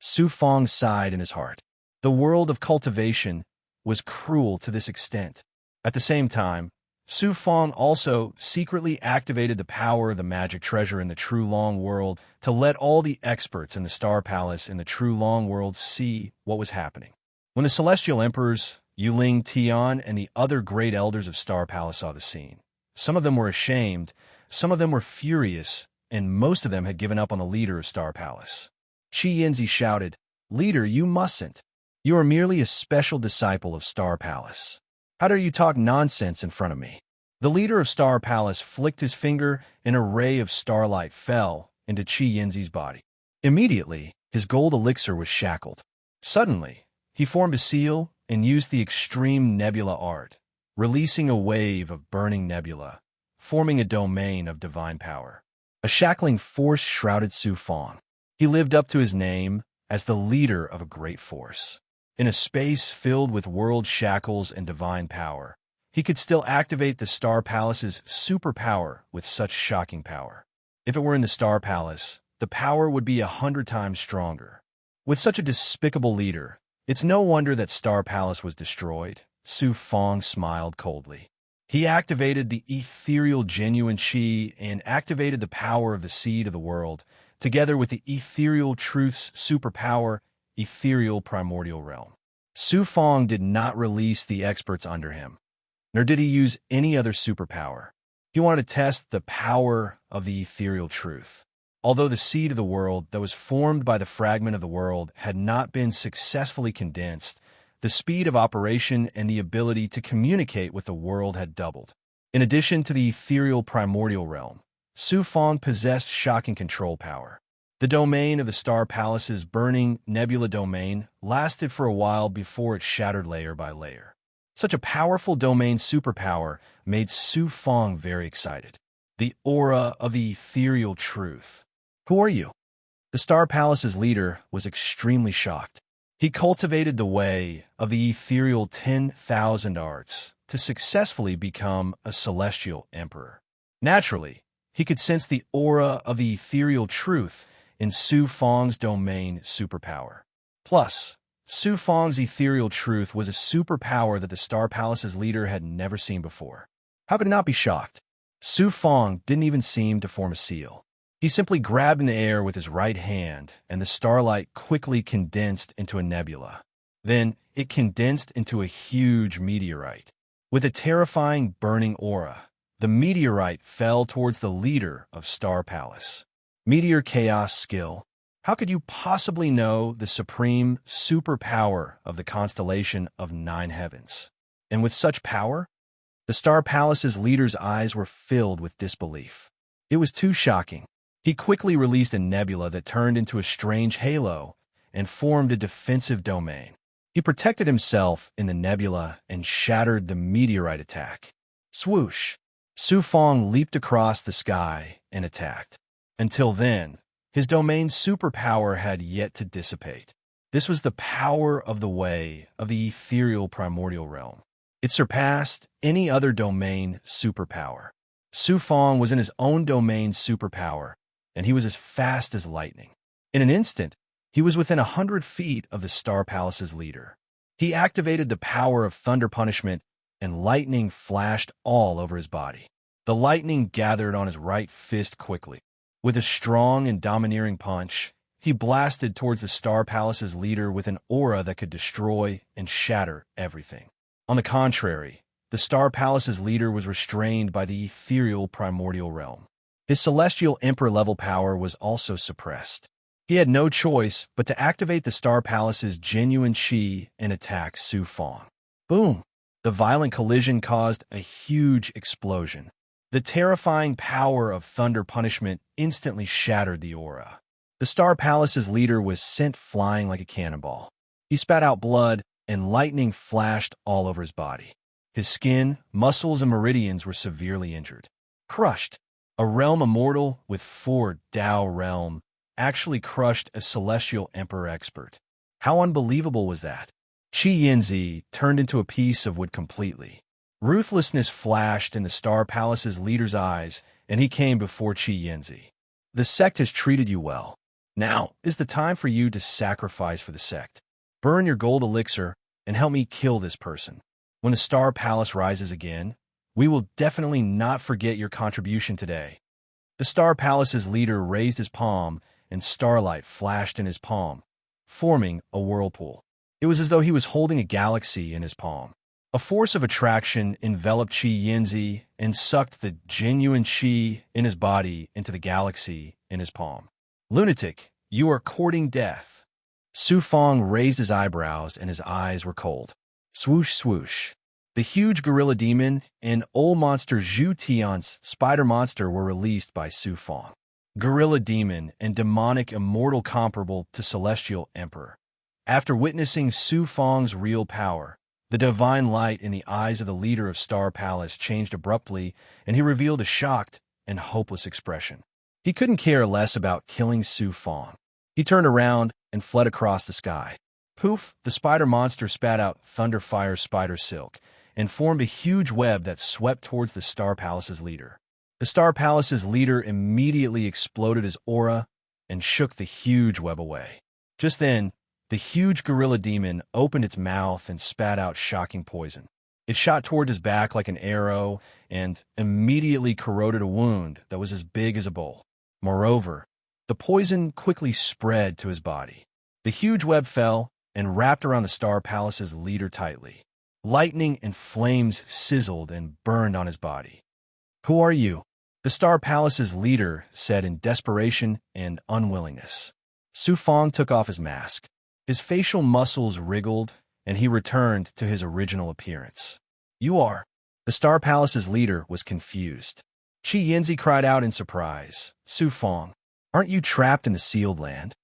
Speaker 1: Su Fang sighed in his heart. The world of cultivation was cruel to this extent. At the same time, Su Fang also secretly activated the power of the magic treasure in the True Long World to let all the experts in the Star Palace in the True Long World see what was happening. When the Celestial Emperors, Yuling Tian, and the other great elders of Star Palace saw the scene, Some of them were ashamed, some of them were furious, and most of them had given up on the leader of Star Palace. Chi Yinzi shouted, "Leader, you mustn't. You are merely a special disciple of Star Palace. How dare you talk nonsense in front of me?" The leader of Star Palace flicked his finger, and a ray of starlight fell into Chi Yinzi's body. Immediately, his gold elixir was shackled. Suddenly, he formed a seal and used the extreme nebula art, releasing a wave of burning nebula, forming a domain of divine power. A shackling force shrouded Su Fong. He lived up to his name as the leader of a great force. In a space filled with world shackles and divine power, he could still activate the Star Palace's superpower with such shocking power. If it were in the Star Palace, the power would be 100 times stronger. With such a despicable leader, it's no wonder that Star Palace was destroyed. Su Fong smiled coldly. He activated the ethereal genuine Qi and activated the power of the seed of the world, together with the ethereal truth's superpower, ethereal primordial realm. Su Fong did not release the experts under him, nor did he use any other superpower. He wanted to test the power of the ethereal truth. Although the seed of the world that was formed by the fragment of the world had not been successfully condensed, the speed of operation and the ability to communicate with the world had doubled. In addition to the ethereal primordial realm, Su Fong possessed shocking control power. The domain of the Star Palace's burning nebula domain lasted for a while before it shattered layer by layer. Such a powerful domain superpower made Su Fong very excited. The aura of the ethereal truth. "Who are you?" The Star Palace's leader was extremely shocked. He cultivated the way of the ethereal 10,000 arts to successfully become a celestial emperor. Naturally, he could sense the aura of the ethereal truth in Su Fong's domain superpower. Plus, Su Fong's ethereal truth was a superpower that the Star Palace's leader had never seen before. How could he not be shocked? Su Fong didn't even seem to form a seal. He simply grabbed in the air with his right hand, and the starlight quickly condensed into a nebula. Then it condensed into a huge meteorite. With a terrifying burning aura, the meteorite fell towards the leader of Star Palace. Meteor Chaos Skill. How could you possibly know the supreme superpower of the constellation of 9 heavens? And with such power, the Star Palace's leader's eyes were filled with disbelief. It was too shocking. He quickly released a nebula that turned into a strange halo and formed a defensive domain. He protected himself in the nebula and shattered the meteorite attack. Swoosh! Su Fong leaped across the sky and attacked. Until then, his domain's superpower had yet to dissipate. This was the power of the way of the ethereal primordial realm. It surpassed any other domain superpower. Su Fong was in his own domain superpower, and he was as fast as lightning. In an instant, he was within 100 feet of the Star Palace's leader. He activated the power of thunder punishment, and lightning flashed all over his body. The lightning gathered on his right fist quickly. With a strong and domineering punch, he blasted towards the Star Palace's leader with an aura that could destroy and shatter everything. On the contrary, the Star Palace's leader was restrained by the ethereal primordial realm. His celestial emperor-level power was also suppressed. He had no choice but to activate the Star Palace's genuine Qi and attack Su Fong. Boom! The violent collision caused a huge explosion. The terrifying power of thunder punishment instantly shattered the aura. The Star Palace's leader was sent flying like a cannonball. He spat out blood, and lightning flashed all over his body. His skin, muscles, and meridians were severely injured. Crushed. A realm immortal with 4 Tao realm actually crushed a celestial emperor expert. How unbelievable was that? Chi Yinzi turned into a piece of wood completely. Ruthlessness flashed in the Star Palace's leader's eyes, and he came before Chi Yinzi. The sect has treated you well. Now is the time for you to sacrifice for the sect. Burn your gold elixir and help me kill this person. When the Star Palace rises again, we will definitely not forget your contribution today. The Star Palace's leader raised his palm, and starlight flashed in his palm, forming a whirlpool. It was as though he was holding a galaxy in his palm. A force of attraction enveloped Qi Yinzi and sucked the genuine Qi in his body into the galaxy in his palm. Lunatic, you are courting death. Su Fong raised his eyebrows and his eyes were cold. Swoosh, swoosh. The huge gorilla demon and old monster Zhu Tian's spider monster were released by Su Fong. Gorilla demon and demonic immortal comparable to celestial emperor. After witnessing Su Fong's real power, the divine light in the eyes of the leader of Star Palace changed abruptly, and he revealed a shocked and hopeless expression. He couldn't care less about killing Su Fong. He turned around and fled across the sky. Poof, the spider monster spat out thunder fire spider silk and formed a huge web that swept towards the Star Palace's leader. The Star Palace's leader immediately exploded his aura and shook the huge web away. Just then, the huge gorilla demon opened its mouth and spat out shocking poison. It shot toward his back like an arrow and immediately corroded a wound that was as big as a bowl. Moreover, the poison quickly spread to his body. The huge web fell and wrapped around the Star Palace's leader tightly. Lightning and flames sizzled and burned on his body. "Who are you?" the Star Palace's leader said in desperation and unwillingness. Su Fong took off his mask. His facial muscles wriggled, and he returned to his original appearance. "You are..." The Star Palace's leader was confused. Qi Yinzi cried out in surprise. "Su Fong, aren't you trapped in the sealed land?"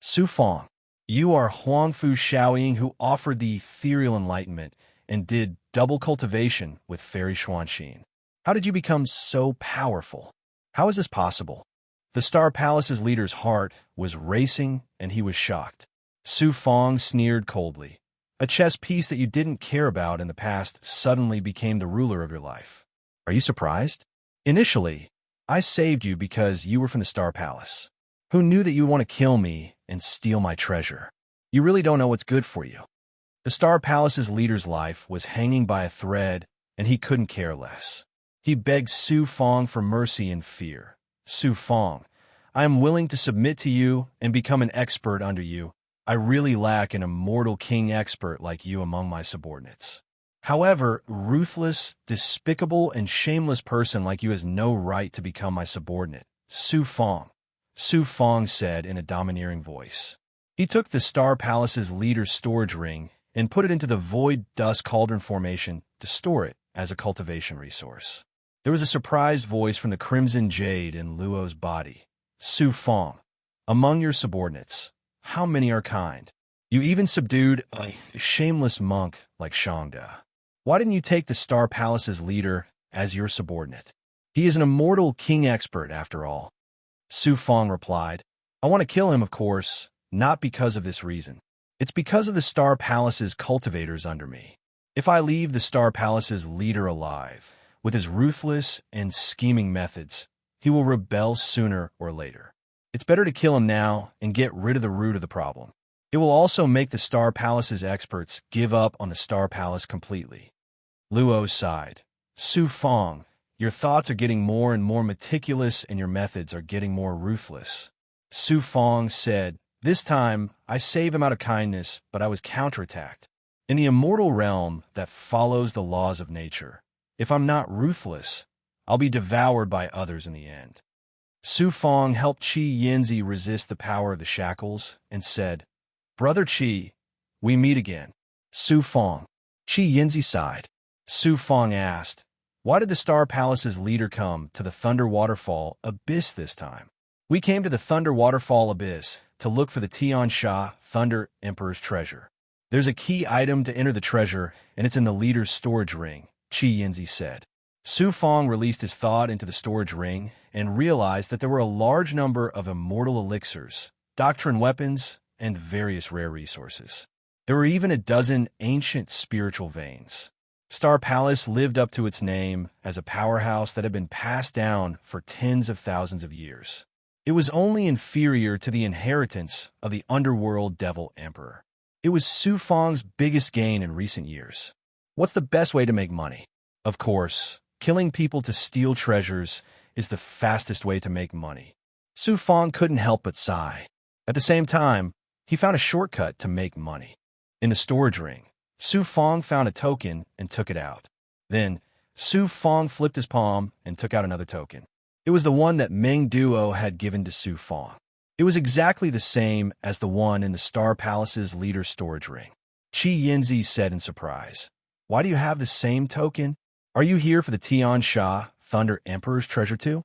Speaker 1: "Su Fong, you are Huangfu Shaoying who offered the ethereal enlightenment and did double cultivation with Fairy Xuanxin. How did you become so powerful? How is this possible?" The Star Palace's leader's heart was racing, and he was shocked. Su Fong sneered coldly. "A chess piece that you didn't care about in the past suddenly became the ruler of your life. Are you surprised? Initially, I saved you because you were from the Star Palace. Who knew that you would want to kill me and steal my treasure? You really don't know what's good for you." The Star Palace's leader's life was hanging by a thread, and he couldn't care less. He begged Su Fong for mercy and fear. "Su Fong, I am willing to submit to you and become an expert under you. I really lack an immortal king expert like you among my subordinates. However, ruthless, despicable, and shameless person like you has no right to become my subordinate. Su Fong," Su Fong said in a domineering voice. He took the Star Palace's leader's storage ring and put it into the void dust cauldron formation to store it as a cultivation resource. There was a surprised voice from the crimson jade in Luo's body. "Su Fong, among your subordinates, how many are kind? You even subdued a shameless monk like Shangda. Why didn't you take the Star Palace's leader as your subordinate? He is an immortal king expert, after all." Su Fong replied, "I want to kill him, of course, not because of this reason. It's because of the Star Palace's cultivators under me. If I leave the Star Palace's leader alive, with his ruthless and scheming methods, he will rebel sooner or later. It's better to kill him now and get rid of the root of the problem. It will also make the Star Palace's experts give up on the Star Palace completely." Luo sighed. "Su Fong, your thoughts are getting more and more meticulous and your methods are getting more ruthless." Su Fong said, "This time, I saved him out of kindness, but I was counterattacked. In the immortal realm that follows the laws of nature, if I'm not ruthless, I'll be devoured by others in the end." Su Fong helped Qi Yinzi resist the power of the shackles and said, "Brother Qi, we meet again." Su Fong. Qi Yinzi sighed. Su Fong asked, "Why did the Star Palace's leader come to the Thunder Waterfall Abyss this time?" "We came to the Thunder Waterfall Abyss to look for the Tian Sha Thunder Emperor's treasure. There's a key item to enter the treasure, and it's in the leader's storage ring," Qi Yinzi said. Su Fong released his thought into the storage ring and realized that there were a large number of immortal elixirs, doctrine weapons, and various rare resources. There were even a dozen ancient spiritual veins. Star Palace lived up to its name as a powerhouse that had been passed down for tens of thousands of years. It was only inferior to the inheritance of the underworld devil emperor. It was Su Fong's biggest gain in recent years. What's the best way to make money? Of course, killing people to steal treasures is the fastest way to make money. Su Fong couldn't help but sigh. At the same time, he found a shortcut to make money. In the storage ring, Su Fong found a token and took it out. Then, Su Fong flipped his palm and took out another token. It was the one that Meng Duo had given to Su Fong. It was exactly the same as the one in the Star Palace's leader's storage ring. Qi Yinzi said in surprise, "Why do you have the same token? Are you here for the Tian Sha, Thunder Emperor's treasure too?"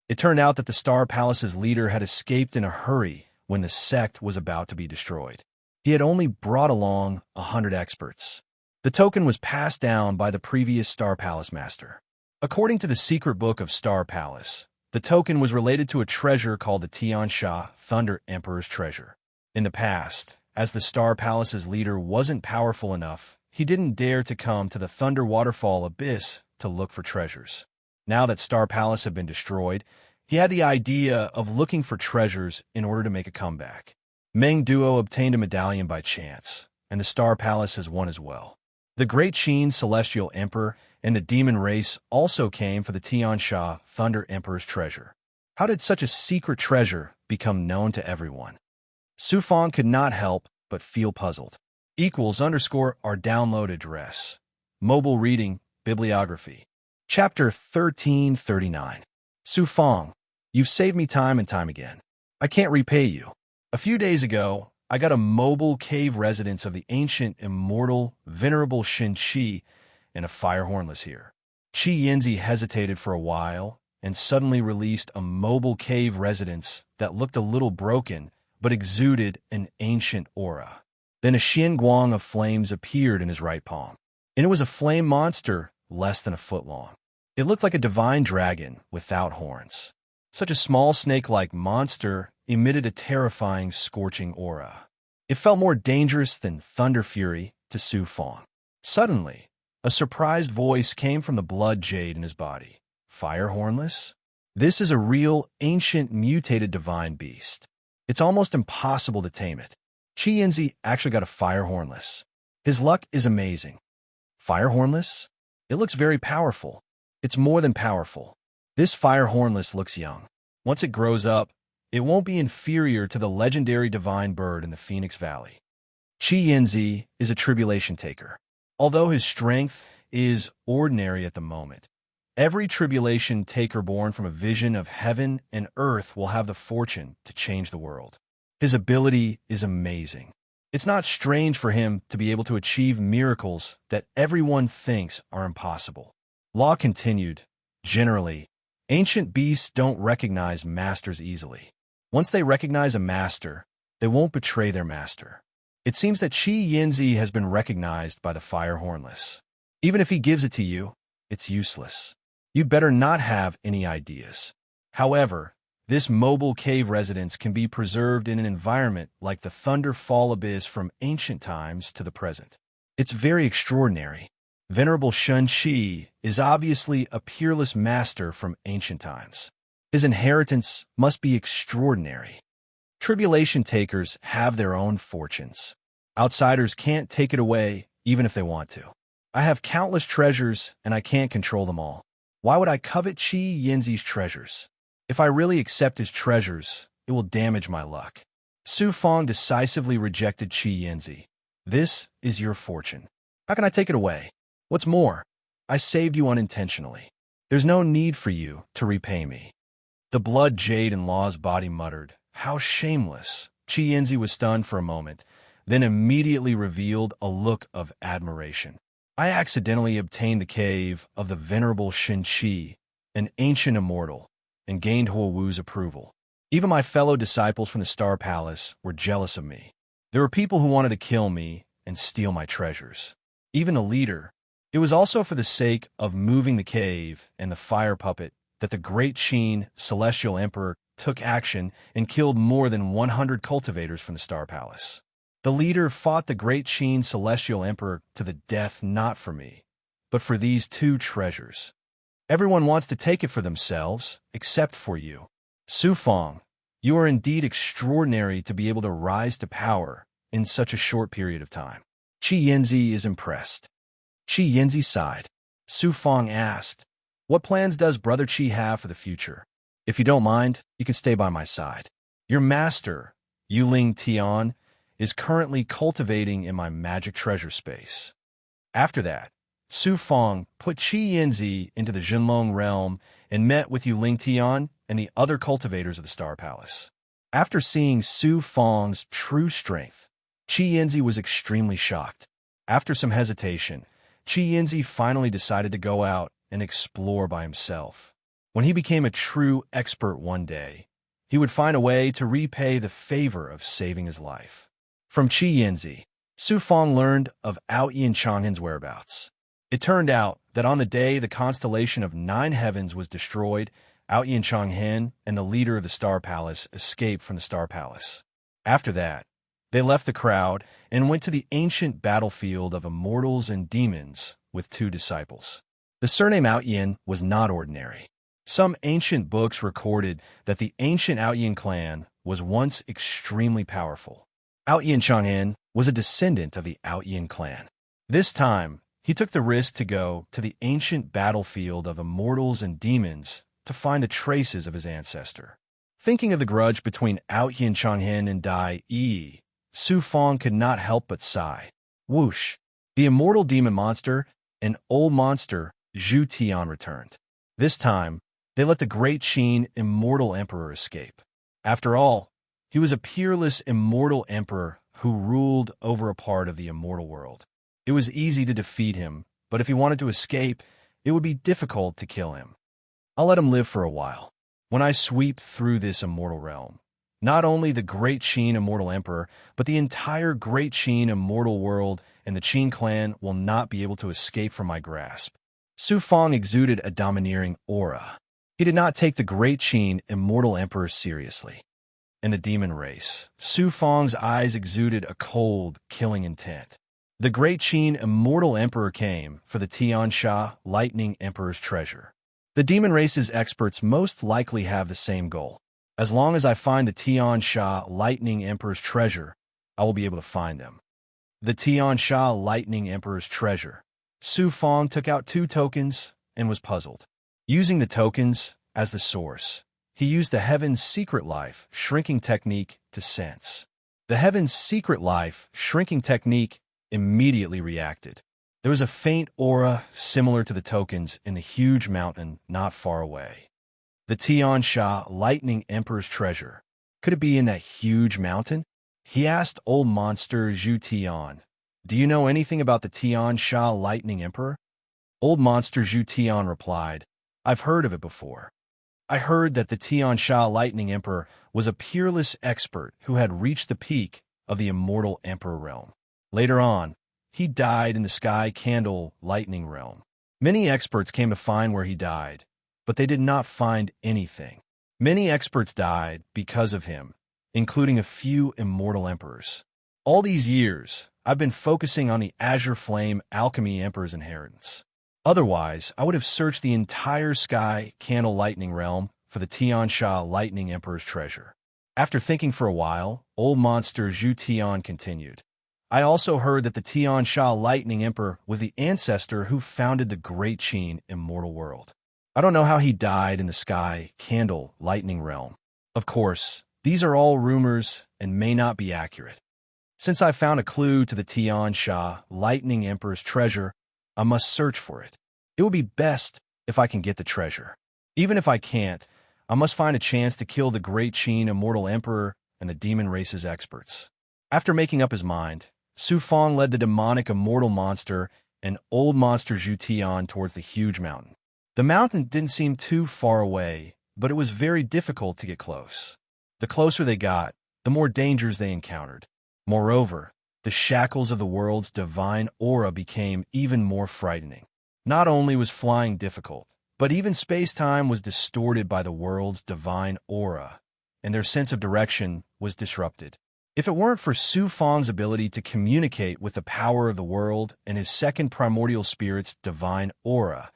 Speaker 1: It turned out that the Star Palace's leader had escaped in a hurry when the sect was about to be destroyed. He had only brought along 100 experts. The token was passed down by the previous Star Palace master. According to the secret book of Star Palace, the token was related to a treasure called the Tian Sha, Thunder Emperor's treasure. In the past, as the Star Palace's leader wasn't powerful enough, he didn't dare to come to the Thunder Waterfall Abyss to look for treasures. Now that Star Palace had been destroyed, he had the idea of looking for treasures in order to make a comeback. Meng Duo obtained a medallion by chance, and the Star Palace has won as well. The Great Qin Celestial Emperor and the demon race also came for the Tian Sha, Thunder Emperor's treasure. How did such a secret treasure become known to everyone? Su Fong could not help but feel puzzled. =_ our download address. Mobile reading, bibliography. Chapter 1339. Su Fong, you've saved me time and time again. I can't repay you. A few days ago, I got a mobile cave residence of the ancient, immortal, venerable Shin Qi and a fire hornless here. Qi Yinzi hesitated for a while and suddenly released a mobile cave residence that looked a little broken but exuded an ancient aura. Then a Xian Guang of flames appeared in his right palm, and it was a flame monster less than a foot long. It looked like a divine dragon without horns. Such a small snake-like monster emitted a terrifying, scorching aura. It felt more dangerous than thunder fury to Su Fong. Suddenly, a surprised voice came from the blood jade in his body. Fire hornless? This is a real, ancient, mutated divine beast. It's almost impossible to tame it. Qi Yinzi actually got a fire hornless. His luck is amazing. Fire hornless? It looks very powerful. It's more than powerful. This fire hornless looks young. Once it grows up, it won't be inferior to the legendary divine bird in the Phoenix Valley. Qi Yinzi is a tribulation taker. Although his strength is ordinary at the moment, every tribulation taker born from a vision of heaven and earth will have the fortune to change the world. His ability is amazing. It's not strange for him to be able to achieve miracles that everyone thinks are impossible. Law continued. Generally, ancient beasts don't recognize masters easily. Once they recognize a master, they won't betray their master. It seems that Qi Yinzi has been recognized by the fire hornless. Even if he gives it to you, it's useless. You'd better not have any ideas. However, this mobile cave residence can be preserved in an environment like the Thunder Fall Abyss from ancient times to the present. It's very extraordinary. Venerable Shen Qi is obviously a peerless master from ancient times. His inheritance must be extraordinary. Tribulation takers have their own fortunes. Outsiders can't take it away, even if they want to. I have countless treasures, and I can't control them all. Why would I covet Qi Yinzi's treasures? If I really accept his treasures, it will damage my luck. Su Fong decisively rejected Qi Yinzi. This is your fortune. How can I take it away? What's more, I saved you unintentionally. There's no need for you to repay me. The blood jade in Law's body muttered, "How shameless." Qi Yinzi was stunned for a moment, then immediately revealed a look of admiration. I accidentally obtained the cave of the venerable Shin Qi, an ancient immortal, and gained Huowu's approval. Even my fellow disciples from the Star Palace were jealous of me. There were people who wanted to kill me and steal my treasures. Even the leader. It was also for the sake of moving the cave and the fire puppet that the Great Qin Celestial Emperor took action and killed more than 100 cultivators from the Star Palace. The leader fought the Great Qin Celestial Emperor to the death not for me, but for these two treasures. Everyone wants to take it for themselves, except for you. Su Fong, you are indeed extraordinary to be able to rise to power in such a short period of time. Qi Yinzi is impressed. Qi Yinzi sighed. Su Fong asked, "What plans does Brother Qi have for the future? If you don't mind, you can stay by my side. Your master, Yuling Tian, is currently cultivating in my magic treasure space. After that, Su Feng put Qi Yinzi into the Jinlong realm and met with Yu Ling Tian and the other cultivators of the Star Palace. After seeing Su Feng's true strength, Qi Yinzi was extremely shocked. After some hesitation, Qi Yinzi finally decided to go out and explore by himself. When he became a true expert one day, he would find a way to repay the favor of saving his life. From Qi Yinzi, Su Feng learned of Aoyin Changhen's whereabouts. It turned out that on the day the constellation of 9 heavens was destroyed, Aoyin Changhen and the leader of the Star Palace escaped from the Star Palace. After that, they left the crowd and went to the ancient battlefield of immortals and demons with 2 disciples. The surname Aoyin was not ordinary. Some ancient books recorded that the ancient Aoyin clan was once extremely powerful. Aoyin Changhen was a descendant of the Aoyin clan. This time, he took the risk to go to the ancient battlefield of immortals and demons to find the traces of his ancestor. Thinking of the grudge between Aoyin Changhen and Dai Yi, Su Feng could not help but sigh. Whoosh! The immortal demon monster and old monster Zhu Tian returned. This time, they let the great Qin immortal emperor escape. After all, he was a peerless immortal emperor who ruled over a part of the immortal world. It was easy to defeat him, but if he wanted to escape, it would be difficult to kill him. I'll let him live for a while. When I sweep through this immortal realm, not only the great Qin immortal emperor, but the entire great Qin immortal world and the Qin clan will not be able to escape from my grasp. Su Feng exuded a domineering aura. He did not take the great Qin immortal emperor seriously. In the demon race, Su Feng's eyes exuded a cold, killing intent. The great Qin immortal emperor came for the Tiansha lightning emperor's treasure. The demon race's experts most likely have the same goal. As long as I find the Tiansha lightning emperor's treasure, I will be able to find them. The Tiansha lightning emperor's treasure. Su Feng took out 2 tokens and was puzzled. Using the tokens as the source, he used the Heaven's Secret Life shrinking technique to sense. The Heaven's Secret Life shrinking technique immediately reacted. There was a faint aura similar to the tokens in the huge mountain not far away. The Tiansha lightning emperor's treasure. Could it be in that huge mountain? He asked old monster Zhu Tian, "Do you know anything about the Tiansha lightning emperor?" Old monster Zhu Tian replied, "I've heard of it before. I heard that the Tiansha lightning emperor was a peerless expert who had reached the peak of the immortal emperor realm. Later on, he died in the sky candle lightning realm. Many experts came to find where he died, but they did not find anything. Many experts died because of him, including a few immortal emperors. All these years, I've been focusing on the Azure Flame Alchemy Emperor's inheritance. Otherwise, I would have searched the entire sky candle lightning realm for the Tiansha lightning emperor's treasure." After thinking for a while, old monster Zhu Tian continued, "I also heard that the Tiansha lightning emperor was the ancestor who founded the great Qin immortal world. I don't know how he died in the sky candle lightning realm. Of course, these are all rumors and may not be accurate. Since I found a clue to the Tiansha lightning emperor's treasure, I must search for it. It would be best if I can get the treasure. Even if I can't, I must find a chance to kill the great Qin immortal emperor and the demon race's experts." After making up his mind, Su Feng led the demonic immortal monster and old monster Zhu Tian towards the huge mountain. The mountain didn't seem too far away, but it was very difficult to get close. The closer they got, the more dangers they encountered. Moreover, the shackles of the world's divine aura became even more frightening. Not only was flying difficult, but even space-time was distorted by the world's divine aura, and their sense of direction was disrupted. If it weren't for Su Feng's ability to communicate with the power of the world and his second primordial spirit's divine aura,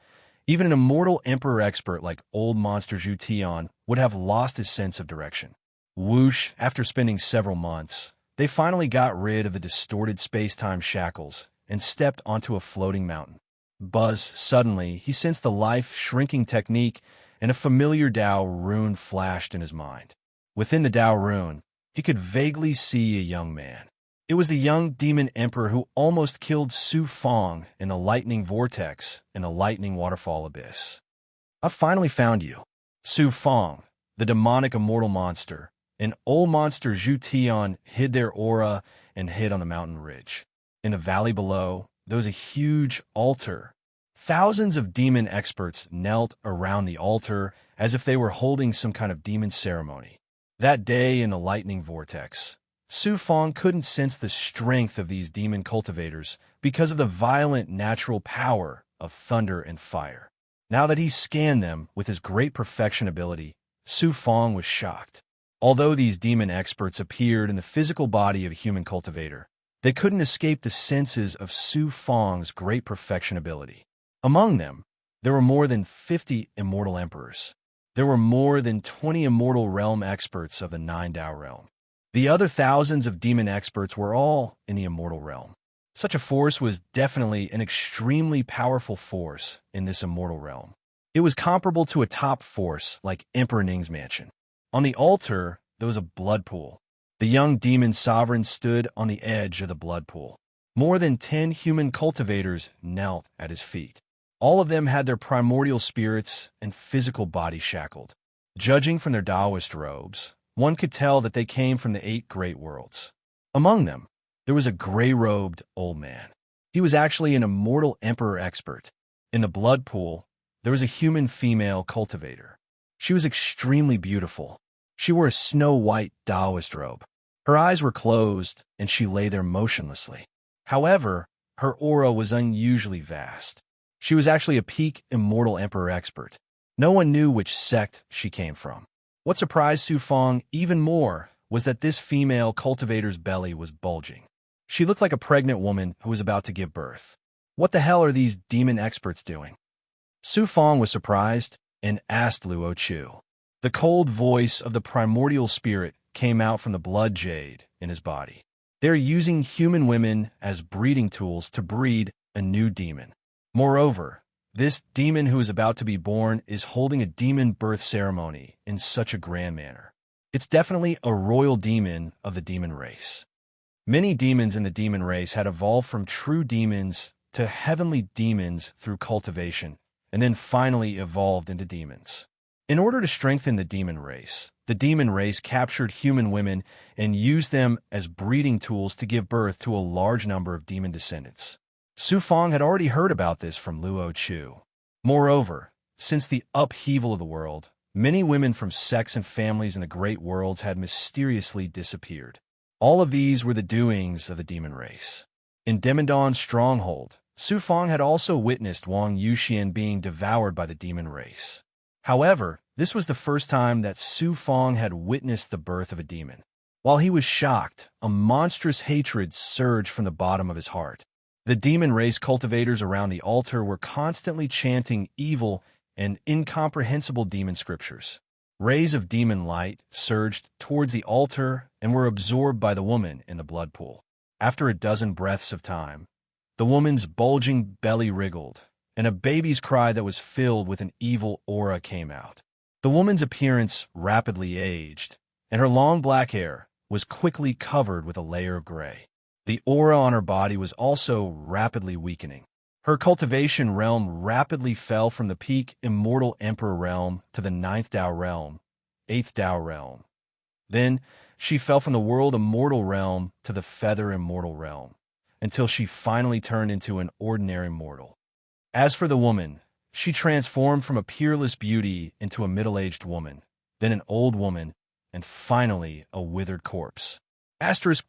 Speaker 1: even an immortal emperor expert like old monster Zhu Tian would have lost his sense of direction. Whoosh, after spending several months, they finally got rid of the distorted space-time shackles and stepped onto a floating mountain. Buzz, suddenly, he sensed the life-shrinking technique, and a familiar Dao rune flashed in his mind. Within the Dao rune, he could vaguely see a young man. It was the young demon emperor who almost killed Su Fong in the lightning vortex in the lightning waterfall abyss. "I've finally found you." Su Fong, the demonic immortal monster, and old monster Zhu Tian hid their aura and hid on the mountain ridge. In the valley below, there was a huge altar. Thousands of demon experts knelt around the altar as if they were holding some kind of demon ceremony. That day in the lightning vortex, Su Fong couldn't sense the strength of these demon cultivators because of the violent natural power of thunder and fire. Now that he scanned them with his great perfection ability, Su Fong was shocked. Although these demon experts appeared in the physical body of a human cultivator, they couldn't escape the senses of Su Fong's great perfection ability. Among them, there were more than 50 immortal emperors. There were more than 20 immortal realm experts of the Nine Dao realm. The other thousands of demon experts were all in the immortal realm. Such a force was definitely an extremely powerful force in this immortal realm. It was comparable to a top force like Emperor Ning's mansion. On the altar, there was a blood pool. The young demon sovereign stood on the edge of the blood pool. More than 10 human cultivators knelt at his feet. All of them had their primordial spirits and physical bodies shackled. Judging from their Taoist robes, one could tell that they came from the 8 great worlds. Among them, there was a gray-robed old man. He was actually an immortal emperor expert. In the blood pool, there was a human female cultivator. She was extremely beautiful. She wore a snow-white Taoist robe. Her eyes were closed, and she lay there motionlessly. However, her aura was unusually vast. She was actually a peak immortal emperor expert. No one knew which sect she came from. What surprised Su Fong even more was that this female cultivator's belly was bulging. She looked like a pregnant woman who was about to give birth. What the hell are these demon experts doing? Su Fong was surprised and asked Luo Chu. The cold voice of the primordial spirit came out from the blood jade in his body. They're using human women as breeding tools to breed a new demon. Moreover, this demon who is about to be born is holding a demon birth ceremony in such a grand manner. It's definitely a royal demon of the demon race. Many demons in the demon race had evolved from true demons to heavenly demons through cultivation, and then finally evolved into demons. In order to strengthen the demon race captured human women and used them as breeding tools to give birth to a large number of demon descendants. Su Fong had already heard about this from Luo Chu. Moreover, since the upheaval of the world, many women from sects and families in the great worlds had mysteriously disappeared. All of these were the doings of the demon race. In Demondon's stronghold, Su Fong had also witnessed Wang Yuxian being devoured by the demon race. However, this was the first time that Su Fong had witnessed the birth of a demon. While he was shocked, a monstrous hatred surged from the bottom of his heart. The demon race cultivators around the altar were constantly chanting evil and incomprehensible demon scriptures. Rays of demon light surged towards the altar and were absorbed by the woman in the blood pool. After a dozen breaths of time, the woman's bulging belly wriggled, and a baby's cry that was filled with an evil aura came out. The woman's appearance rapidly aged, and her long black hair was quickly covered with a layer of gray. The aura on her body was also rapidly weakening. Her cultivation realm rapidly fell from the peak immortal emperor realm to the 9th Dao realm, 8th Dao realm. Then she fell from the world immortal realm to the feather immortal realm, until she finally turned into an ordinary mortal. As for the woman, she transformed from a peerless beauty into a middle-aged woman, then an old woman, and finally a withered corpse.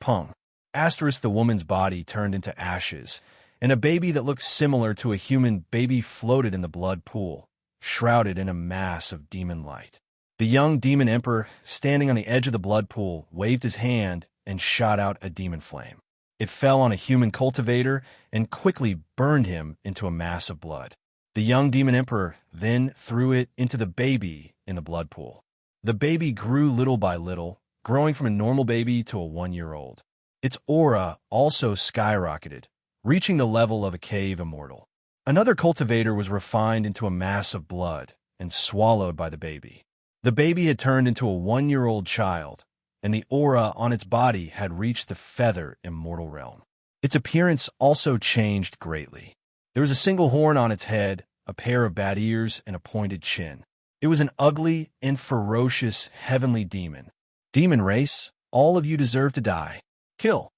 Speaker 1: Pung. The woman's body turned into ashes, and a baby that looked similar to a human baby floated in the blood pool, shrouded in a mass of demon light. The young demon emperor, standing on the edge of the blood pool, waved his hand and shot out a demon flame. It fell on a human cultivator and quickly burned him into a mass of blood. The young demon emperor then threw it into the baby in the blood pool. The baby grew little by little, growing from a normal baby to a 1-year-old. Its aura also skyrocketed, reaching the level of a cave immortal. Another cultivator was refined into a mass of blood and swallowed by the baby. The baby had turned into a 1-year-old child, and the aura on its body had reached the feather immortal realm. Its appearance also changed greatly. There was a single horn on its head, a pair of bad ears, and a pointed chin. It was an ugly and ferocious heavenly demon. Demon race, all of you deserve to die. Kill.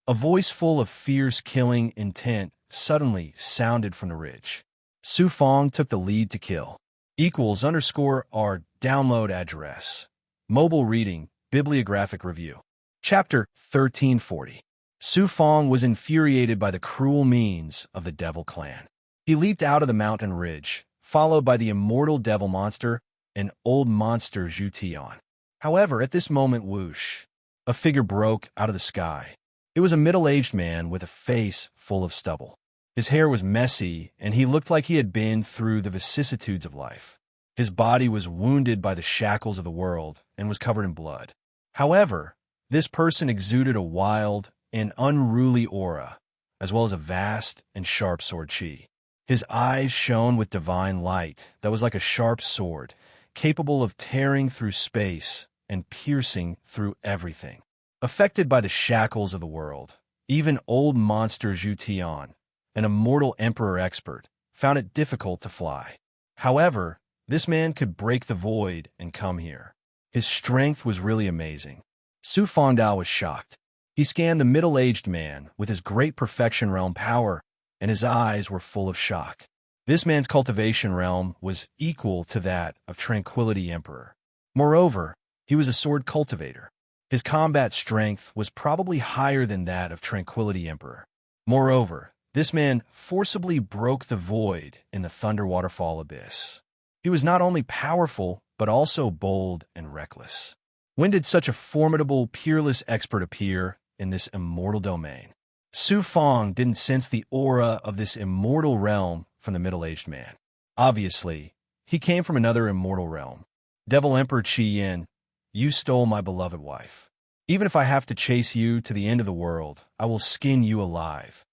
Speaker 1: A voice full of fierce killing intent suddenly sounded from the ridge. Su Fong took the lead to kill. Equals _ our download address. Mobile reading, bibliographic review. Chapter 1340. Su Fong was infuriated by the cruel means of the devil clan. He leaped out of the mountain ridge, followed by the immortal devil monster and old monster Zhu Tian. However, at this moment, whoosh, a figure broke out of the sky. It was a middle-aged man with a face full of stubble. His hair was messy, and he looked like he had been through the vicissitudes of life. His body was wounded by the shackles of the world and was covered in blood. However, this person exuded a wild and unruly aura, as well as a vast and sharp sword chi. His eyes shone with divine light that was like a sharp sword, capable of tearing through space and piercing through everything. Affected by the shackles of the world, even old monster Zhu Tian, an immortal emperor expert, found it difficult to fly. However, this man could break the void and come here. His strength was really amazing. Su Fongdao was shocked. He scanned the middle-aged man with his great perfection realm power, and his eyes were full of shock. This man's cultivation realm was equal to that of Tranquility Emperor. Moreover, he was a sword cultivator. His combat strength was probably higher than that of Tranquility Emperor. Moreover, this man forcibly broke the void in the Thunder Waterfall abyss. He was not only powerful, but also bold and reckless. When did such a formidable, peerless expert appear in this immortal domain? Su Fong didn't sense the aura of this immortal realm from the middle-aged man. Obviously, he came from another immortal realm. Devil Emperor Qi Yin, you stole my beloved wife. Even if I have to chase you to the end of the world, I will skin you alive.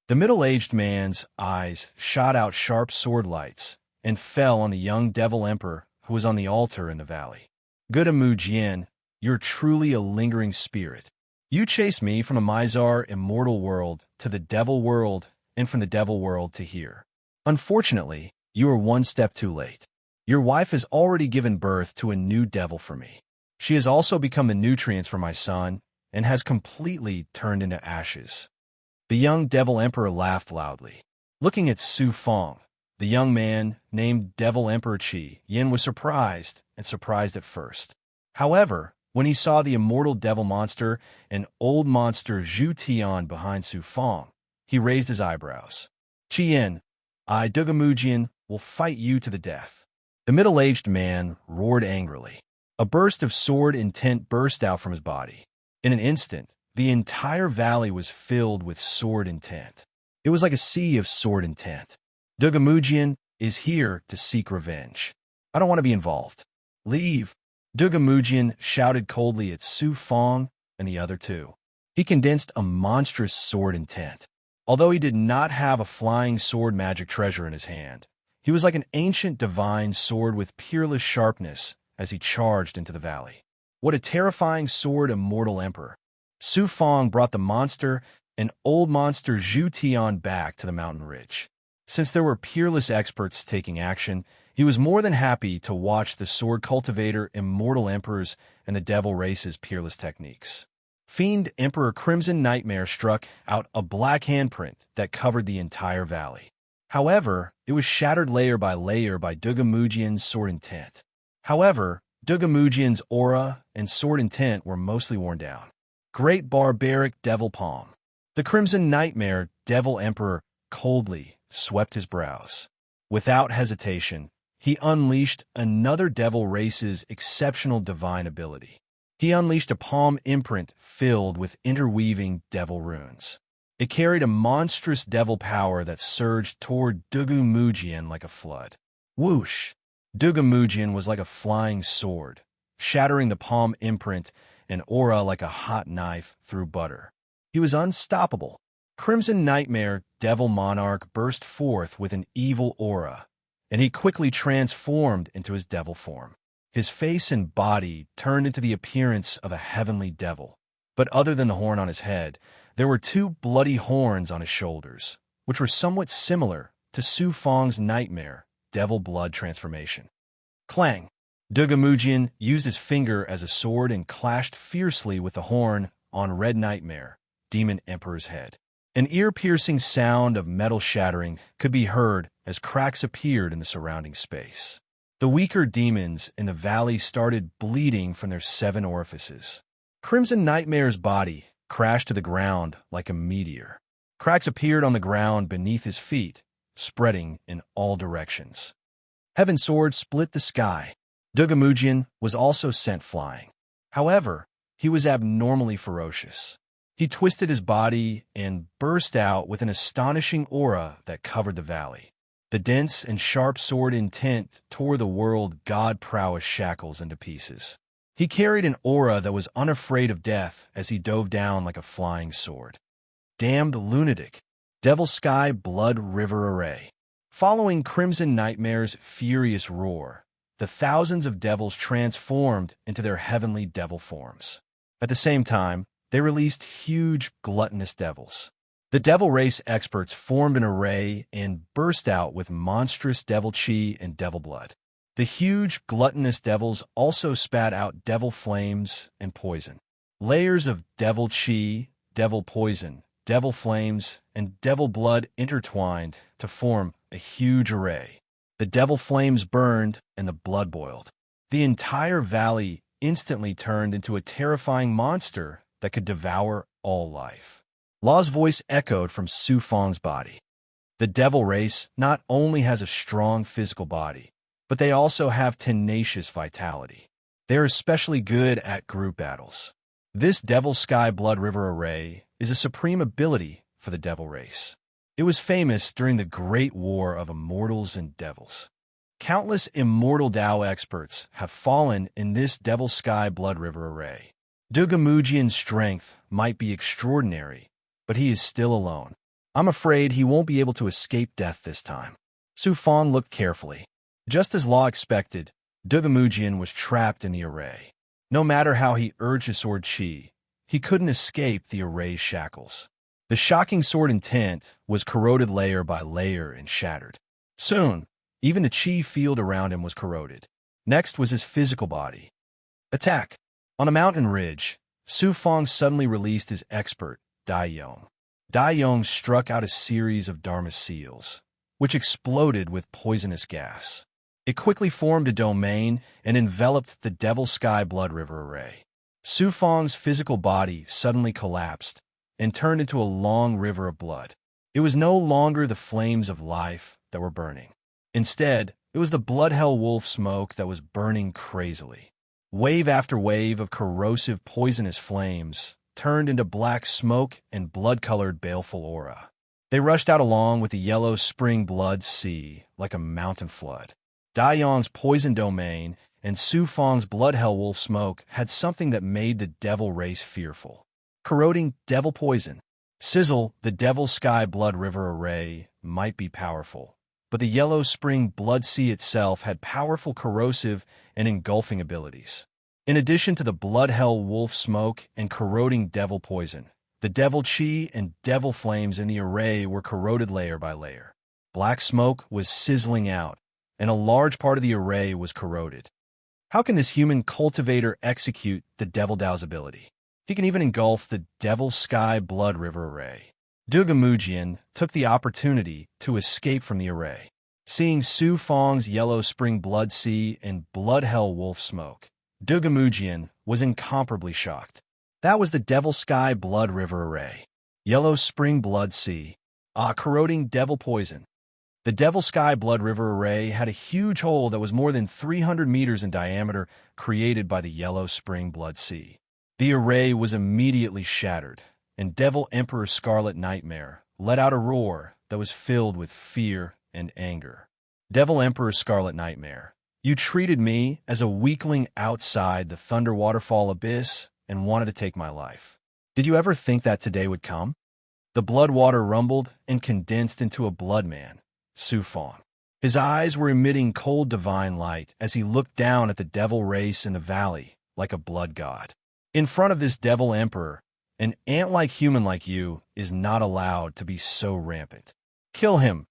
Speaker 1: The middle-aged man's eyes shot out sharp sword lights and fell on the young devil emperor who was on the altar in the valley. Good Amu Jian, you're truly a lingering spirit. You chased me from the Mizar immortal world to the devil world and from the devil world to here. Unfortunately, you are one step too late. Your wife has already given birth to a new devil for me. She has also become the nutrients for my son and has completely turned into ashes. The young devil emperor laughed loudly. Looking at Su Fong, the young man named Devil Emperor Qi Yin was surprised at first. However, when he saw the immortal devil monster and old monster Zhu Tian behind Su Fong, he raised his eyebrows. Qi Yin, I, Dugamujian, will fight you to the death. The middle-aged man roared angrily. A burst of sword intent burst out from his body. In an instant, the entire valley was filled with sword intent. It was like a sea of sword intent. Dugamujian is here to seek revenge. I don't want to be involved. Leave. Dugamujian shouted coldly at Su Fong and the other two. He condensed a monstrous sword intent. Although he did not have a flying sword magic treasure in his hand, he was like an ancient divine sword with peerless sharpness as he charged into the valley. What a terrifying sword, immortal emperor. Su Fong brought the monster and old monster Zhu Tian back to the mountain ridge. Since there were peerless experts taking action, he was more than happy to watch the sword cultivator, immortal emperors, and the devil race's peerless techniques. Fiend Emperor Crimson Nightmare struck out a black handprint that covered the entire valley. However, it was shattered layer by Dugamujian's sword intent. However, Dugamujian's aura and sword intent were mostly worn down. Great barbaric devil palm. The Crimson Nightmare Devil Emperor coldly swept his brows. Without hesitation, he unleashed another devil race's exceptional divine ability. He unleashed a palm imprint filled with interweaving devil runes. It carried a monstrous devil power that surged toward Dugamujian like a flood. Whoosh! Dugamujian was like a flying sword, shattering the palm imprint and aura like a hot knife through butter. He was unstoppable. Crimson Nightmare Devil Monarch burst forth with an evil aura, and he quickly transformed into his devil form. His face and body turned into the appearance of a heavenly devil. But other than the horn on his head, there were two bloody horns on his shoulders, which were somewhat similar to Su Fang's nightmare, devil blood transformation. Clang! Dugamujian used his finger as a sword and clashed fiercely with the horn on Red Nightmare, Demon Emperor's head. An ear-piercing sound of metal shattering could be heard as cracks appeared in the surrounding space. The weaker demons in the valley started bleeding from their 7 orifices. Crimson Nightmare's body crashed to the ground like a meteor. Cracks appeared on the ground beneath his feet, spreading in all directions. Heaven's sword split the sky. Dugamujian was also sent flying. However, he was abnormally ferocious. He twisted his body and burst out with an astonishing aura that covered the valley. The dense and sharp sword intent tore the world god prowess shackles into pieces. He carried an aura that was unafraid of death as he dove down like a flying sword. Damned lunatic! Devil Sky Blood River Array. Following Crimson Nightmare's furious roar, the thousands of devils transformed into their heavenly devil forms. At the same time, they released huge, gluttonous devils. The devil race experts formed an array and burst out with monstrous devil chi and devil blood. The huge, gluttonous devils also spat out devil flames and poison. Layers of devil chi, devil poison, devil flames, and devil blood intertwined to form a huge array. The devil flames burned and the blood boiled. The entire valley instantly turned into a terrifying monster that could devour all life. Law's voice echoed from Su Fang's body. The devil race not only has a strong physical body, but they also have tenacious vitality. They are especially good at group battles. This Devil Sky Blood River Array is a supreme ability for the devil race. It was famous during the Great War of Immortals and Devils. Countless immortal Dao experts have fallen in this Devil Sky Blood River Array. Dugamujian's strength might be extraordinary, but he is still alone. I'm afraid he won't be able to escape death this time. Su Fang looked carefully. Just as Law expected, Dugamujian was trapped in the array. No matter how he urged his sword chi, he couldn't escape the array's shackles. The shocking sword intent was corroded layer by layer and shattered. Soon, even the chi field around him was corroded. Next was his physical body. Attack! On a mountain ridge, Su Fang suddenly released his expert, Dai Yong. Dai Yong struck out a series of Dharma seals, which exploded with poisonous gas. It quickly formed a domain and enveloped the Devil Sky Blood River Array. Su Fang's physical body suddenly collapsed and turned into a long river of blood. It was no longer the flames of life that were burning. Instead, it was the blood hell wolf smoke that was burning crazily. Wave after wave of corrosive, poisonous flames turned into black smoke and blood-colored baleful aura. They rushed out along with the yellow spring blood sea like a mountain flood. Dai Yong's poison domain and Su Fang's blood hell wolf smoke had something that made the devil race fearful. Corroding devil poison. Sizzle, the Devil Sky Blood River Array, might be powerful, but the yellow spring blood sea itself had powerful corrosive and engulfing abilities. In addition to the blood hell wolf smoke and corroding devil poison, the devil chi and devil flames in the array were corroded layer by layer. Black smoke was sizzling out, and a large part of the array was corroded. How can this human cultivator execute the Devil Dao's ability? He can even engulf the Devil Sky Blood River Array. Dugamujian took the opportunity to escape from the array. Seeing Su Fang's yellow spring blood sea and blood hell wolf smoke, Dugamujian was incomparably shocked. That was the Devil Sky Blood River Array. Yellow spring blood sea. Corroding devil poison. The Devil Sky Blood River Array had a huge hole that was more than 300 meters in diameter, created by the yellow spring blood sea. The array was immediately shattered, and Devil Emperor Scarlet Nightmare let out a roar that was filled with fear and anger. Devil Emperor Scarlet Nightmare, you treated me as a weakling outside the Thunder Waterfall abyss and wanted to take my life. Did you ever think that today would come? The blood water rumbled and condensed into a blood man, Su Fang. His eyes were emitting cold divine light as he looked down at the devil race in the valley like a blood god. In front of this devil emperor, an ant-like human like you is not allowed to be so rampant. Kill him!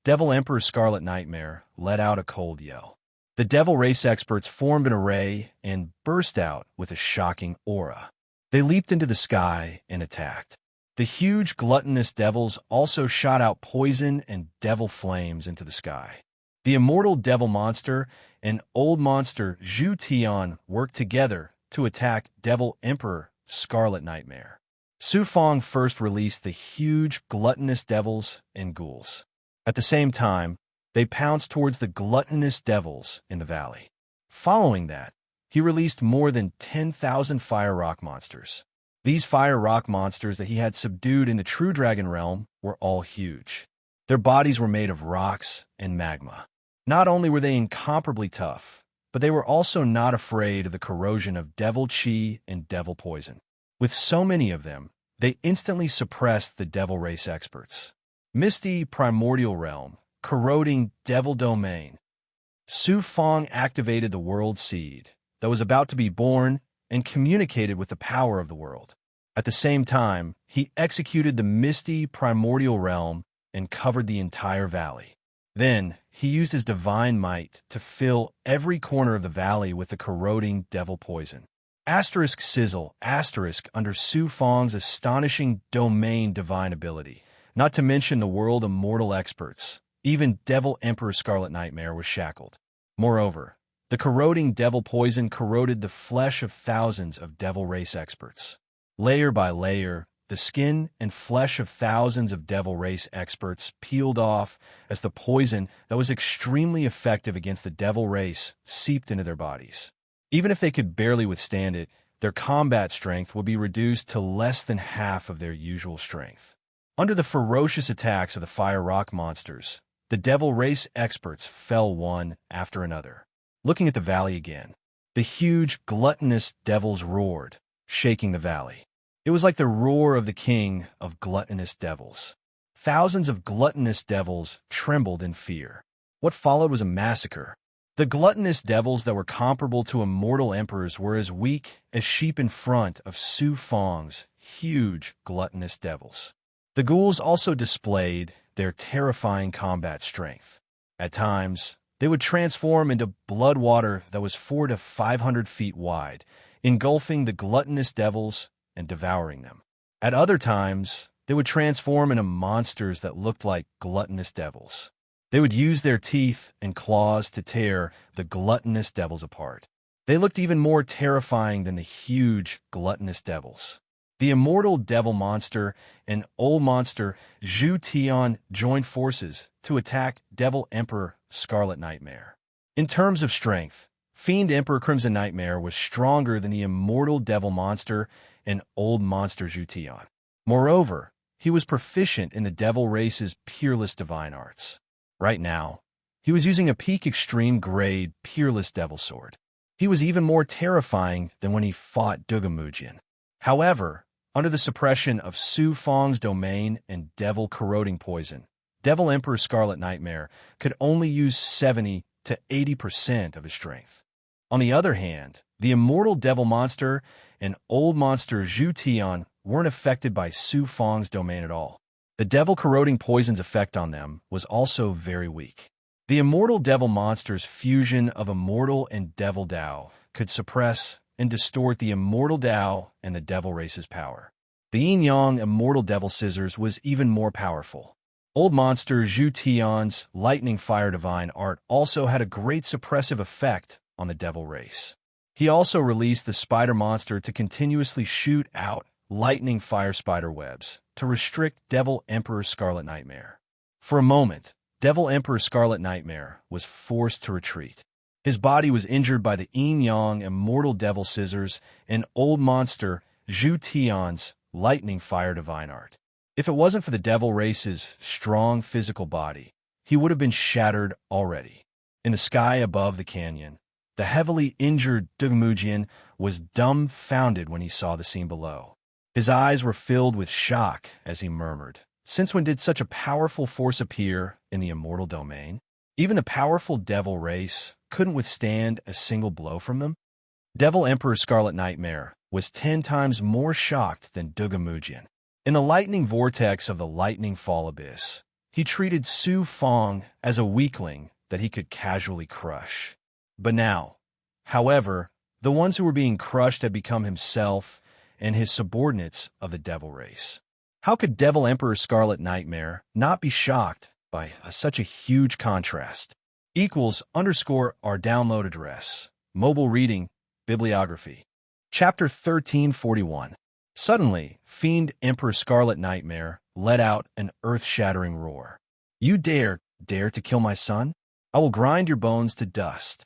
Speaker 1: Devil Emperor Scarlet Nightmare let out a cold yell. The devil race experts formed an array and burst out with a shocking aura. They leaped into the sky and attacked. The huge gluttonous devils also shot out poison and devil flames into the sky. The immortal devil monster and old monster Zhu Tian worked together to attack Devil Emperor Scarlet Nightmare. Su Fong first released the huge gluttonous devils and ghouls. At the same time, they pounced towards the gluttonous devils in the valley. Following that, he released more than 10,000 fire rock monsters. These fire rock monsters that he had subdued in the True Dragon realm were all huge. Their bodies were made of rocks and magma. Not only were they incomparably tough, but they were also not afraid of the corrosion of devil chi and devil poison. With so many of them, they instantly suppressed the devil race experts. Misty primordial realm, corroding devil domain. Su Fong activated the world seed that was about to be born and communicated with the power of the world. At the same time, he executed the misty primordial realm and covered the entire valley. Then, he used his divine might to fill every corner of the valley with the corroding devil poison. Asterisk sizzle, asterisk under Su Fong's astonishing domain divine ability, not to mention the world of mortal experts. Even Devil Emperor Scarlet Nightmare was shackled. Moreover, the corroding devil poison corroded the flesh of thousands of devil race experts. Layer by layer, the skin and flesh of thousands of devil race experts peeled off as the poison that was extremely effective against the devil race seeped into their bodies. Even if they could barely withstand it, their combat strength would be reduced to less than half of their usual strength. Under the ferocious attacks of the fire rock monsters, the devil race experts fell one after another. Looking at the valley again, the huge, gluttonous devils roared, shaking the valley. It was like the roar of the king of gluttonous devils. Thousands of gluttonous devils trembled in fear. What followed was a massacre. The gluttonous devils that were comparable to immortal emperors were as weak as sheep in front of Su Fong's huge, gluttonous devils. The ghouls also displayed their terrifying combat strength. At times, they would transform into blood water that was 400 to 500 feet wide, engulfing the gluttonous devils and devouring them. At other times, they would transform into monsters that looked like gluttonous devils. They would use their teeth and claws to tear the gluttonous devils apart. They looked even more terrifying than the huge, gluttonous devils. The immortal devil monster and old monster Zhu Tian joined forces to attack Devil Emperor Scarlet Nightmare. In terms of strength, Fiend Emperor Crimson Nightmare was stronger than the immortal devil monster and old monster Zhu Tian. Moreover, he was proficient in the devil race's peerless divine arts. Right now, he was using a peak extreme grade peerless devil sword. He was even more terrifying than when he fought Dugamujian. However, under the suppression of Su Fong's domain and devil corroding poison, Devil Emperor Scarlet Nightmare could only use 70 to 80% of his strength. On the other hand, the immortal devil monster and old monster Zhu Tian weren't affected by Su Fong's domain at all. The devil corroding poison's effect on them was also very weak. The immortal devil monster's fusion of immortal and devil Dao could suppress and distort the immortal Dao and the devil race's power. The yin-yang immortal devil scissors was even more powerful. Old monster Zhu Tian's lightning fire divine art also had a great suppressive effect on the devil race. He also released the spider monster to continuously shoot out lightning fire spider webs to restrict Devil Emperor Scarlet Nightmare. For a moment, Devil Emperor Scarlet Nightmare was forced to retreat. His body was injured by the yin-yang immortal devil scissors and old monster Zhu Tian's lightning fire divine art. If it wasn't for the devil race's strong physical body, he would have been shattered already. In the sky above the canyon, the heavily injured Dugamujian was dumbfounded when he saw the scene below. His eyes were filled with shock as he murmured, "Since when did such a powerful force appear in the immortal domain?" Even the powerful devil race couldn't withstand a single blow from them. Devil Emperor Scarlet Nightmare was 10 times more shocked than Dugamujian. In the lightning vortex of the lightning fall abyss, he treated Su Fong as a weakling that he could casually crush. But now, however, the ones who were being crushed had become himself and his subordinates of the devil race. How could Devil Emperor Scarlet Nightmare not be shocked by such a huge contrast? Equals _ our download address. Mobile reading, bibliography. Chapter 1341. Suddenly, Fiend Emperor Scarlet Nightmare let out an earth-shattering roar. You dare to kill my son? I will grind your bones to dust.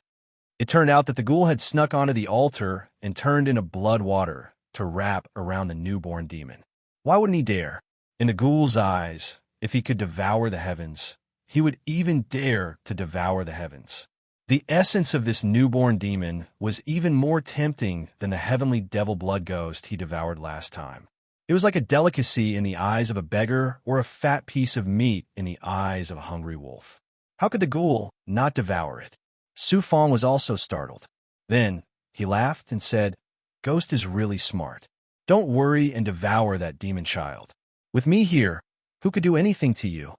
Speaker 1: It turned out that the ghoul had snuck onto the altar and turned into blood water to wrap around the newborn demon. Why wouldn't he dare? In the ghoul's eyes, if he could devour the heavens, he would even dare to devour the heavens. The essence of this newborn demon was even more tempting than the heavenly devil blood ghost he devoured last time. It was like a delicacy in the eyes of a beggar or a fat piece of meat in the eyes of a hungry wolf. How could the ghoul not devour it? Su Fong was also startled. Then he laughed and said, Ghost is really smart. Don't worry and devour that demon child. With me here, who could do anything to you?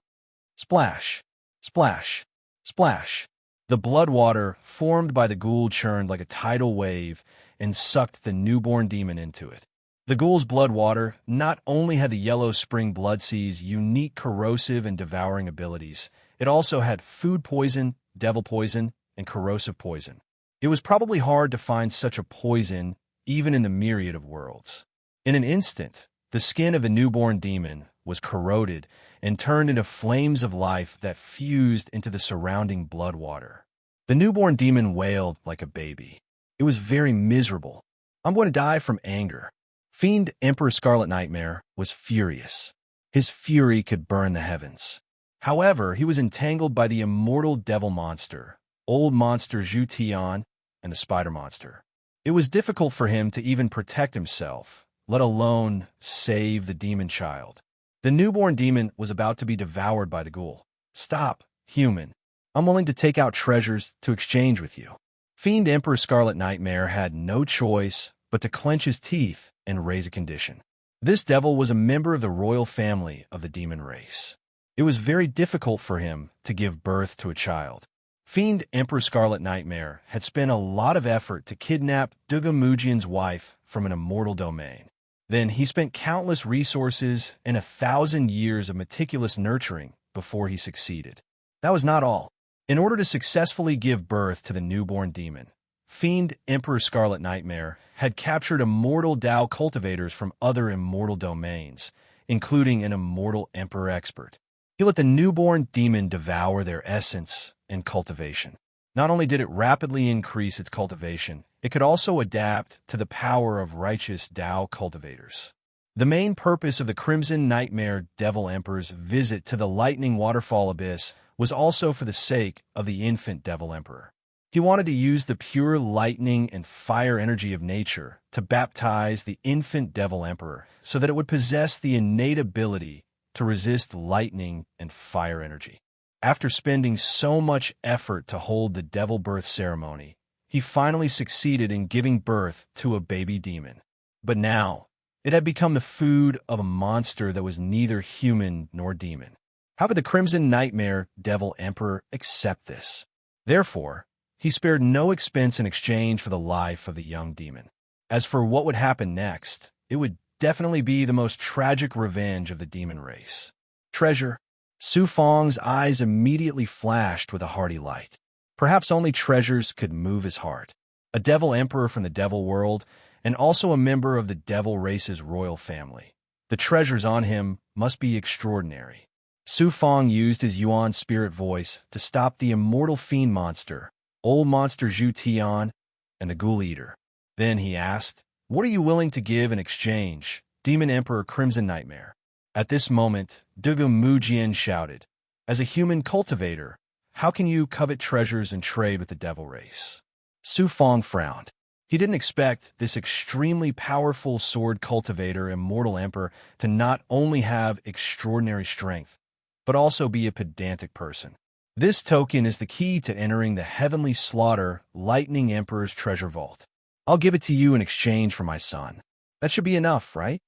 Speaker 1: Splash, splash, splash. The blood water formed by the ghoul churned like a tidal wave and sucked the newborn demon into it. The ghoul's blood water not only had the yellow spring blood sea's unique corrosive and devouring abilities, it also had food poison, devil poison, and corrosive poison. It was probably hard to find such a poison even in the myriad of worlds. In an instant, the skin of the newborn demon was corroded and turned into flames of life that fused into the surrounding blood water. The newborn demon wailed like a baby. It was very miserable. I'm going to die from anger. Fiend Emperor Scarlet Nightmare was furious. His fury could burn the heavens. However, he was entangled by the immortal devil monster, old monster Zhu Tian, and the spider monster. It was difficult for him to even protect himself, let alone save the demon child. The newborn demon was about to be devoured by the ghoul. Stop, human. I'm willing to take out treasures to exchange with you. Fiend Emperor Scarlet Nightmare had no choice but to clench his teeth and raise a condition. This devil was a member of the royal family of the demon race. It was very difficult for him to give birth to a child. Fiend Emperor Scarlet Nightmare had spent a lot of effort to kidnap Dugamujian's wife from an immortal domain. Then he spent countless resources and 1,000 years of meticulous nurturing before he succeeded. That was not all. In order to successfully give birth to the newborn demon, Fiend Emperor Scarlet Nightmare had captured immortal Dao cultivators from other immortal domains, including an immortal Emperor expert. He let the newborn demon devour their essence and cultivation. Not only did it rapidly increase its cultivation, it could also adapt to the power of righteous Dao cultivators. The main purpose of the Crimson Nightmare Devil Emperor's visit to the Lightning Waterfall Abyss was also for the sake of the infant Devil Emperor. He wanted to use the pure lightning and fire energy of nature to baptize the infant Devil Emperor so that it would possess the innate ability to resist lightning and fire energy. After spending so much effort to hold the devil birth ceremony, he finally succeeded in giving birth to a baby demon. But now, it had become the food of a monster that was neither human nor demon. How could the Crimson Nightmare Devil Emperor accept this? Therefore, he spared no expense in exchange for the life of the young demon. As for what would happen next, it would definitely be the most tragic revenge of the demon race. Treasure. Su Fong's eyes immediately flashed with a hearty light. Perhaps only treasures could move his heart. A devil emperor from the devil world, and also a member of the devil race's royal family. The treasures on him must be extraordinary. Su Fong used his Yuan spirit voice to stop the immortal fiend monster, old monster Zhu Tian, and the ghoul eater. Then he asked, "What are you willing to give in exchange, Demon Emperor Crimson Nightmare?" At this moment, Dugu Mujian shouted, "As a human cultivator, how can you covet treasures and trade with the devil race?" Su Fong frowned. He didn't expect this extremely powerful sword cultivator immortal emperor to not only have extraordinary strength, but also be a pedantic person. This token is the key to entering the Heavenly Slaughter Lightning Emperor's treasure vault. I'll give it to you in exchange for my son. That should be enough, right?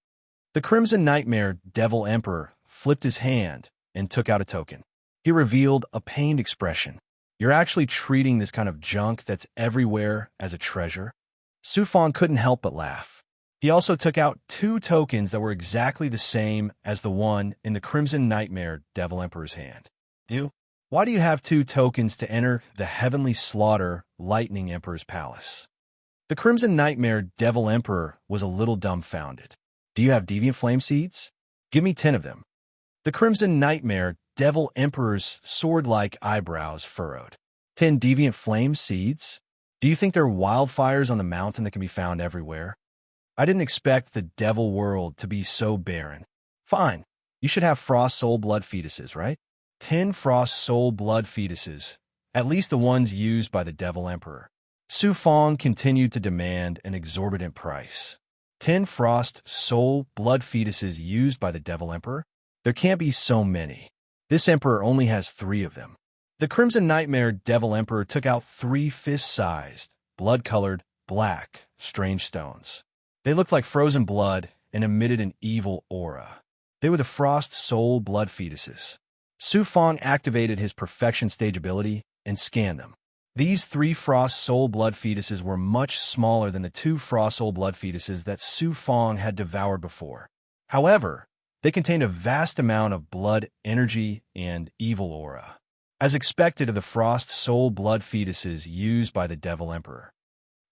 Speaker 1: The Crimson Nightmare Devil Emperor flipped his hand and took out a token. He revealed a pained expression. You're actually treating this kind of junk that's everywhere as a treasure? Su Fong couldn't help but laugh. He also took out 2 tokens that were exactly the same as the one in the Crimson Nightmare Devil Emperor's hand. Why do you have 2 tokens to enter the Heavenly Slaughter Lightning Emperor's palace? The Crimson Nightmare Devil Emperor was a little dumbfounded. Do you have deviant flame seeds? Give me 10 of them. The Crimson Nightmare Devil Emperor's sword-like eyebrows furrowed. 10 deviant flame seeds? Do you think there are wildfires on the mountain that can be found everywhere? I didn't expect the devil world to be so barren. Fine, you should have frost soul blood fetuses, right? 10 frost soul blood fetuses, at least the ones used by the Devil Emperor. Su Fong continued to demand an exorbitant price. 10 frost soul blood fetuses used by the Devil Emperor? There can't be so many. This emperor only has 3 of them. The Crimson Nightmare Devil Emperor took out 3 fist-sized, blood-colored, black, strange stones. They looked like frozen blood and emitted an evil aura. They were the frost soul blood fetuses. Su Fong activated his perfection stage ability and scanned them. These 3 frost soul blood fetuses were much smaller than the 2 frost soul blood fetuses that Su Fong had devoured before. However, they contained a vast amount of blood energy and evil aura, as expected of the frost soul blood fetuses used by the Devil Emperor.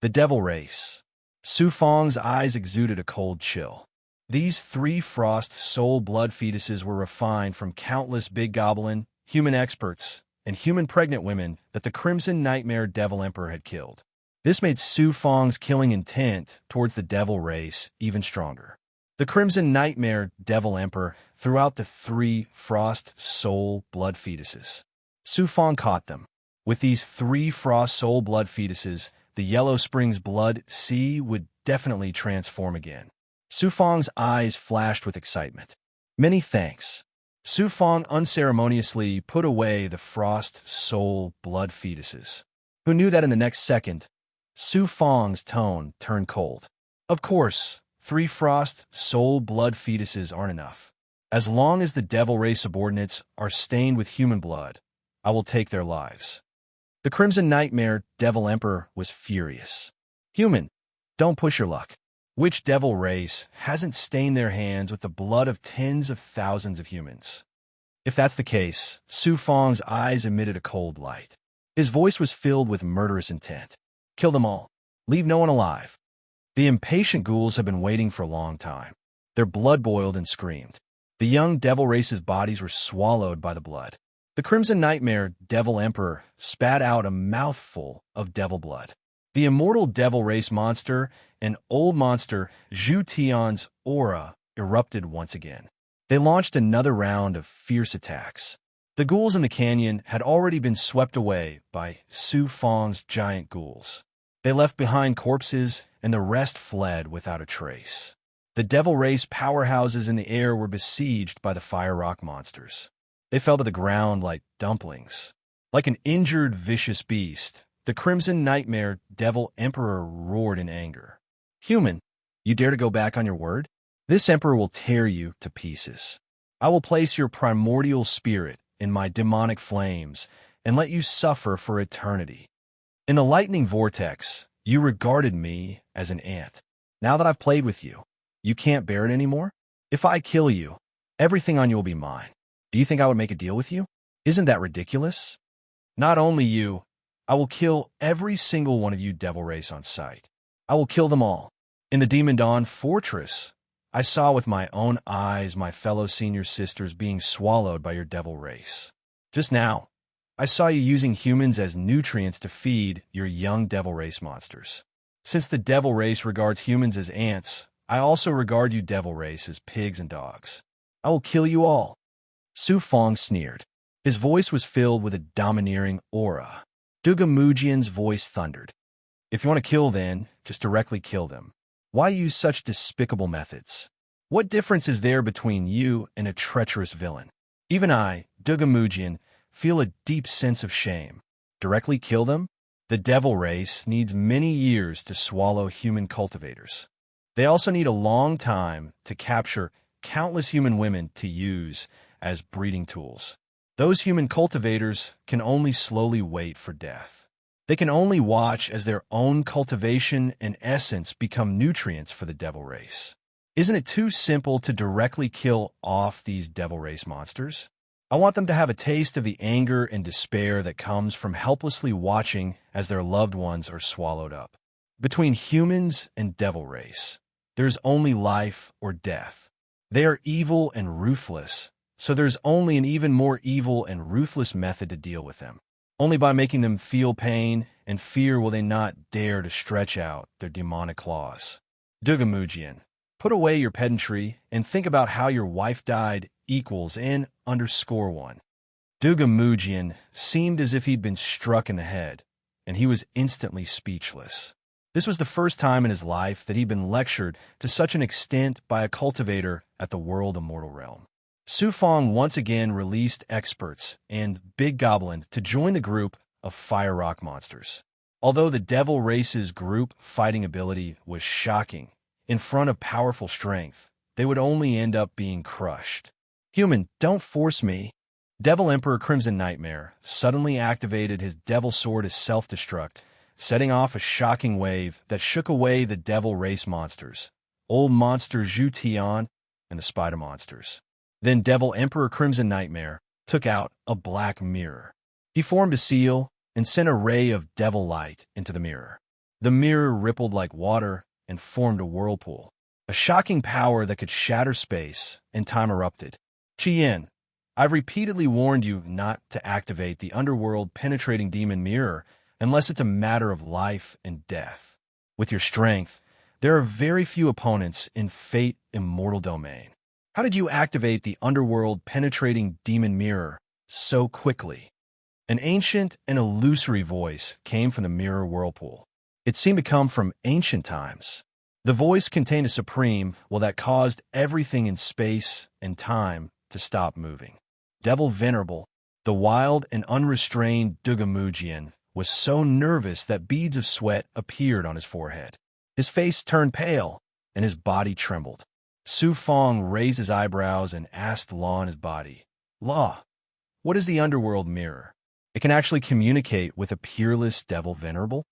Speaker 1: The Devil Race. Su Fong's eyes exuded a cold chill. These 3 frost soul blood fetuses were refined from countless big goblin, human experts, and human pregnant women that the Crimson Nightmare Devil Emperor had killed. This made Su Fong's killing intent towards the Devil Race even stronger. The Crimson Nightmare Devil Emperor threw out the 3 frost soul blood fetuses. Su Fong caught them. With these 3 frost soul blood fetuses, the Yellow Springs Blood Sea would definitely transform again. Su Fong's eyes flashed with excitement. Many thanks. Su Fong unceremoniously put away the frost soul blood fetuses. Who knew that in the next second, Su Fong's tone turned cold. Of course, 3 frost soul blood fetuses aren't enough. As long as the Devil Race subordinates are stained with human blood, I will take their lives. The Crimson Nightmare Devil Emperor was furious. Human, don't push your luck. Which Devil Race hasn't stained their hands with the blood of tens of thousands of humans? If that's the case, Su Fong's eyes emitted a cold light. His voice was filled with murderous intent. Kill them all. Leave no one alive. The impatient ghouls have been waiting for a long time. Their blood boiled and screamed. The young Devil Race's bodies were swallowed by the blood. The Crimson Nightmare Devil Emperor spat out a mouthful of devil blood. The immortal Devil Race monster and old monster Zhu Tian's aura erupted once again. They launched another round of fierce attacks. The ghouls in the canyon had already been swept away by Su Fong's giant ghouls. They left behind corpses, and the rest fled without a trace. The Devil Race powerhouses in the air were besieged by the fire rock monsters. They fell to the ground like dumplings. Like an injured, vicious beast, the Crimson Nightmare Devil Emperor roared in anger. Human, you dare to go back on your word? This emperor will tear you to pieces. I will place your primordial spirit in my demonic flames and let you suffer for eternity. In the lightning vortex, you regarded me as an ant. Now that I've played with you, you can't bear it anymore? If I kill you, everything on you will be mine. Do you think I would make a deal with you? Isn't that ridiculous? Not only you, I will kill every single one of you Devil Race on sight. I will kill them all. In the Demon Dawn Fortress, I saw with my own eyes my fellow senior sisters being swallowed by your Devil Race. Just now, I saw you using humans as nutrients to feed your young Devil Race monsters. Since the Devil Race regards humans as ants, I also regard you Devil Race as pigs and dogs. I will kill you all. Su Fong sneered. His voice was filled with a domineering aura. Duga Mujian's voice thundered. If you want to kill then, just directly kill them. Why use such despicable methods? What difference is there between you and a treacherous villain? Even I, Duga Mujian, feel a deep sense of shame. Directly kill them? The devil race needs many years to swallow human cultivators. They also need a long time to capture countless human women to use as breeding tools. Those human cultivators can only slowly wait for death. They can only watch as their own cultivation and essence become nutrients for the devil race. Isn't it too simple to directly kill off these devil race monsters? I want them to have a taste of the anger and despair that comes from helplessly watching as their loved ones are swallowed up. Between humans and devil race, there's only life or death. They are evil and ruthless, so there's only an even more evil and ruthless method to deal with them. Only by making them feel pain and fear will they not dare to stretch out their demonic claws. Dugamujian, put away your pedantry and think about how your wife died equals N_1. Dugamujian seemed as if he'd been struck in the head, and he was instantly speechless. This was the first time in his life that he'd been lectured to such an extent by a cultivator at the world immortal realm. Su Fong once again released experts and Big Goblin to join the group of fire rock monsters. Although the devil race's group fighting ability was shocking, in front of powerful strength, they would only end up being crushed. Human, don't force me. Devil Emperor Crimson Nightmare suddenly activated his devil sword as self-destruct, setting off a shocking wave that shook away the devil race monsters, old monster Zhu Tian, and the spider monsters. Then Devil Emperor Crimson Nightmare took out a black mirror. He formed a seal and sent a ray of devil light into the mirror. The mirror rippled like water and formed a whirlpool. A shocking power that could shatter space and time erupted. Qian, I've repeatedly warned you not to activate the underworld penetrating demon mirror unless it's a matter of life and death. With your strength, there are very few opponents in Fate Immortal Domain. How did you activate the underworld penetrating demon mirror so quickly? An ancient and illusory voice came from the mirror whirlpool. It seemed to come from ancient times. The voice contained a supreme will that caused everything in space and time to stop moving. Devil Venerable, the wild and unrestrained Dugamujian, was so nervous that beads of sweat appeared on his forehead. His face turned pale, and his body trembled. Su Fong raised his eyebrows and asked Law in his body, Law, what is the underworld mirror? It can actually communicate with a peerless devil venerable?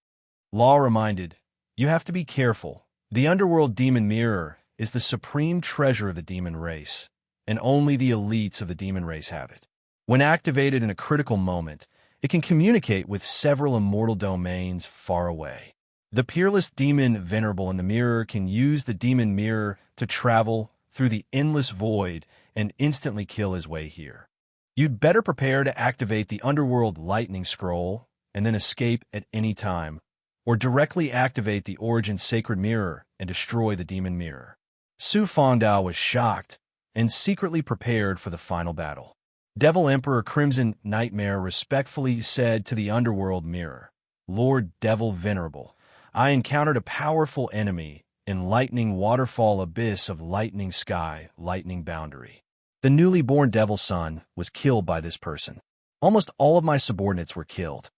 Speaker 1: Law reminded, you have to be careful. The underworld demon mirror is the supreme treasure of the demon race, and only the elites of the demon race have it. When activated in a critical moment, it can communicate with several immortal domains far away. The peerless demon venerable in the mirror can use the demon mirror to travel through the endless void and instantly kill his way here. You'd better prepare to activate the underworld lightning scroll and then escape at any time, or directly activate the origin sacred mirror and destroy the demon mirror. Su Fongdao was shocked and secretly prepared for the final battle. Devil Emperor Crimson Nightmare respectfully said to the underworld mirror, Lord Devil Venerable, I encountered a powerful enemy in lightning waterfall abyss of lightning sky, lightning boundary. The newly born devil son was killed by this person. Almost all of my subordinates were killed.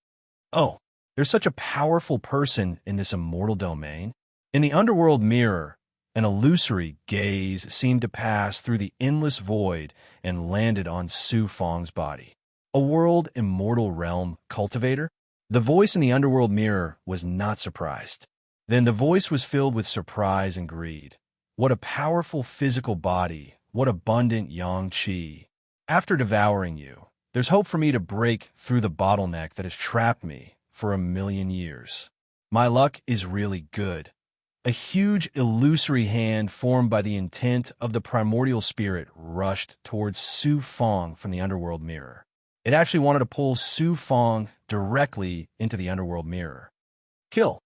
Speaker 1: Oh, there's such a powerful person in this immortal domain. In the underworld mirror, an illusory gaze seemed to pass through the endless void and landed on Su Fong's body. A world immortal realm cultivator? The voice in the underworld mirror was not surprised. Then the voice was filled with surprise and greed. What a powerful physical body, what abundant yang qi. After devouring you, there's hope for me to break through the bottleneck that has trapped me for 1,000,000 years. My luck is really good. A huge illusory hand formed by the intent of the primordial spirit rushed towards Su Fong from the underworld mirror. It actually wanted to pull Su Fong directly into the underworld mirror. Kill!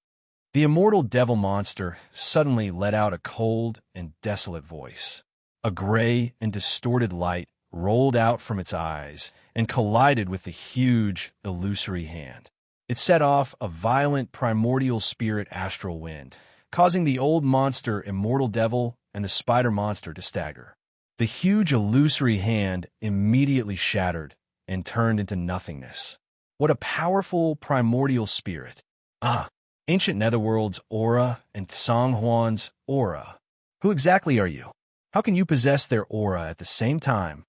Speaker 1: The immortal devil monster suddenly let out a cold and desolate voice. A gray and distorted light rolled out from its eyes and collided with the huge, illusory hand. It set off a violent primordial spirit astral wind, causing the old monster immortal devil and the spider monster to stagger. The huge illusory hand immediately shattered, and turned into nothingness. What a powerful primordial spirit. Ah, ancient netherworld's aura and Songhuan's aura. Who exactly are you? How can you possess their aura at the same time?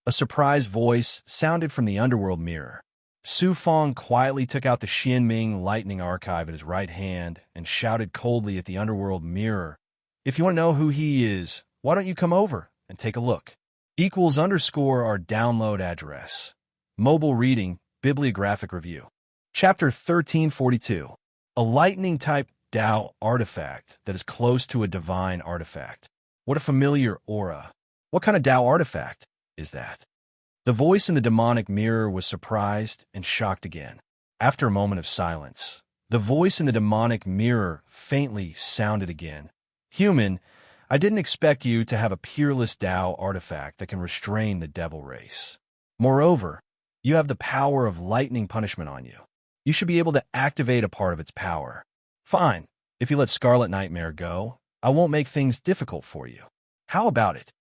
Speaker 1: A surprised voice sounded from the underworld mirror. Su Fong quietly took out the Xianming lightning archive in his right hand and shouted coldly at the underworld mirror, "If you want to know who he is, why don't you come over and take a look?" Equals underscore our download address. Mobile reading, bibliographic review. Chapter 1342. A lightning-type Dao artifact that is close to a divine artifact. What a familiar aura. What kind of Dao artifact is that? The voice in the demonic mirror was surprised and shocked again. After a moment of silence, the voice in the demonic mirror faintly sounded again. "Human, I didn't expect you to have a peerless Dao artifact that can restrain the devil race. Moreover, you have the power of lightning punishment on you. You should be able to activate a part of its power. Fine, if you let Scarlet Nightmare go, I won't make things difficult for you. How about it?"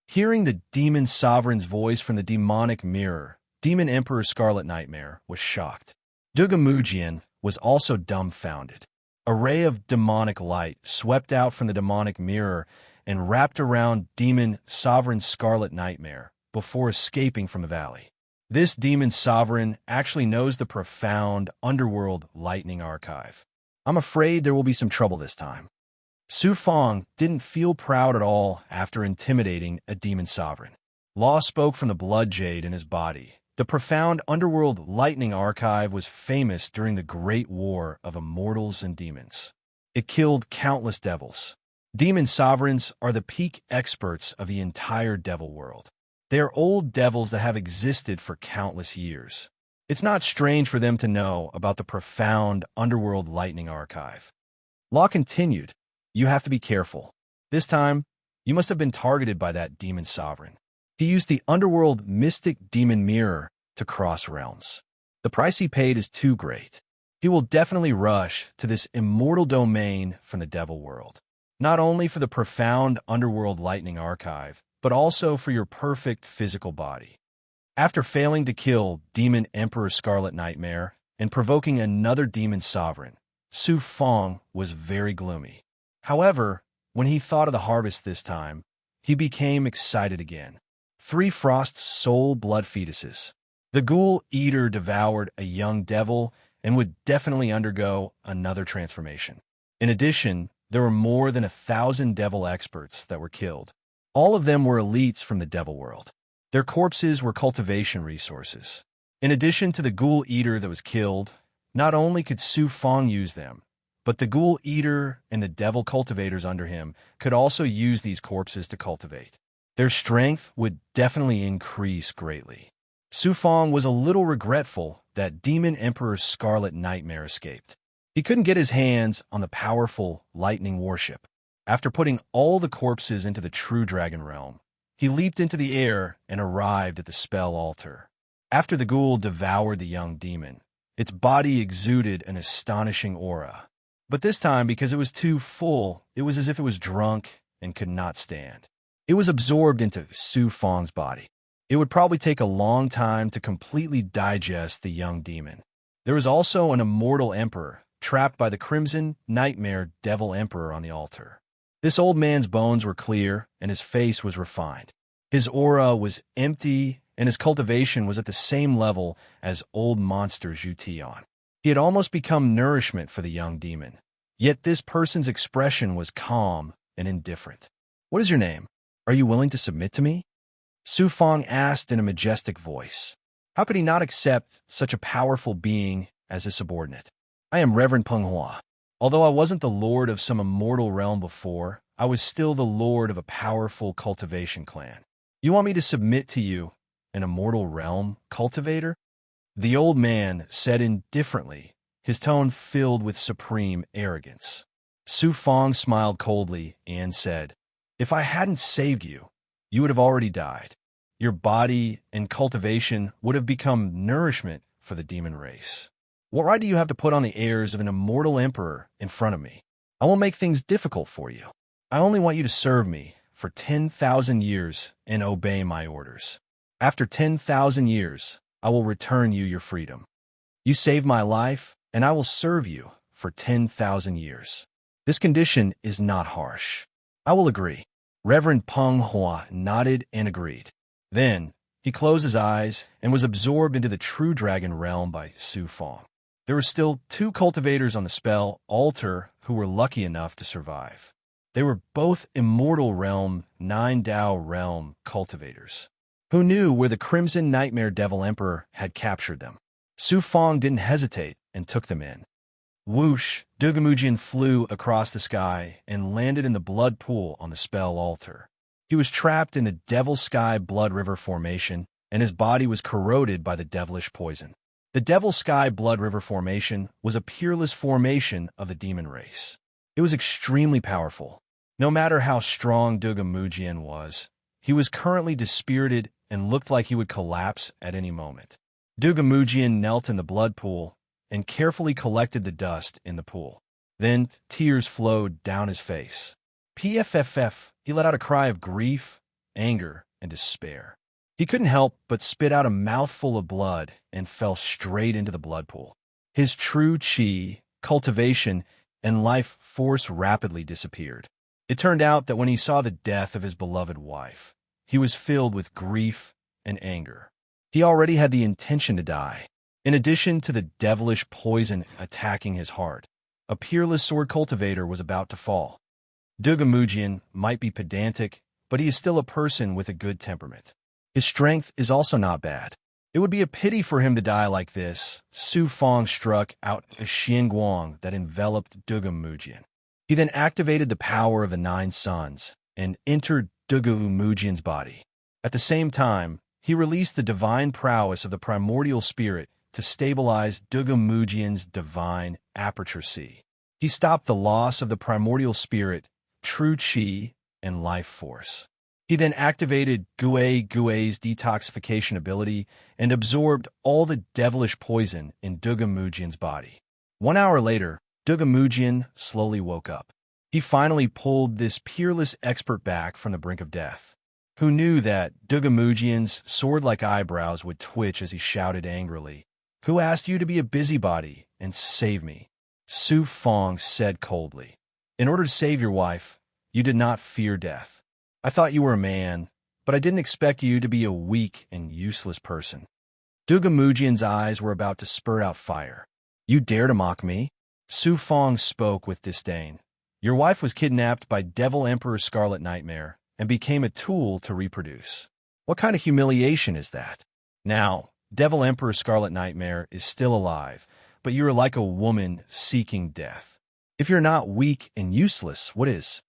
Speaker 1: Hearing the demon sovereign's voice from the demonic mirror, Demon Emperor Scarlet Nightmare was shocked. Dugamujian was also dumbfounded. A ray of demonic light swept out from the demonic mirror and wrapped around Demon Sovereign Scarlet Nightmare before escaping from the valley. This demon sovereign actually knows the profound underworld lightning archive. "I'm afraid there will be some trouble this time." Su Fong didn't feel proud at all after intimidating a demon sovereign. Law spoke from the blood jade in his body. The profound underworld lightning archive was famous during the Great War of Immortals and Demons. It killed countless devils. Demon sovereigns are the peak experts of the entire devil world. They are old devils that have existed for countless years. It's not strange for them to know about the profound underworld lightning archive. Law continued, "You have to be careful. This time, you must have been targeted by that demon sovereign. He used the underworld mystic demon mirror to cross realms. The price he paid is too great. He will definitely rush to this immortal domain from the devil world, not only for the profound underworld lightning archive, but also for your perfect physical body." After failing to kill Demon Emperor Scarlet Nightmare and provoking another demon sovereign, Su Fong was very gloomy. However, when he thought of the harvest this time, he became excited again. 3 Frost soul blood fetuses. The ghoul eater devoured a young devil and would definitely undergo another transformation. In addition, there were more than 1,000 devil experts that were killed. All of them were elites from the devil world. Their corpses were cultivation resources. In addition to the ghoul eater that was killed, not only could Su Fong use them, but the ghoul eater and the devil cultivators under him could also use these corpses to cultivate. Their strength would definitely increase greatly. Su Fong was a little regretful that Demon Emperor Scarlet Nightmare escaped. He couldn't get his hands on the powerful lightning warship. After putting all the corpses into the true dragon realm, he leaped into the air and arrived at the spell altar. After the ghoul devoured the young demon, its body exuded an astonishing aura. But this time, because it was too full, it was as if it was drunk and could not stand. It was absorbed into Su Fong's body. It would probably take a long time to completely digest the young demon. There was also an immortal emperor, trapped by the Crimson Nightmare Devil Emperor on the altar. This old man's bones were clear, and his face was refined. His aura was empty, and his cultivation was at the same level as old monster Zhu Tian. He had almost become nourishment for the young demon. Yet this person's expression was calm and indifferent. "What is your name? Are you willing to submit to me?" Su Fong asked in a majestic voice. How could he not accept such a powerful being as his subordinate? "I am Reverend Peng Hua. Although I wasn't the lord of some immortal realm before, I was still the lord of a powerful cultivation clan. You want me to submit to you, an immortal realm cultivator?" The old man said indifferently, his tone filled with supreme arrogance. Su Fong smiled coldly and said, "If I hadn't saved you, you would have already died. Your body and cultivation would have become nourishment for the demon race. What right do you have to put on the airs of an immortal emperor in front of me? I won't make things difficult for you. I only want you to serve me for 10,000 years and obey my orders. After 10,000 years, I will return you your freedom. You saved my life, and I will serve you for 10,000 years. This condition is not harsh. I will agree. Reverend Peng Hua nodded and agreed. Then, he closed his eyes and was absorbed into the true dragon realm by Su Fong. There were still 2 cultivators on the spell altar who were lucky enough to survive. They were both immortal realm, 9 Dao realm cultivators, who knew where the Crimson Nightmare Devil Emperor had captured them. Su Fong didn't hesitate and took them in. Whoosh, Dugamujian flew across the sky and landed in the blood pool on the spell altar. He was trapped in a Devil Sky Blood River formation, and his body was corroded by the devilish poison. The Devil Sky Blood River formation was a peerless formation of the demon race. It was extremely powerful. No matter how strong Dugamujian was, he was currently dispirited and looked like he would collapse at any moment. Dugamujian knelt in the blood pool and carefully collected the dust in the pool. Then tears flowed down his face. PFFF, he let out a cry of grief, anger, and despair. He couldn't help but spit out a mouthful of blood and fell straight into the blood pool. His true chi, cultivation, and life force rapidly disappeared. It turned out that when he saw the death of his beloved wife, he was filled with grief and anger. He already had the intention to die. In addition to the devilish poison attacking his heart, a peerless sword cultivator was about to fall. Dugamujian might be pedantic, but he is still a person with a good temperament. His strength is also not bad. It would be a pity for him to die like this. Su Fong struck out a Xianguang that enveloped Dugamujian. He then activated the power of the 9 suns and entered Dugamujian's body. At the same time, he released the divine prowess of the primordial spirit to stabilize Dugamujian's divine aperture C. He stopped the loss of the primordial spirit, true chi, and life force. He then activated Gui's detoxification ability and absorbed all the devilish poison in Dugamujian's body. 1 hour later, Dugamujian slowly woke up. He finally pulled this peerless expert back from the brink of death, who knew that Dugamujian's sword-like eyebrows would twitch as he shouted angrily, "Who asked you to be a busybody and save me?" Su Fong said coldly, "In order to save your wife, you did not fear death. I thought you were a man, but I didn't expect you to be a weak and useless person." Dugamujian's eyes were about to spurt out fire. "You dare to mock me?" Su Fong spoke with disdain. "Your wife was kidnapped by Devil Emperor Scarlet Nightmare and became a tool to reproduce. What kind of humiliation is that? Now, Devil Emperor Scarlet Nightmare is still alive, but you are like a woman seeking death. If you're not weak and useless, what is?"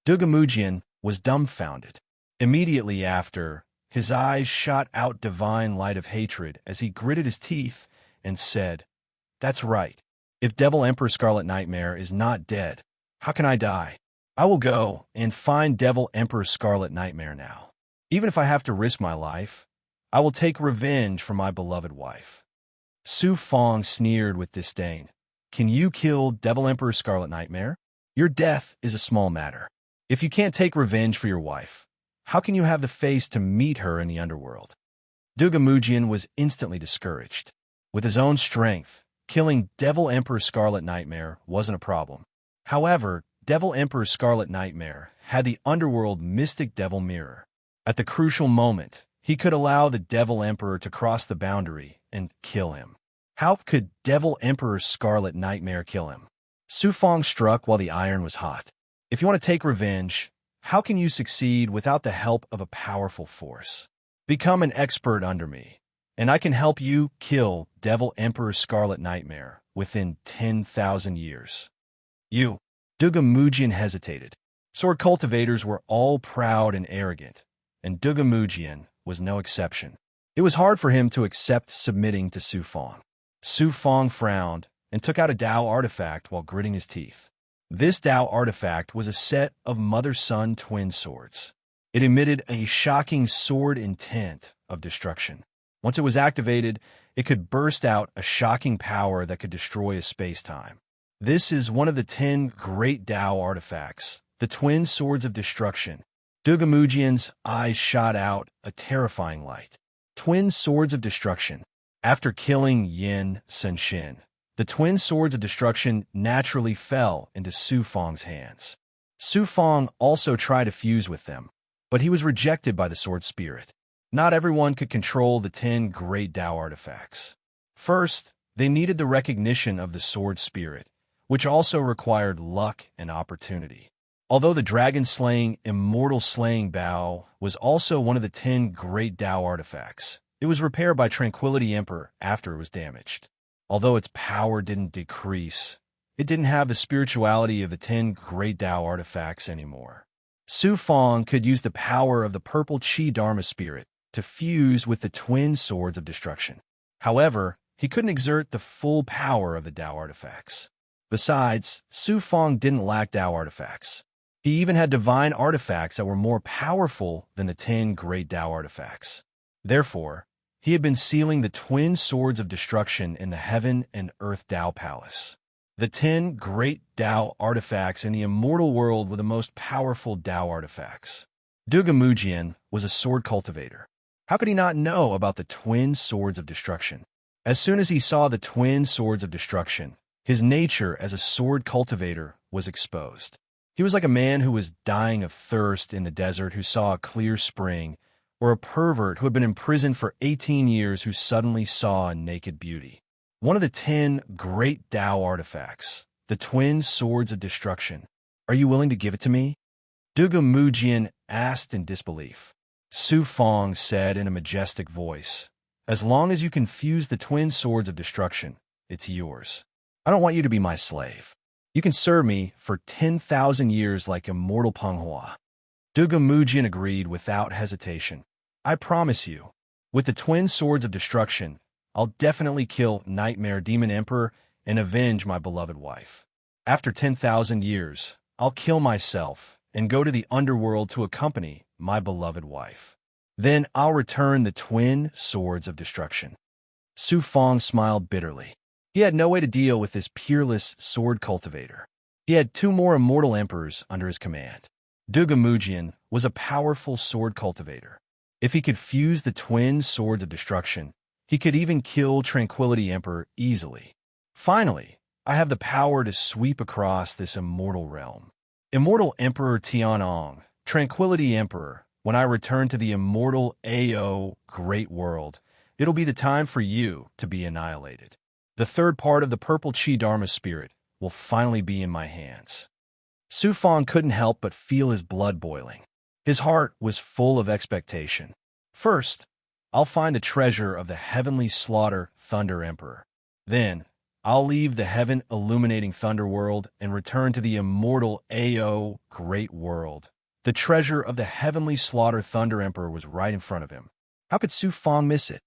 Speaker 1: Dugamujian was dumbfounded. Immediately after, his eyes shot out divine light of hatred as he gritted his teeth and said, "That's right. If Devil Emperor Scarlet Nightmare is not dead, how can I die? I will go and find Devil Emperor Scarlet Nightmare now. Even if I have to risk my life, I will take revenge for my beloved wife." Su Fong sneered with disdain. "Can you kill Devil Emperor Scarlet Nightmare? Your death is a small matter. If you can't take revenge for your wife, how can you have the face to meet her in the underworld?" Dugamujian was instantly discouraged. With his own strength, killing Devil Emperor Scarlet Nightmare wasn't a problem. However, Devil Emperor Scarlet Nightmare had the underworld mystic devil mirror. At the crucial moment, he could allow the Devil Emperor to cross the boundary and kill him. How could Devil Emperor Scarlet Nightmare kill him? Su Fong struck while the iron was hot. "If you want to take revenge, how can you succeed without the help of a powerful force? Become an expert under me, and I can help you kill Devil Emperor Scarlet Nightmare within 10,000 years. You." Dugamujian hesitated. Sword cultivators were all proud and arrogant, and Dugamujian was no exception. It was hard for him to accept submitting to Su Fong. Su Fong frowned and took out a Dao artifact while gritting his teeth. This Dao artifact was a set of mother-son twin swords. It emitted a shocking sword intent of destruction. Once it was activated, it could burst out a shocking power that could destroy a space-time. This is one of the 10 great Dao artifacts, the twin swords of destruction. Dugamujian's eyes shot out a terrifying light. Twin Swords of Destruction. After killing Yin Senshin, the Twin Swords of Destruction naturally fell into Su Feng's hands. Su Feng also tried to fuse with them, but he was rejected by the Sword Spirit. Not everyone could control the 10 great Tao artifacts. First, they needed the recognition of the Sword Spirit, which also required luck and opportunity. Although the dragon-slaying, immortal-slaying Bao was also one of the 10 great Tao artifacts, it was repaired by Tranquility Emperor after it was damaged. Although its power didn't decrease, it didn't have the spirituality of the 10 great Tao artifacts anymore. Su Feng could use the power of the purple Qi Dharma spirit to fuse with the Twin Swords of Destruction. However, he couldn't exert the full power of the Tao artifacts. Besides, Su Feng didn't lack Tao artifacts. He even had divine artifacts that were more powerful than the 10 great Tao artifacts. Therefore, he had been sealing the Twin Swords of Destruction in the Heaven and Earth Tao Palace. The 10 great Tao artifacts in the immortal world were the most powerful Tao artifacts. Duge Mujian was a sword cultivator. How could he not know about the Twin Swords of Destruction? As soon as he saw the Twin Swords of Destruction, his nature as a sword cultivator was exposed. He was like a man who was dying of thirst in the desert who saw a clear spring, or a pervert who had been imprisoned for 18 years who suddenly saw a naked beauty. One of the 10 great Tao artifacts, the Twin Swords of Destruction. Are you willing to give it to me? Duge Mujian asked in disbelief. Su Feng said in a majestic voice, as long as you can fuse the Twin Swords of Destruction, it's yours. I don't want you to be my slave. You can serve me for 10,000 years like immortal Penghua. Duge Mujian agreed without hesitation. I promise you, with the Twin Swords of Destruction, I'll definitely kill Nightmare Demon Emperor and avenge my beloved wife. After 10,000 years, I'll kill myself and go to the underworld to accompany my beloved wife. Then I'll return the Twin Swords of Destruction. Su Feng smiled bitterly. He had no way to deal with this peerless sword cultivator. He had 2 more immortal emperors under his command. Duge Mujian was a powerful sword cultivator. If he could fuse the Twin Swords of Destruction, he could even kill Tranquility Emperor easily. Finally, I have the power to sweep across this immortal realm. Immortal Emperor Tianong, Tranquility Emperor, when I return to the immortal Ao Great World, it'll be the time for you to be annihilated. The third part of the purple Qi Dharma spirit will finally be in my hands. Su Feng couldn't help but feel his blood boiling. His heart was full of expectation. First, I'll find the treasure of the heavenly slaughter Thunder Emperor. Then, I'll leave the heaven-illuminating Thunder World and return to the immortal Ao Great World. The treasure of the heavenly slaughter Thunder Emperor was right in front of him. How could Su Feng miss it?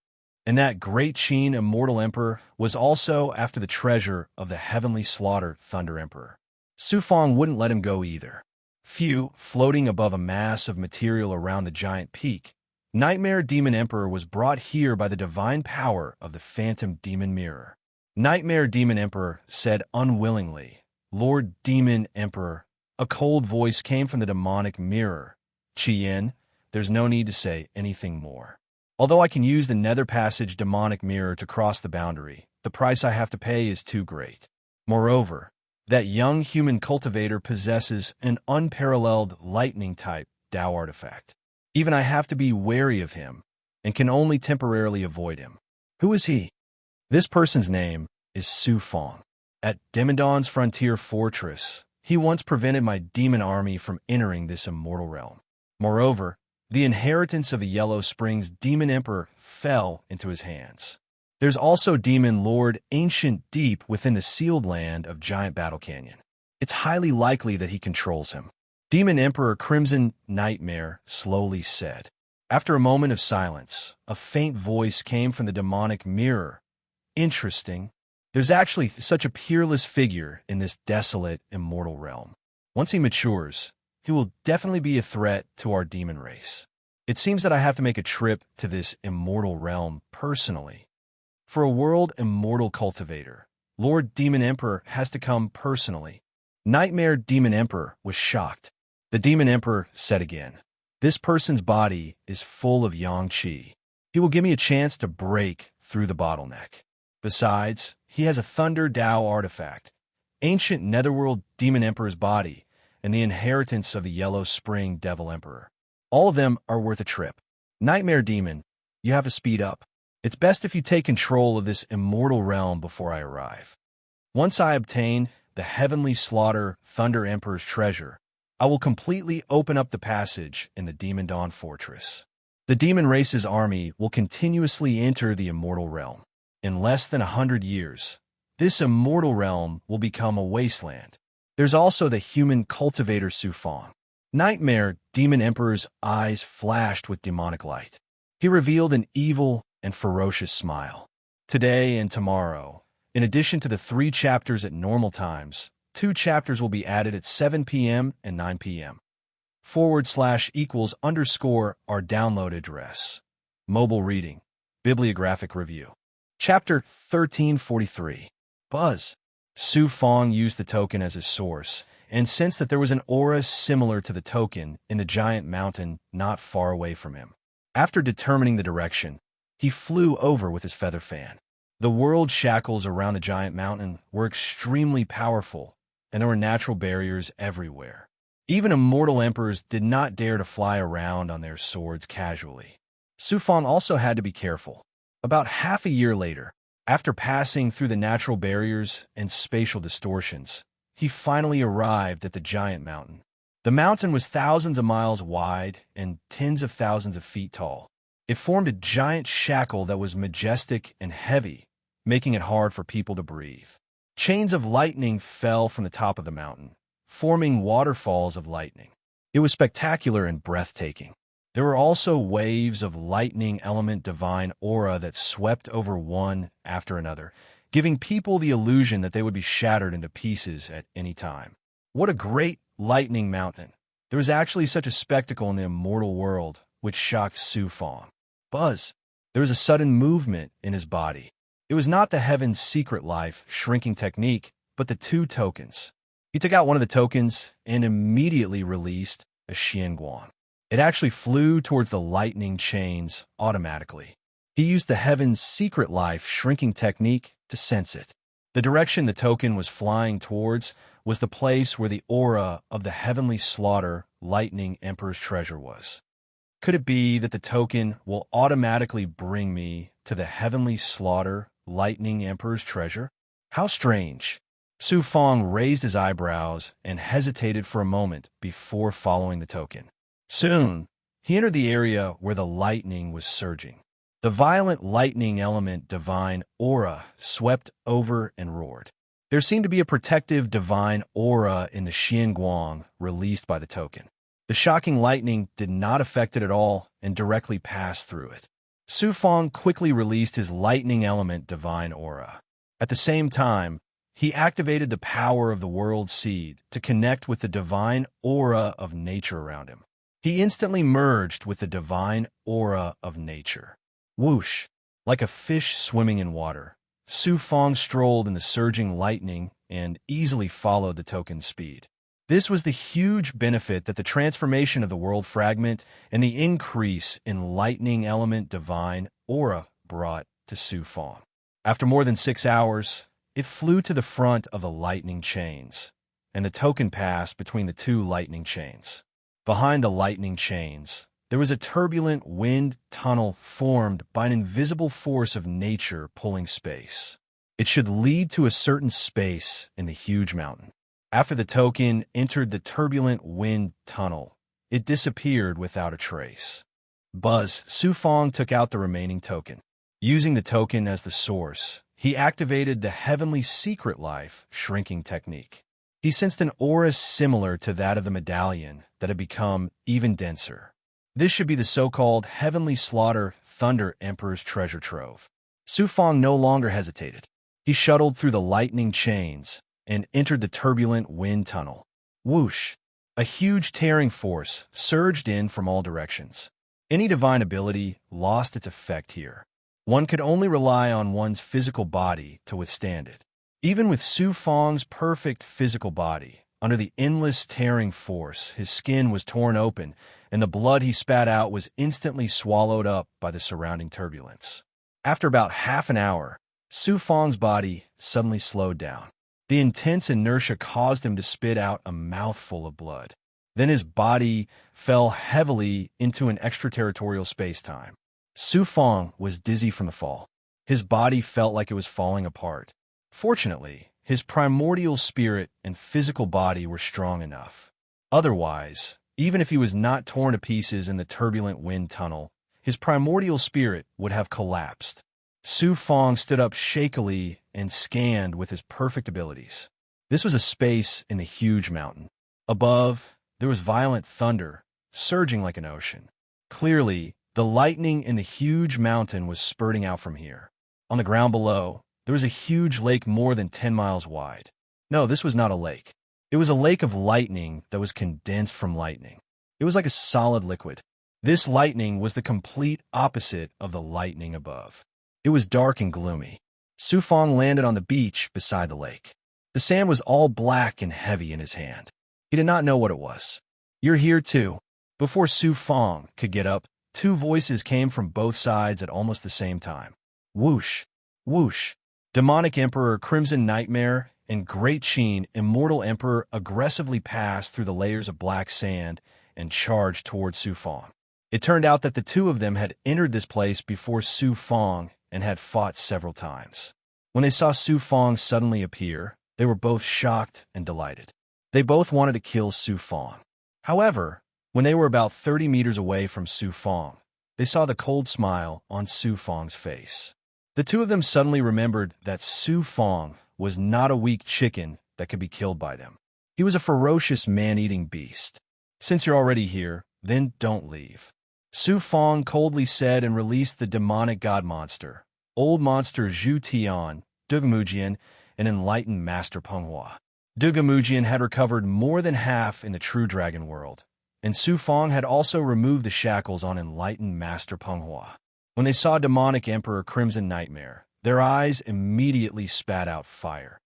Speaker 1: And that great Qin immortal emperor was also after the treasure of the heavenly slaughter Thunder Emperor. Su Feng wouldn't let him go either. Floating above a mass of material around the giant peak, Nightmare Demon Emperor was brought here by the divine power of the Phantom Demon Mirror. Nightmare Demon Emperor said unwillingly, Lord Demon Emperor. A cold voice came from the demonic mirror. Qian, there's no need to say anything more. Although I can use the Nether Passage demonic mirror to cross the boundary, the price I have to pay is too great. Moreover, that young human cultivator possesses an unparalleled lightning-type Tao artifact. Even I have to be wary of him, and can only temporarily avoid him. Who is he? This person's name is Su Feng. At Demodon's frontier fortress, he once prevented my demon army from entering this immortal realm. Moreover, the inheritance of the Yellow Springs Demon Emperor fell into his hands. There's also Demon Lord Ancient Deep within the sealed land of Giant Battle Canyon. It's highly likely that he controls him. Demon Emperor Crimson Nightmare slowly said. After a moment of silence, a faint voice came from the demonic mirror. Interesting. There's actually such a peerless figure in this desolate, immortal realm. Once he matures, he will definitely be a threat to our demon race. It seems that I have to make a trip to this immortal realm personally. For a world immortal cultivator, Lord Demon Emperor has to come personally. Nightmare Demon Emperor was shocked. The Demon Emperor said again, this person's body is full of yang qi. He will give me a chance to break through the bottleneck. Besides, he has a Thunder Dao artifact, ancient Netherworld Demon Emperor's body, and the inheritance of the Yellow Spring Devil Emperor. All of them are worth a trip. Nightmare Demon, you have to speed up. It's best if you take control of this immortal realm before I arrive. Once I obtain the Heavenly Slaughter Thunder Emperor's treasure, I will completely open up the passage in the Demon Dawn Fortress. The demon race's army will continuously enter the immortal realm. In less than 100 years, this immortal realm will become a wasteland. There's also the human cultivator Sufong. Nightmare Demon Emperor's eyes flashed with demonic light. He revealed an evil and ferocious smile. Today and tomorrow, in addition to the 3 chapters at normal times, 2 chapters will be added at 7 p.m. and 9 p.m. / == our download address. Mobile reading. Bibliographic review. Chapter 1343. Buzz. Sufong used the token as his source, and sensed that there was an aura similar to the token in the giant mountain not far away from him. After determining the direction, he flew over with his feather fan. The world shackles around the giant mountain were extremely powerful, and there were natural barriers everywhere. Even immortal emperors did not dare to fly around on their swords casually. Sufong also had to be careful. About half a year later, after passing through the natural barriers and spatial distortions, he finally arrived at the giant mountain. The mountain was thousands of miles wide and tens of thousands of feet tall. It formed a giant shackle that was majestic and heavy, making it hard for people to breathe. Chains of lightning fell from the top of the mountain, forming waterfalls of lightning. It was spectacular and breathtaking. There were also waves of lightning element divine aura that swept over one after another, giving people the illusion that they would be shattered into pieces at any time. What a great lightning mountain! There was actually such a spectacle in the immortal world, which shocked Sufong. Buzz. There was a sudden movement in his body. It was not the Heaven's Secret Life shrinking technique, but the 2 tokens. He took out one of the tokens and immediately released a Xianguang. It actually flew towards the lightning chains automatically. He used the Heaven's Secret Life shrinking technique to sense it. The direction the token was flying towards was the place where the aura of the Heavenly Slaughter Lightning Emperor's treasure was. Could it be that the token will automatically bring me to the Heavenly Slaughter Lightning Emperor's treasure? How strange. Sufong raised his eyebrows and hesitated for a moment before following the token. Soon, he entered the area where the lightning was surging. The violent lightning element divine aura swept over and roared. There seemed to be a protective divine aura in the Xianguang released by the token. The shocking lightning did not affect it at all and directly passed through it. Sufong quickly released his lightning element divine aura. At the same time, he activated the power of the world seed to connect with the divine aura of nature around him. He instantly merged with the divine aura of nature. Whoosh! Like a fish swimming in water, Sufong strolled in the surging lightning and easily followed the token's speed. This was the huge benefit that the transformation of the world fragment and the increase in lightning element divine aura brought to Sufong. After more than 6 hours, it flew to the front of the lightning chains, and the token passed between the 2 lightning chains. Behind the lightning chains, there was a turbulent wind tunnel formed by an invisible force of nature pulling space. It should lead to a certain space in the huge mountain. After the token entered the turbulent wind tunnel, it disappeared without a trace. Buzz. Sufong took out the remaining token. Using the token as the source, he activated the Heavenly Secret Life shrinking technique. He sensed an aura similar to that of the medallion that had become even denser. This should be the so-called Heavenly Slaughter Thunder Emperor's treasure trove. Sufong no longer hesitated. He shuttled through the lightning chains and entered the turbulent wind tunnel. Whoosh! A huge tearing force surged in from all directions. Any divine ability lost its effect here. One could only rely on one's physical body to withstand it. Even with Sufong's perfect physical body, Under the endless tearing force, his skin was torn open, and the blood he spat out was instantly swallowed up by the surrounding turbulence. After about half an hour, Su Fang's body suddenly slowed down. The intense inertia caused him to spit out a mouthful of blood. Then his body fell heavily into an extraterritorial space-time. Su Fang was dizzy from the fall. His body felt like it was falling apart. Fortunately, his primordial spirit and physical body were strong enough. Otherwise, even if he was not torn to pieces in the turbulent wind tunnel, his primordial spirit would have collapsed. Su Fang stood up shakily and scanned with his perfect abilities. This was a space in a huge mountain. Above, there was violent thunder, surging like an ocean. Clearly, the lightning in the huge mountain was spurting out from here. On the ground below, there was a huge lake more than 10 miles wide. No, this was not a lake. It was a lake of lightning that was condensed from lightning. It was like a solid liquid. This lightning was the complete opposite of the lightning above. It was dark and gloomy. Su Fang landed on the beach beside the lake. The sand was all black and heavy in his hand. He did not know what it was. "You're here too." Before Su Fang could get up, two voices came from both sides at almost the same time. Whoosh! Whoosh! Demonic Emperor Crimson Nightmare and Great Sheen Immortal Emperor aggressively passed through the layers of black sand and charged towards Su Fang. It turned out that the two of them had entered this place before Su Fang and had fought several times. When they saw Su Fang suddenly appear, they were both shocked and delighted. They both wanted to kill Su Fang. However, when they were about 30 meters away from Su Fang, they saw the cold smile on Su Fang's face. The two of them suddenly remembered that Su Fang was not a weak chicken that could be killed by them. He was a ferocious man-eating beast. "Since you're already here, then don't leave," Su Fang coldly said and released the demonic god monster, old monster Zhu Tian, Dugamujian, and enlightened master Penghua. Dugamujian had recovered more than half in the true dragon world, and Su Fang had also removed the shackles on enlightened master Penghua. When they saw demonic Emperor Crimson Nightmare, their eyes immediately spat out fire.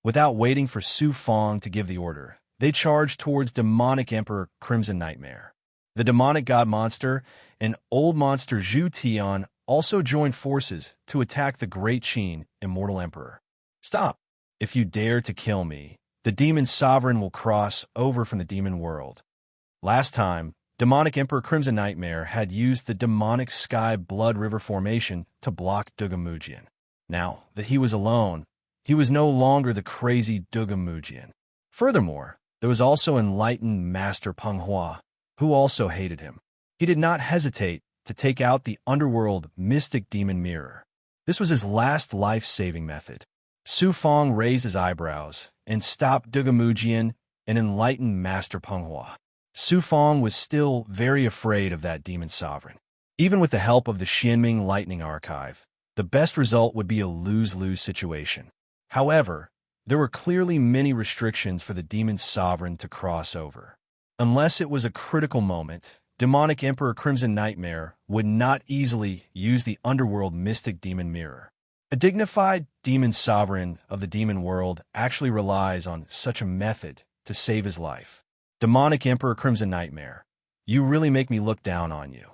Speaker 1: Without waiting for Su Fang to give the order, they charged towards demonic Emperor Crimson Nightmare. The demonic god monster and old monster Zhu Tian also joined forces to attack the Great Sheen Immortal Emperor. "Stop! If you dare to kill me, the demon sovereign will cross over from the demon world." Last time, demonic Emperor Crimson Nightmare had used the demonic sky blood river formation to block Dugamujian. Now that he was alone, he was no longer the crazy Dugamujian. Furthermore, there was also enlightened Master Penghua, who also hated him. He did not hesitate to take out the underworld mystic demon mirror. This was his last life-saving method. Su Fang raised his eyebrows and stopped Dugamujian and enlightened Master Penghua. Su Fang was still very afraid of that demon sovereign. Even with the help of the Xianming Lightning Archive, the best result would be a lose-lose situation. However, there were clearly many restrictions for the demon sovereign to cross over. Unless it was a critical moment, demonic Emperor Crimson Nightmare would not easily use the underworld mystic demon mirror. A dignified demon sovereign of the demon world actually relies on such a method to save his life. Demonic Emperor Crimson Nightmare, you really make me look down on you,"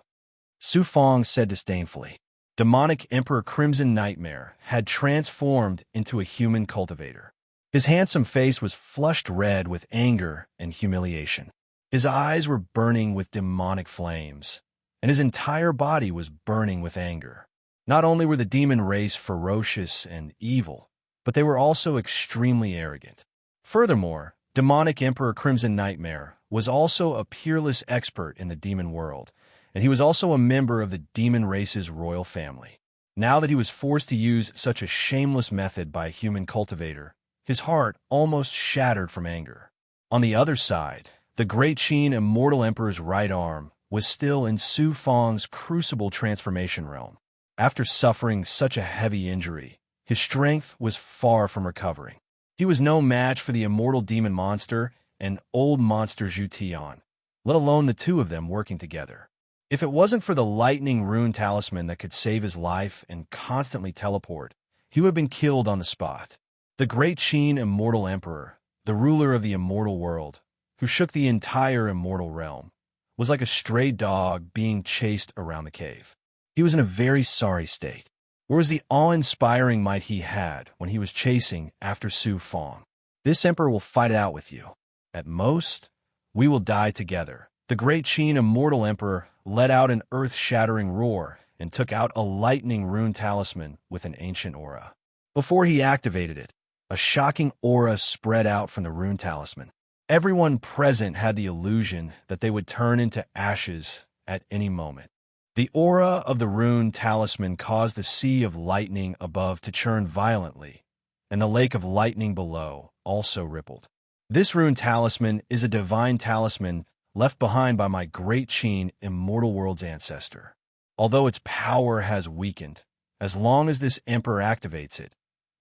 Speaker 1: Su Fang said disdainfully. Demonic Emperor Crimson Nightmare had transformed into a human cultivator. His handsome face was flushed red with anger and humiliation. His eyes were burning with demonic flames, and his entire body was burning with anger. Not only were the demon race ferocious and evil, but they were also extremely arrogant. Furthermore, demonic Emperor Crimson Nightmare was also a peerless expert in the demon world, and he was also a member of the demon race's royal family. Now that he was forced to use such a shameless method by a human cultivator, his heart almost shattered from anger. On the other side, the Great Sheen Immortal Emperor's right arm was still in Su Fang's crucible transformation realm. After suffering such a heavy injury, his strength was far from recovering. He was no match for the immortal demon monster and old monster Zhu Tian, let alone the two of them working together. If it wasn't for the lightning rune talisman that could save his life and constantly teleport, he would have been killed on the spot. The Great Sheen Immortal Emperor, the ruler of the immortal world, who shook the entire immortal realm, was like a stray dog being chased around the cave. He was in a very sorry state. Where was the awe-inspiring might he had when he was chasing after Su Fong? This emperor will fight it out with you. At most, we will die together. The great Qin immortal emperor let out an earth-shattering roar and took out a lightning rune talisman with an ancient aura. Before he activated it, a shocking aura spread out from the rune talisman. Everyone present had the illusion that they would turn into ashes at any moment. The aura of the rune talisman caused the sea of lightning above to churn violently, and the lake of lightning below also rippled. This rune talisman is a divine talisman left behind by my great Qin immortal world's ancestor. Although its power has weakened, as long as this emperor activates it,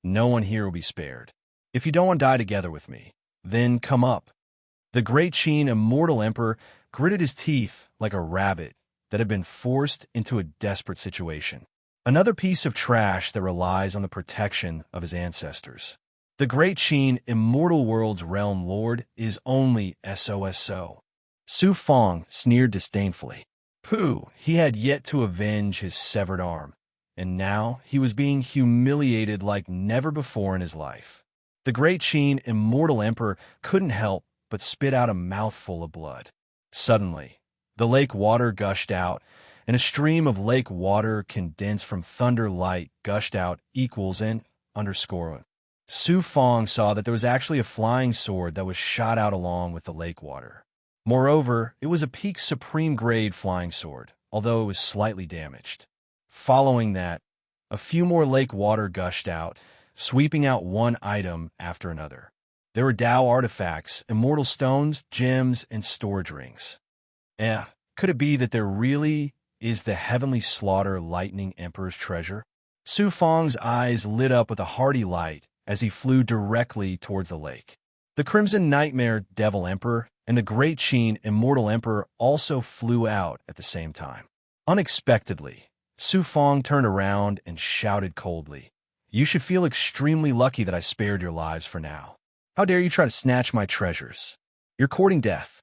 Speaker 1: no one here will be spared. If you don't want to die together with me, then come up. The great Qin immortal emperor gritted his teeth like a rabbit that had been forced into a desperate situation. Another piece of trash that relies on the protection of his ancestors. The great Qin immortal world's realm lord is only SOSO. Su Fong sneered disdainfully. Pooh, he had yet to avenge his severed arm, and now he was being humiliated like never before in his life. The great Qin immortal emperor couldn't help but spit out a mouthful of blood. Suddenly, the lake water gushed out, and a stream of lake water condensed from thunder light gushed out equals and underscore. Su Fong saw that there was actually a flying sword that was shot out along with the lake water. Moreover, it was a peak supreme grade flying sword, although it was slightly damaged. Following that, a few more lake water gushed out, sweeping out one item after another. There were Tao artifacts, immortal stones, gems, and storage rings. Could it be that there really is the heavenly slaughter lightning emperor's treasure? Su Fong's eyes lit up with a hearty light as he flew directly towards the lake. The Crimson Nightmare Devil Emperor and the Great Qin Immortal Emperor also flew out at the same time. Unexpectedly, Su Fong turned around and shouted coldly, "You should feel extremely lucky that I spared your lives for now. How dare you try to snatch my treasures? You're courting death."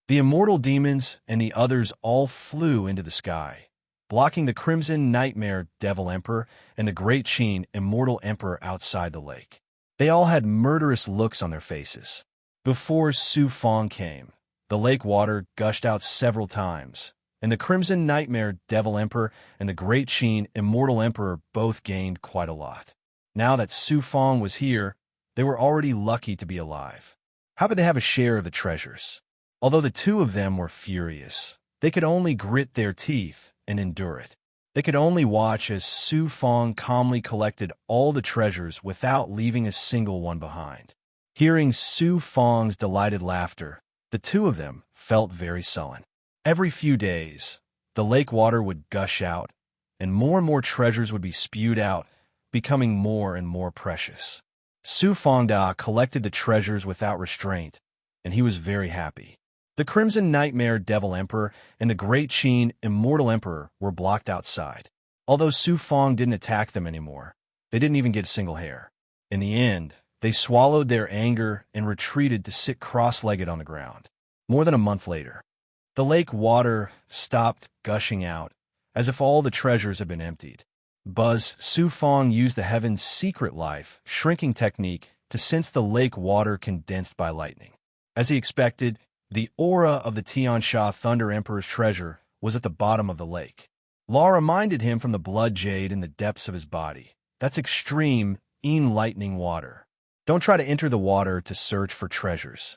Speaker 1: The immortal demons and the others all flew into the sky, blocking the Crimson Nightmare Devil Emperor and the Great Qin Immortal Emperor outside the lake. They all had murderous looks on their faces. Before Su Fong came, the lake water gushed out several times, and the Crimson Nightmare Devil Emperor and the Great Qin Immortal Emperor both gained quite a lot. Now that Su Fong was here, they were already lucky to be alive. How could they have a share of the treasures? Although the two of them were furious, they could only grit their teeth and endure it. They could only watch as Su Fong calmly collected all the treasures without leaving a single one behind. Hearing Su Fong's delighted laughter, the two of them felt very sullen. Every few days, the lake water would gush out, and more treasures would be spewed out, becoming more and more precious. Su Fongda collected the treasures without restraint, and he was very happy. The Crimson Nightmare Devil Emperor and the Great Qin Immortal Emperor were blocked outside. Although Su Fong didn't attack them anymore, they didn't even get a single hair. In the end, they swallowed their anger and retreated to sit cross-legged on the ground. More than a month later, the lake water stopped gushing out, as if all the treasures had been emptied. Su Fong used the Heaven's secret life shrinking technique to sense the lake water condensed by lightning. As he expected, the aura of the Tiansha Thunder Emperor's treasure was at the bottom of the lake. Law reminded him from the blood jade in the depths of his body. That's extreme, lightning water. Don't try to enter the water to search for treasures.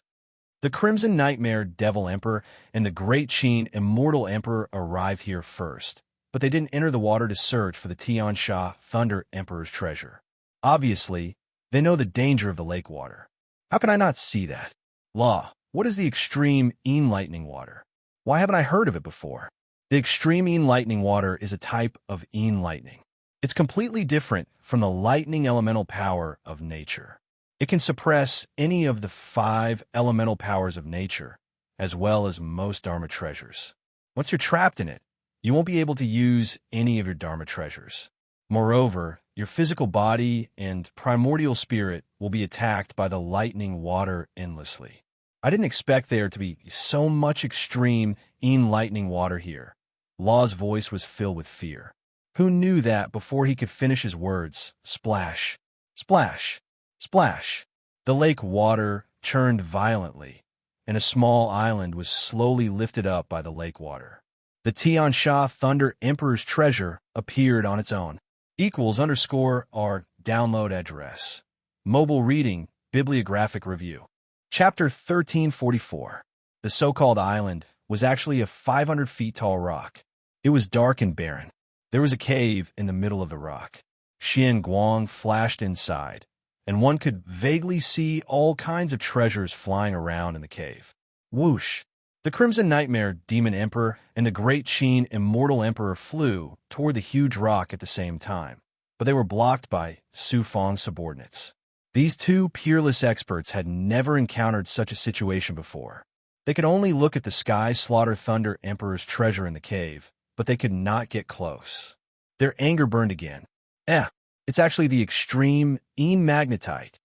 Speaker 1: The Crimson Nightmare Devil Emperor and the Great Qin Immortal Emperor arrived here first, but they didn't enter the water to search for the Tiansha Thunder Emperor's treasure. Obviously, they know the danger of the lake water. How can I not see that? Law, what is the extreme lightning water? Why haven't I heard of it before? The extreme lightning water is a type of lightning. It's completely different from the lightning elemental power of nature. It can suppress any of the 5 elemental powers of nature, as well as most Dharma treasures. Once you're trapped in it, you won't be able to use any of your Dharma treasures. Moreover, your physical body and primordial spirit will be attacked by the lightning water endlessly. I didn't expect there to be so much extreme lightning water here. Law's voice was filled with fear. Who knew that before he could finish his words? Splash, splash, splash. The lake water churned violently, and a small island was slowly lifted up by the lake water. The Tian Sha Thunder Emperor's treasure appeared on its own. =R download address. Mobile reading, bibliographic review. Chapter 1344. The so-called island was actually a 500 feet tall rock. It was dark and barren. There was a cave in the middle of the rock. Xian Guang flashed inside, and one could vaguely see all kinds of treasures flying around in the cave. Whoosh! The Crimson Nightmare Demon Emperor and the Great Qin Immortal Emperor flew toward the huge rock at the same time, but they were blocked by Su Fang's subordinates. These two peerless experts had never encountered such a situation before. They could only look at the Sky Slaughter Thunder Emperor's treasure in the cave, but they could not get close. Their anger burned again. It's actually the extreme magnetite.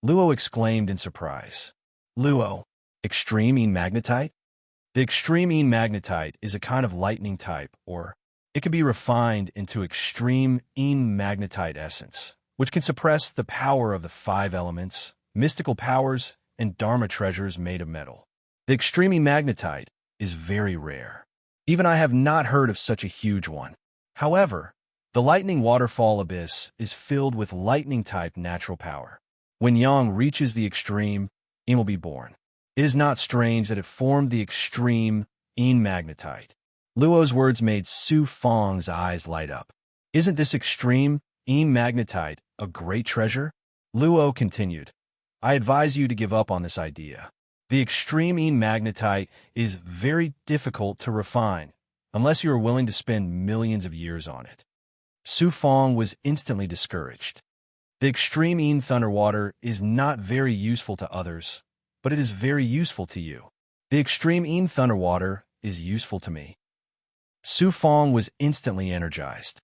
Speaker 1: Luo exclaimed in surprise. Luo, extreme magnetite? The extreme magnetite is a kind of lightning type, or it can be refined into extreme magnetite essence, which can suppress the power of the 5 elements, mystical powers, and Dharma treasures made of metal. The extreme magnetite is very rare. Even I have not heard of such a huge one. However, the lightning waterfall abyss is filled with lightning-type natural power. When Yang reaches the extreme, it will be born. It is not strange that it formed the extreme magnetite. Luo's words made Su Fang's eyes light up. Isn't this extreme magnetite a great treasure? Luo continued. I advise you to give up on this idea. The extreme magnetite is very difficult to refine, unless you are willing to spend millions of years on it. Su Fang was instantly discouraged. The extreme thunder water is not very useful to others, but it is very useful to you. The extreme thunder water is useful to me. Su Fang was instantly energized.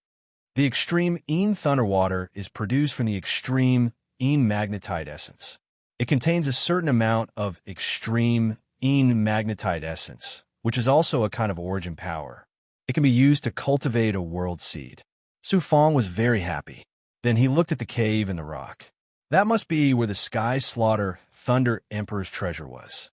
Speaker 1: The extreme thunder water is produced from the extreme magnetite essence. It contains a certain amount of extreme magnetite essence, which is also a kind of origin power. It can be used to cultivate a world seed. Su Fang was very happy. Then he looked at the cave in the rock. That must be where the Sky Slaughter Thunder Emperor's treasure was.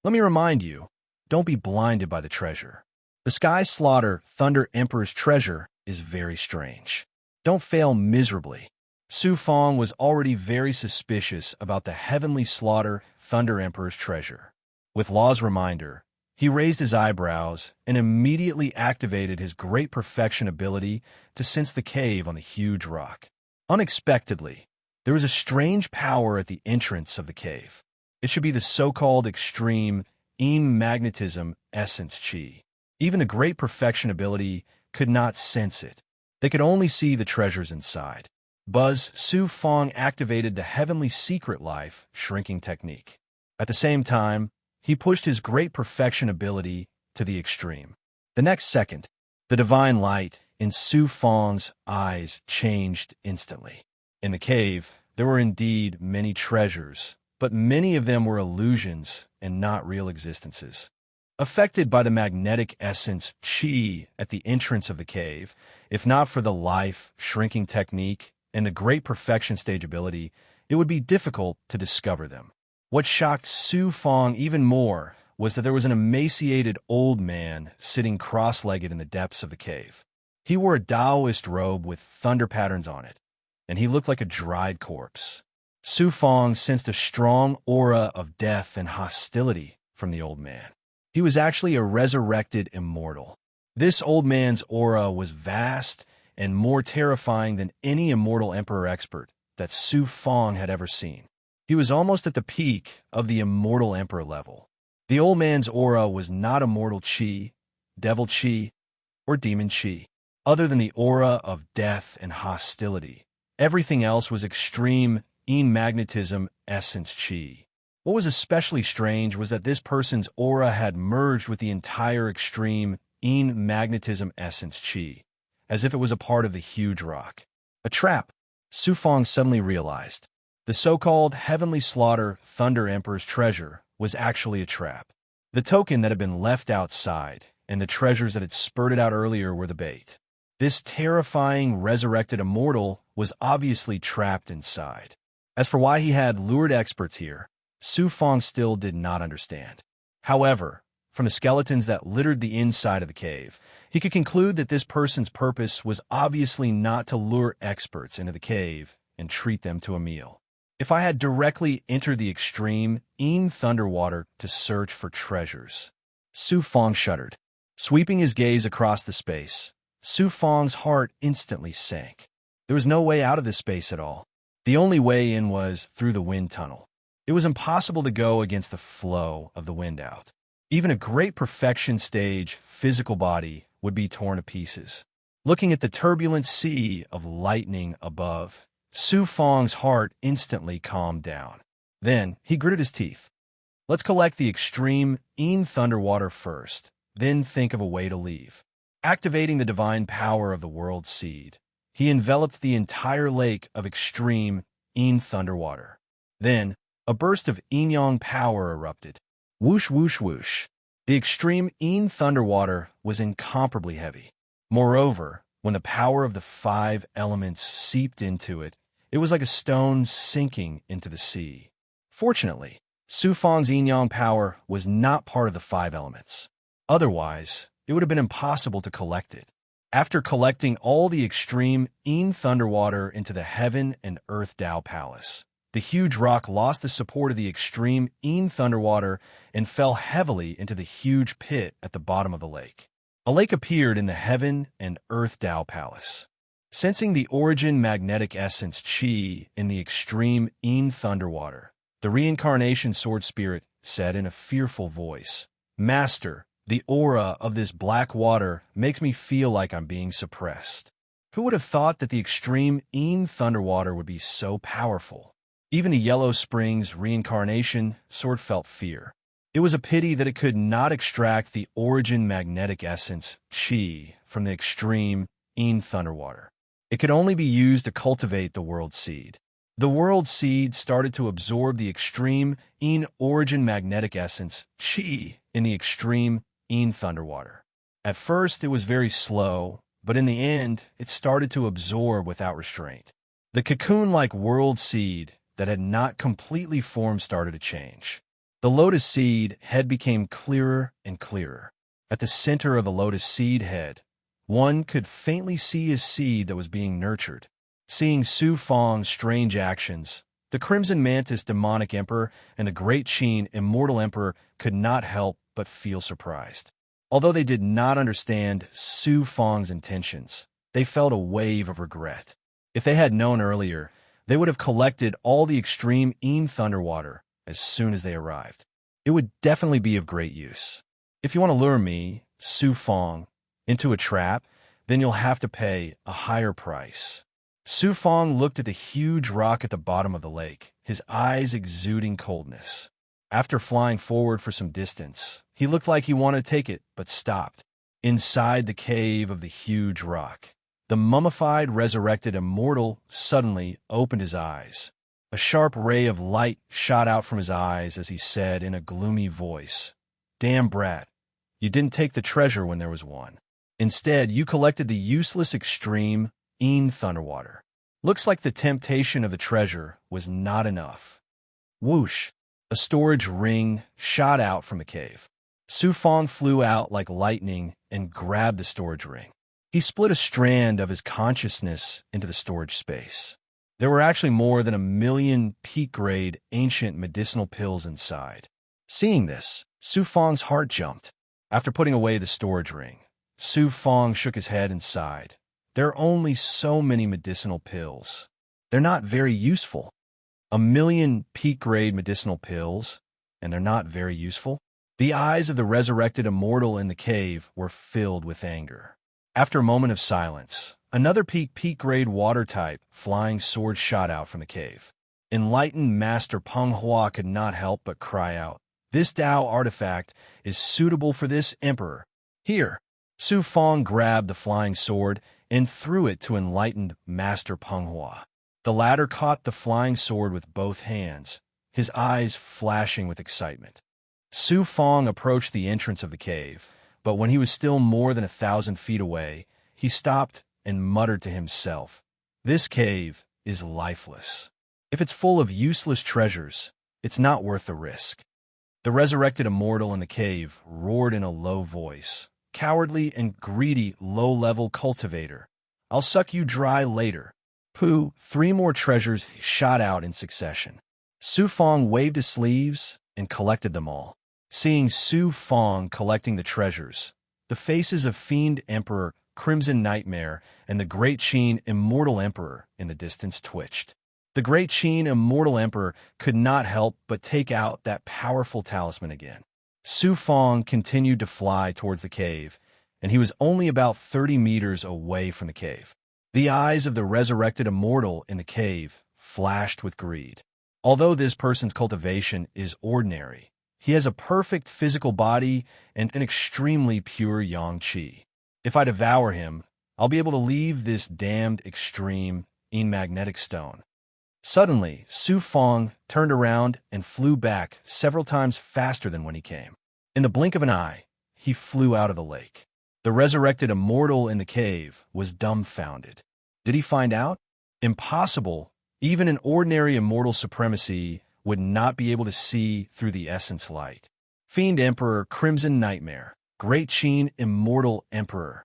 Speaker 1: Let me remind you, don't be blinded by the treasure. The Sky Slaughter Thunder Emperor's treasure is very strange. Don't fail miserably. Su Fang was already very suspicious about the Heavenly Slaughter Thunder Emperor's treasure. With Law's reminder, he raised his eyebrows and immediately activated his great perfection ability to sense the cave on the huge rock. Unexpectedly, there was a strange power at the entrance of the cave. It should be the so-called extreme magnetism essence chi. Even the great perfection ability could not sense it. They could only see the treasures inside. Su Fang activated the Heavenly Secret Life shrinking technique. At the same time, he pushed his great perfection ability to the extreme. The next second, the divine light in Su Fang's eyes changed instantly. In the cave, there were indeed many treasures, but many of them were illusions and not real existences. Affected by the magnetic essence chi at the entrance of the cave, if not for the life shrinking technique and the great perfection stage ability, it would be difficult to discover them. What shocked Su Fang even more was that there was an emaciated old man sitting cross-legged in the depths of the cave. He wore a Taoist robe with thunder patterns on it, and he looked like a dried corpse. Su Fang sensed a strong aura of death and hostility from the old man. He was actually a resurrected immortal. This old man's aura was vast and more terrifying than any immortal emperor expert that Su Fang had ever seen. He was almost at the peak of the immortal emperor level. The old man's aura was not immortal chi, devil chi, or demon chi. Other than the aura of death and hostility, everything else was extreme magnetism essence chi. What was especially strange was that this person's aura had merged with the entire extreme magnetism essence chi, as if it was a part of the huge rock. A trap. Su Fang suddenly realized the so-called heavenly slaughter Thunder Emperor's treasure was actually a trap. The token that had been left outside and the treasures that had spurted out earlier were the bait. This terrifying resurrected immortal was obviously trapped inside. As for why he had lured experts here, Su Fang still did not understand. However, from the skeletons that littered the inside of the cave, he could conclude that this person's purpose was obviously not to lure experts into the cave and treat them to a meal. If I had directly entered the extreme Thunderwater to search for treasures. Su Fang shuddered. Sweeping his gaze across the space, Su Fang's heart instantly sank. There was no way out of this space at all. The only way in was through the wind tunnel. It was impossible to go against the flow of the wind out. Even a great perfection stage physical body would be torn to pieces. Looking at the turbulent sea of lightning above, Su Fang's heart instantly calmed down. Then he gritted his teeth. Let's collect the extreme Thunderwater first, then think of a way to leave. Activating the divine power of the world seed, he enveloped the entire lake of extreme Thunderwater. Then, a burst of Yang power erupted. Whoosh, whoosh, whoosh. The extreme Thunderwater was incomparably heavy. Moreover, when the power of the 5 elements seeped into it, it was like a stone sinking into the sea. Fortunately, Su Fang's Yang power was not part of the 5 elements. Otherwise, it would have been impossible to collect it. After collecting all the extreme Thunderwater into the Heaven and Earth Tao Palace, the huge rock lost the support of the extreme Thunderwater and fell heavily into the huge pit at the bottom of the lake. A lake appeared in the Heaven and Earth Tao Palace. Sensing the origin magnetic essence Qi in the extreme Thunderwater, the reincarnation sword spirit said in a fearful voice, "Master, the aura of this black water makes me feel like I'm being suppressed." Who would have thought that the extreme Thunderwater would be so powerful? Even the Yellow Springs reincarnation sword felt fear. It was a pity that it could not extract the origin magnetic essence Qi from the extreme Thunderwater. It could only be used to cultivate the world seed. The world seed started to absorb the extreme origin magnetic essence Qi in the extreme Thunderwater. At first, it was very slow, but in the end, it started to absorb without restraint. The cocoon-like world seed that had not completely formed started to change. The lotus seed head became clearer and clearer. At the center of the lotus seed head, one could faintly see a seed that was being nurtured. Seeing Su Fang's strange actions, the Crimson Mantis demonic emperor and the Great Qin immortal emperor could not help but feel surprised. Although they did not understand Su Fang's intentions, they felt a wave of regret. If they had known earlier, they would have collected all the extreme Thunderwater as soon as they arrived. It would definitely be of great use. If you want to lure me, Su Fang, into a trap, then you'll have to pay a higher price. Su Fang looked at the huge rock at the bottom of the lake, his eyes exuding coldness. After flying forward for some distance, he looked like he wanted to take it, but stopped. Inside the cave of the huge rock, the mummified, resurrected immortal suddenly opened his eyes. A sharp ray of light shot out from his eyes as he said in a gloomy voice, "Damn brat, you didn't take the treasure when there was one. Instead, you collected the useless extreme Thunderwater. Looks like the temptation of the treasure was not enough." Whoosh! A storage ring shot out from the cave. Su Fang flew out like lightning and grabbed the storage ring. He split a strand of his consciousness into the storage space. There were actually more than 1,000,000 peak-grade ancient medicinal pills inside. Seeing this, Su Fang's heart jumped. After putting away the storage ring, Su Fang shook his head and sighed. There are only so many medicinal pills. They're not very useful. 1,000,000 peak-grade medicinal pills, and they're not very useful? The eyes of the resurrected immortal in the cave were filled with anger. After a moment of silence, another peak-grade water-type flying sword shot out from the cave. Enlightened Master Peng Hua could not help but cry out, "This Tao artifact is suitable for this emperor. Here." Su Fang grabbed the flying sword and threw it to enlightened Master Peng Hua. The latter caught the flying sword with both hands, his eyes flashing with excitement. Su Fong approached the entrance of the cave, but when he was still more than 1,000 feet away, he stopped and muttered to himself, "This cave is lifeless. If it's full of useless treasures, it's not worth the risk." The resurrected immortal in the cave roared in a low voice, "Cowardly and greedy low-level cultivator. I'll suck you dry later." Pooh, 3 more treasures shot out in succession. Su Fong waved his sleeves and collected them all. Seeing Su Fong collecting the treasures, the faces of Fiend Emperor, Crimson Nightmare, and the Great Qin Immortal Emperor in the distance twitched. The Great Qin Immortal Emperor could not help but take out that powerful talisman again. Su Fong continued to fly towards the cave, and he was only about 30 meters away from the cave. The eyes of the resurrected immortal in the cave flashed with greed. Although this person's cultivation is ordinary, he has a perfect physical body and an extremely pure yang qi. If I devour him, I'll be able to leave this damned extreme in magnetic stone. Suddenly, Su Fong turned around and flew back several times faster than when he came. In the blink of an eye, he flew out of the lake. The resurrected immortal in the cave was dumbfounded. Did he find out? Impossible. Even an ordinary immortal supremacy would not be able to see through the essence light. Fiend Emperor, Crimson Nightmare, Great Qin Immortal Emperor,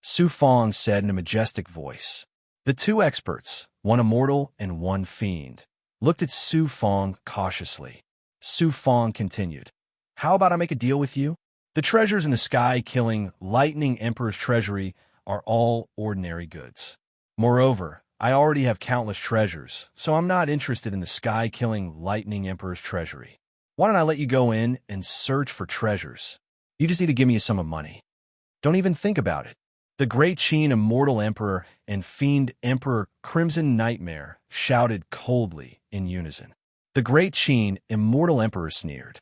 Speaker 1: Su Fong said in a majestic voice. The 2 experts, one immortal and one fiend, looked at Su Fong cautiously. Su Fong continued, "How about I make a deal with you? The treasures in the sky-killing Lightning Emperor's treasury are all ordinary goods. Moreover, I already have countless treasures, so I'm not interested in the sky-killing Lightning Emperor's treasury. Why don't I let you go in and search for treasures? You just need to give me a sum of money. Don't even think about it." The Great Qin Immortal Emperor and Fiend Emperor Crimson Nightmare shouted coldly in unison. The Great Qin Immortal Emperor sneered.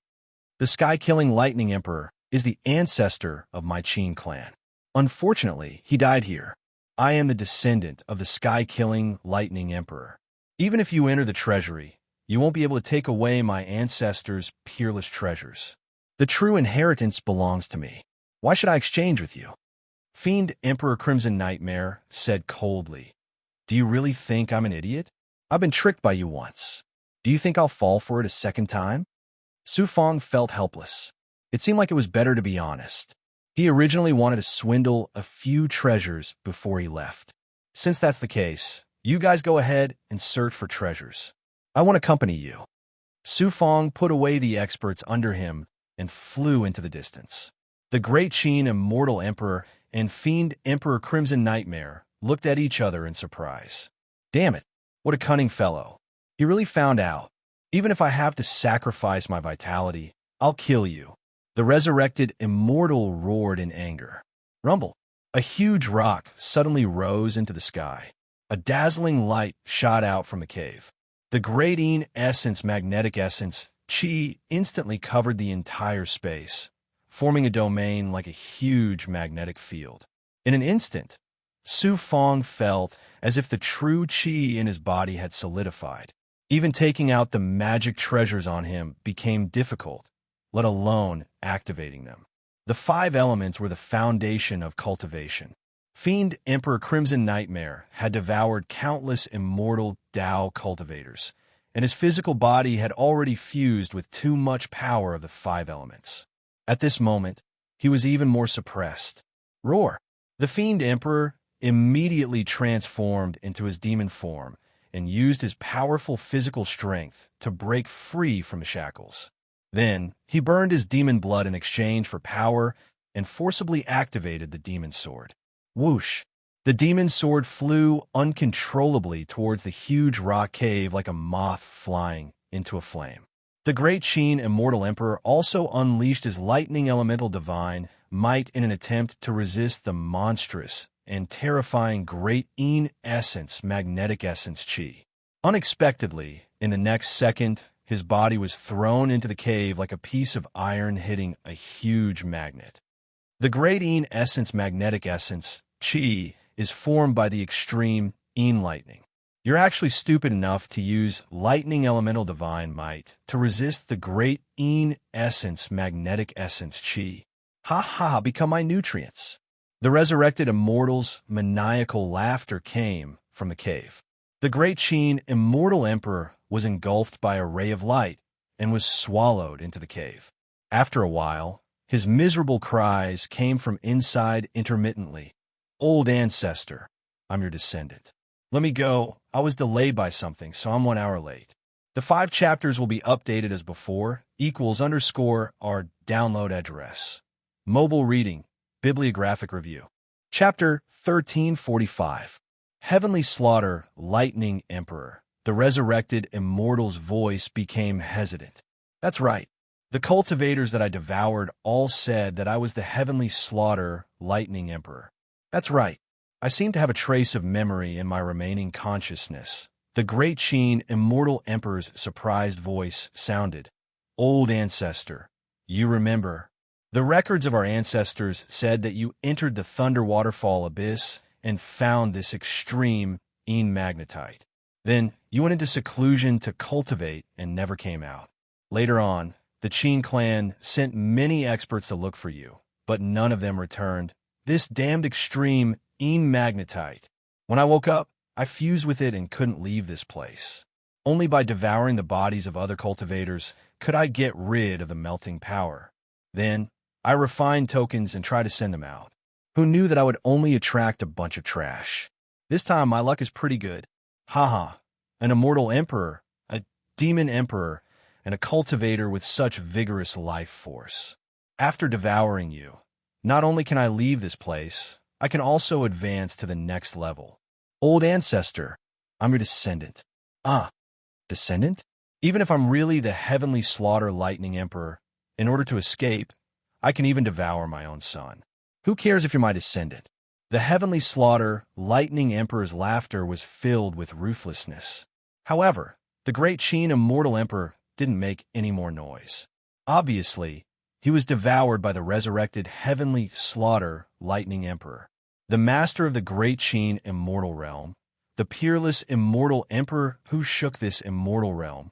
Speaker 1: "The sky-killing Lightning Emperor is the ancestor of my Qin clan. Unfortunately, he died here. I am the descendant of the sky-killing Lightning Emperor. Even if you enter the treasury, you won't be able to take away my ancestors' peerless treasures. The true inheritance belongs to me. Why should I exchange with you?" Fiend Emperor Crimson Nightmare said coldly, "Do you really think I'm an idiot? I've been tricked by you once. Do you think I'll fall for it a second time?" Su Fong felt helpless. It seemed like it was better to be honest. He originally wanted to swindle a few treasures before he left. Since that's the case, you guys go ahead and search for treasures. I want to accompany you. Su Fong put away the experts under him and flew into the distance. The Great Qin Immortal Emperor and Fiend Emperor Crimson Nightmare looked at each other in surprise. Damn it, what a cunning fellow. He really found out. Even if I have to sacrifice my vitality, I'll kill you. The resurrected immortal roared in anger. Rumble. A huge rock suddenly rose into the sky. A dazzling light shot out from the cave. The Great Qin Essence Magnetic Essence Qi instantly covered the entire space, forming a domain like a huge magnetic field. In an instant, Su Fong felt as if the true Qi in his body had solidified. Even taking out the magic treasures on him became difficult, let alone activating them. The 5 elements were the foundation of cultivation. Fiend Emperor Crimson Nightmare had devoured countless immortal Tao cultivators, and his physical body had already fused with too much power of the 5 elements. At this moment, he was even more suppressed. Roar! The Fiend Emperor immediately transformed into his demon form and used his powerful physical strength to break free from the shackles. Then, he burned his demon blood in exchange for power and forcibly activated the demon sword. Whoosh! The demon sword flew uncontrollably towards the huge rock cave like a moth flying into a flame. The Great Qin Immortal Emperor also unleashed his lightning elemental divine might in an attempt to resist the monstrous and terrifying Great Qin Essence Magnetic Essence Qi. Unexpectedly, in the next second, his body was thrown into the cave like a piece of iron hitting a huge magnet. The Great Qin Essence Magnetic Essence Qi is formed by the extreme Qin lightning. You're actually stupid enough to use lightning elemental divine might to resist the great Een essence, magnetic essence, chi. Ha ha, become my nutrients. The resurrected immortal's maniacal laughter came from the cave. The great Qin immortal emperor was engulfed by a ray of light and was swallowed into the cave. After a while, his miserable cries came from inside intermittently. Old ancestor, I'm your descendant. Let me go. I was delayed by something, so I'm 1 hour late. The 5 chapters will be updated as before, equals _ our download address. Mobile reading, bibliographic review. Chapter 1345. Heavenly Slaughter, Lightning Emperor. The resurrected immortal's voice became hesitant. That's right. The cultivators that I devoured all said that I was the Heavenly Slaughter, Lightning Emperor. That's right. I seem to have a trace of memory in my remaining consciousness. The great Qin immortal emperor's surprised voice sounded. Old ancestor, you remember. The records of our ancestors said that you entered the Thunder Waterfall abyss and found this extreme Een magnetite. Then you went into seclusion to cultivate and never came out. Later on, the Qin clan sent many experts to look for you, but none of them returned. This damned extreme Een magnetite. When I woke up, I fused with it and couldn't leave this place. Only by devouring the bodies of other cultivators could I get rid of the melting power. Then, I refined tokens and tried to send them out. Who knew that I would only attract a bunch of trash? This time my luck is pretty good. Haha, an immortal emperor, a demon emperor, and a cultivator with such vigorous life force. After devouring you, not only can I leave this place, I can also advance to the next level. Old ancestor, I'm your descendant. Ah, descendant? Even if I'm really the Heavenly Slaughter Lightning Emperor, in order to escape, I can even devour my own son. Who cares if you're my descendant? The Heavenly Slaughter Lightning Emperor's laughter was filled with ruthlessness. However, the great Qin immortal emperor didn't make any more noise. Obviously, he was devoured by the resurrected Heavenly Slaughter Lightning Emperor. The master of the great Qin immortal realm, the peerless immortal emperor who shook this immortal realm,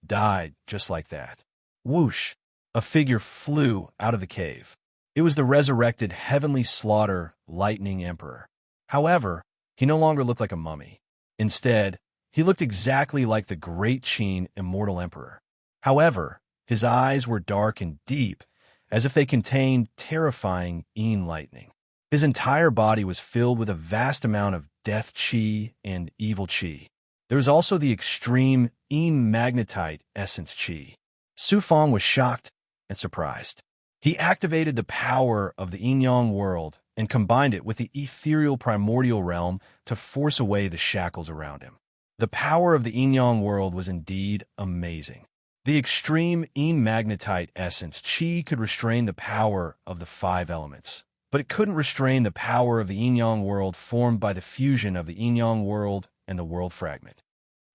Speaker 1: died just like that. Whoosh! A figure flew out of the cave. It was the resurrected Heavenly Slaughter Lightning Emperor. However, he no longer looked like a mummy. Instead, he looked exactly like the great Qin immortal emperor. However, his eyes were dark and deep, as if they contained terrifying Een lightning. His entire body was filled with a vast amount of death chi and evil chi. There was also the extreme Een magnetite essence chi. Su Fong was shocked and surprised. He activated the power of the Yin-Yang world and combined it with the ethereal primordial realm to force away the shackles around him. The power of the Yin-Yang world was indeed amazing. The extreme Een magnetite essence chi could restrain the power of the 5 elements, but it couldn't restrain the power of the Yin-Yang world formed by the fusion of the Yin-Yang world and the world fragment.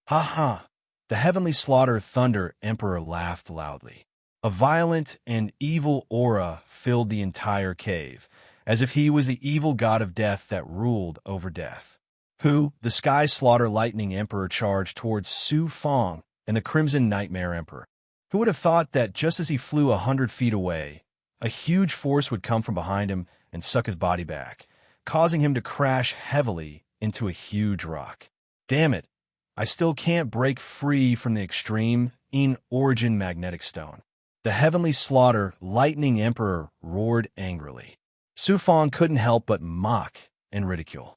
Speaker 1: Ha ha! The Heavenly Slaughter Thunder Emperor laughed loudly. A violent and evil aura filled the entire cave, as if he was the evil god of death that ruled over death. Who, the Sky Slaughter Lightning Emperor, charged towards Su Fong and the Crimson Nightmare Emperor. Who would have thought that just as he flew 100 feet away, a huge force would come from behind him and suck his body back, causing him to crash heavily into a huge rock. Damn it, I still can't break free from the extreme Een origin magnetic stone. The Heavenly Slaughter Lightning Emperor roared angrily. Su Fong couldn't help but mock and ridicule.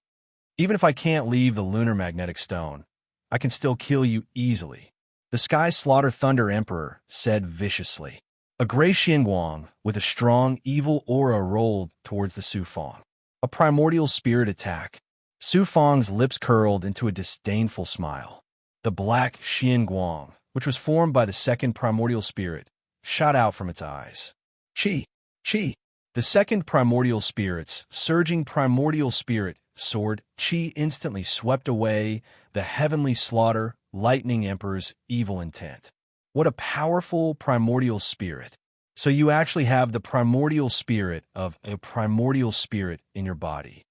Speaker 1: Even if I can't leave the lunar magnetic stone, I can still kill you easily. The Sky Slaughter Thunder Emperor said viciously. A gray Xianguang with a strong evil aura rolled towards the Su Fong. A primordial spirit attack. Su Fong's lips curled into a disdainful smile. The black Xianguang, which was formed by the second primordial spirit, shot out from its eyes. Chi! Chi! The second primordial spirit's surging primordial spirit sword chi instantly swept away the Heavenly Slaughter Lightning Emperor's evil intent. What a powerful primordial spirit. So you actually have the primordial spirit of a primordial spirit in your body.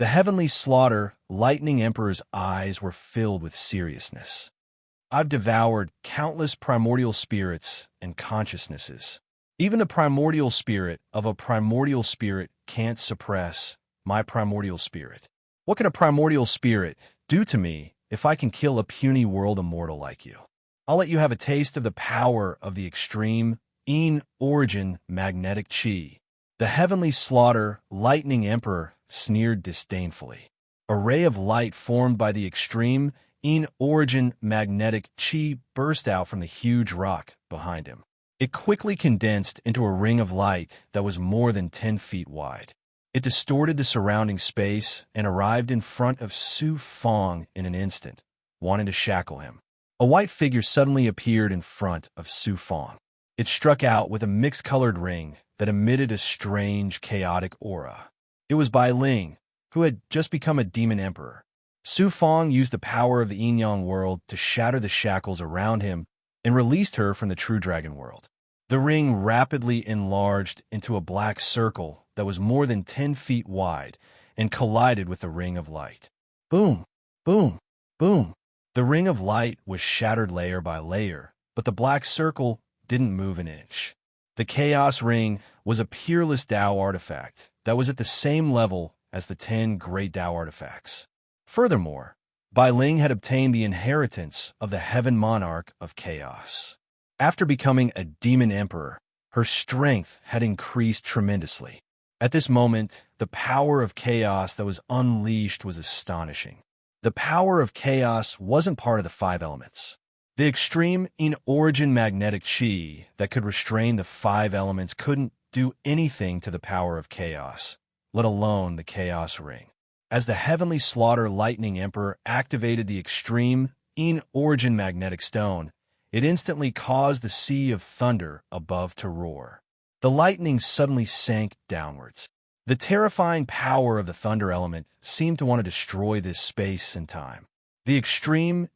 Speaker 1: The heavenly slaughter, lightning emperor's eyes were filled with seriousness. I've devoured countless primordial spirits and consciousnesses. Even the primordial spirit of a primordial spirit can't suppress my primordial spirit. What can a primordial spirit do to me if I can kill a puny world immortal like you? I'll let you have a taste of the power of the extreme, origin magnetic chi. The heavenly slaughter, lightning emperor, sneered disdainfully. A ray of light formed by the extreme, origin magnetic chi burst out from the huge rock behind him. It quickly condensed into a ring of light that was more than 10 feet wide. It distorted the surrounding space and arrived in front of Su Fong in an instant, wanting to shackle him. A white figure suddenly appeared in front of Su Fong. It struck out with a mixed-colored ring that emitted a strange, chaotic aura. It was Bai Ling, who had just become a demon emperor. Su Fong used the power of the yin-yang world to shatter the shackles around him and released her from the true dragon world. The ring rapidly enlarged into a black circle that was more than 10 feet wide and collided with the ring of light. Boom, boom, boom. The ring of light was shattered layer by layer, but the black circle didn't move an inch. The Chaos Ring was a peerless Tao artifact that was at the same level as the 10 great Tao artifacts. Furthermore, Bai Ling had obtained the inheritance of the Heaven Monarch of Chaos. After becoming a demon emperor, her strength had increased tremendously. At this moment, the power of chaos that was unleashed was astonishing. The power of chaos wasn't part of the 5 elements. The extreme origin magnetic chi that could restrain the 5 elements couldn't do anything to the power of chaos, let alone the Chaos Ring. As the heavenly slaughter lightning emperor activated the extreme origin magnetic stone, it instantly caused the sea of thunder above to roar. The lightning suddenly sank downwards. The terrifying power of the thunder element seemed to want to destroy this space and time. The extreme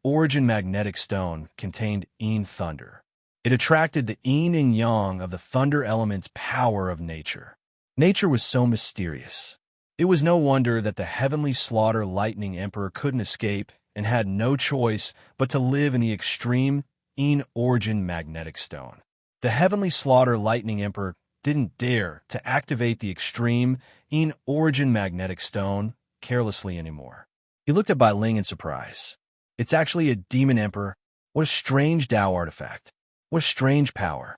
Speaker 1: origin magnetic stone contained thunder. It attracted the yin and yang of the thunder element's power of nature. Nature was so mysterious. It was no wonder that the heavenly slaughter lightning emperor couldn't escape and had no choice but to live in the extreme origin magnetic stone. The heavenly slaughter lightning emperor didn't dare to activate the extreme origin magnetic stone carelessly anymore. He looked at Bai Ling in surprise. It's actually a demon emperor. What a strange Tao artifact. What a strange power.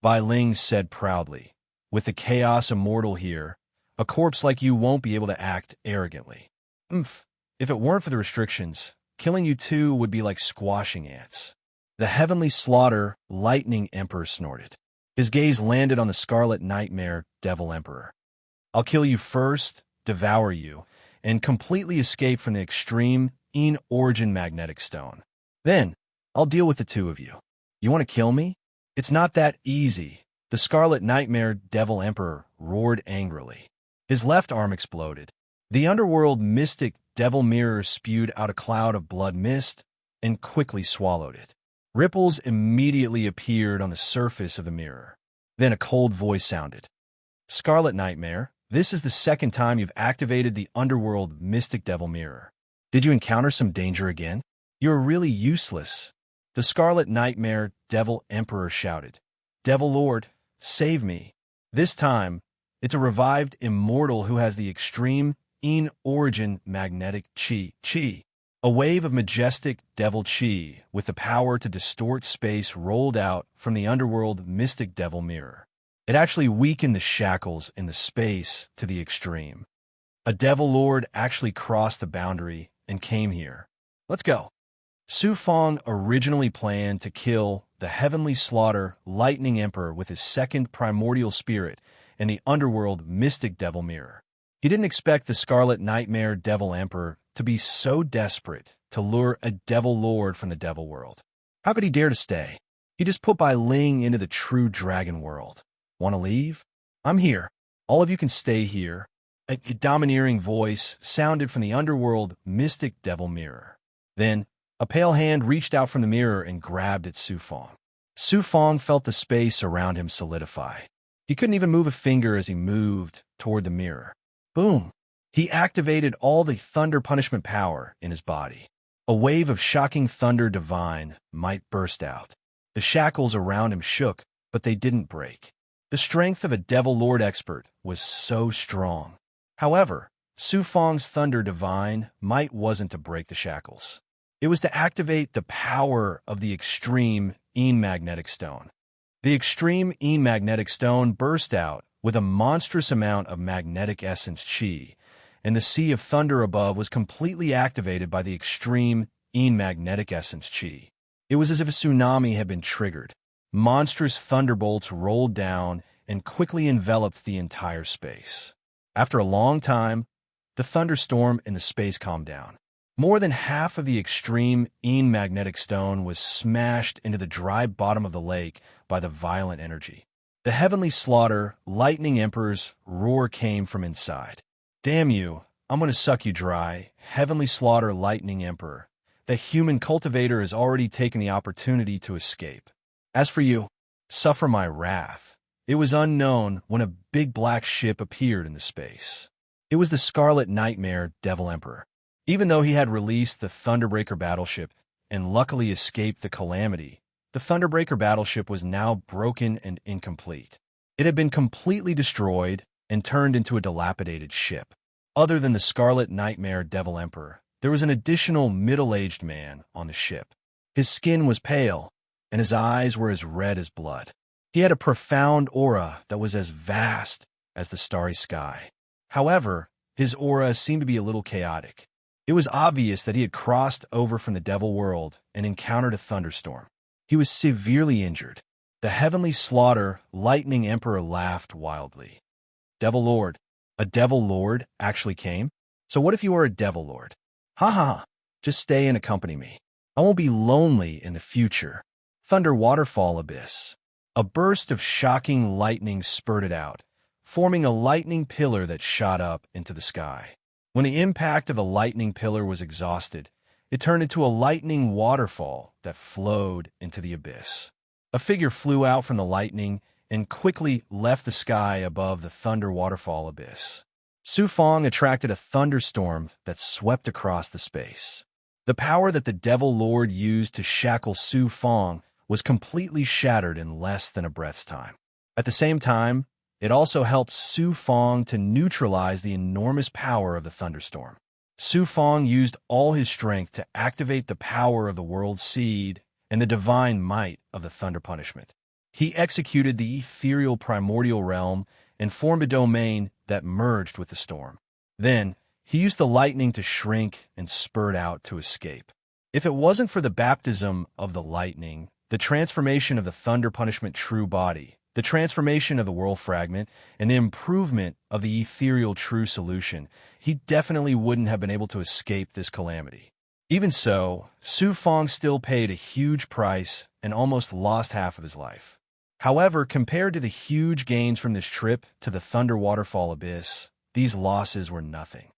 Speaker 1: Bai Ling said proudly, with the chaos immortal here, a corpse like you won't be able to act arrogantly. If it weren't for the restrictions, killing you too would be like squashing ants. The heavenly slaughter lightning emperor snorted. His gaze landed on the scarlet nightmare devil emperor. I'll kill you first, devour you, and completely escape from the extreme origin magnetic stone. Then, I'll deal with the 2 of you. You want to kill me? It's not that easy. The scarlet nightmare devil emperor roared angrily. His left arm exploded. The underworld mystic devil mirror spewed out a cloud of blood mist and quickly swallowed it. Ripples immediately appeared on the surface of the mirror. Then a cold voice sounded. Scarlet Nightmare, this is the 2nd time you've activated the underworld mystic devil mirror. Did you encounter some danger again? You're really useless. The Scarlet Nightmare devil emperor shouted. Devil Lord, save me. This time, it's a revived immortal who has the extreme origin magnetic chi. A wave of majestic devil chi with the power to distort space rolled out from the underworld mystic devil mirror. It actually weakened the shackles in the space to the extreme. A devil lord actually crossed the boundary and came here. Let's go. Su Fong originally planned to kill the heavenly slaughter lightning emperor with his 2nd primordial spirit in the underworld mystic devil mirror. He didn't expect the scarlet nightmare devil emperor to be so desperate to lure a devil lord from the devil world. How could he dare to stay? He just put Bai Ling into the true dragon world. Want to leave? I'm here. All of you can stay here. A domineering voice sounded from the underworld mystic devil mirror. Then, a pale hand reached out from the mirror and grabbed at Su Fong. Su Fong felt the space around him solidify. He couldn't even move a finger as he moved toward the mirror. Boom! He activated all the thunder punishment power in his body. A wave of shocking thunder divine might burst out. The shackles around him shook, but they didn't break. The strength of a Devil Lord expert was so strong. However, Su Fong's thunder divine might wasn't to break the shackles. It was to activate the power of the extreme magnetic stone. The extreme magnetic stone burst out with a monstrous amount of magnetic essence chi, and the sea of thunder above was completely activated by the extreme magnetic essence chi. It was as if a tsunami had been triggered. Monstrous thunderbolts rolled down and quickly enveloped the entire space. After a long time, the thunderstorm in the space calmed down. More than half of the extreme magnetic stone was smashed into the dry bottom of the lake by the violent energy. The heavenly slaughter, lightning emperor's roar came from inside. "Damn you, I'm going to suck you dry, heavenly slaughter lightning emperor. The human cultivator has already taken the opportunity to escape. As for you, suffer my wrath." It was unknown when a big black ship appeared in the space. It was the Scarlet Nightmare Devil Emperor. Even though he had released the Thunderbreaker battleship and luckily escaped the calamity, the Thunderbreaker battleship was now broken and incomplete. It had been completely destroyed and turned into a dilapidated ship. Other than the Scarlet Nightmare Devil Emperor, there was an additional middle-aged man on the ship. His skin was pale, and his eyes were as red as blood. He had a profound aura that was as vast as the starry sky. However, his aura seemed to be a little chaotic. It was obvious that he had crossed over from the devil world and encountered a thunderstorm. He was severely injured. The heavenly slaughter lightning emperor laughed wildly. "Devil Lord, a Devil Lord actually came? So what if you are a Devil Lord? Ha ha ha, just stay and accompany me. I won't be lonely in the future." Thunder waterfall abyss. A burst of shocking lightning spurted out, forming a lightning pillar that shot up into the sky. When the impact of the lightning pillar was exhausted, it turned into a lightning waterfall that flowed into the abyss. A figure flew out from the lightning and quickly left the sky above the thunder waterfall abyss. Su Fong attracted a thunderstorm that swept across the space. The power that the Devil Lord used to shackle Su Fong was completely shattered in less than a breath's time. At the same time, it also helped Su Fong to neutralize the enormous power of the thunderstorm. Su Fong used all his strength to activate the power of the world seed and the divine might of the thunder punishment. He executed the ethereal primordial realm and formed a domain that merged with the storm. Then, he used the lightning to shrink and spurt out to escape. If it wasn't for the baptism of the lightning, the transformation of the thunder punishment true body, the transformation of the world fragment, and the improvement of the ethereal true solution, he definitely wouldn't have been able to escape this calamity. Even so, Su Fong still paid a huge price and almost lost half of his life. However, compared to the huge gains from this trip to the Thunder Waterfall Abyss, these losses were nothing.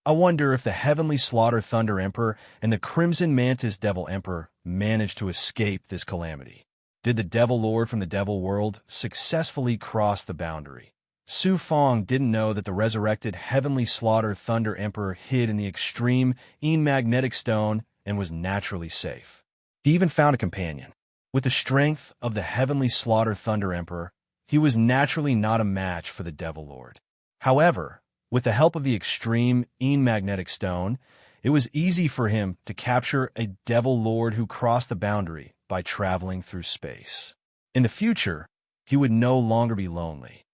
Speaker 1: I wonder if the Heavenly Slaughter Thunder Emperor and the Crimson Mantis Devil Emperor managed to escape this calamity. Did the Devil Lord from the Devil World successfully cross the boundary? Su Fong didn't know that the resurrected Heavenly Slaughter Thunder Emperor hid in the extreme magnetic stone and was naturally safe. He even found a companion. With the strength of the Heavenly Slaughter Thunder Emperor, he was naturally not a match for the Devil Lord. However, with the help of the extreme magnetic stone, it was easy for him to capture a Devil Lord who crossed the boundary by traveling through space. In the future, he would no longer be lonely.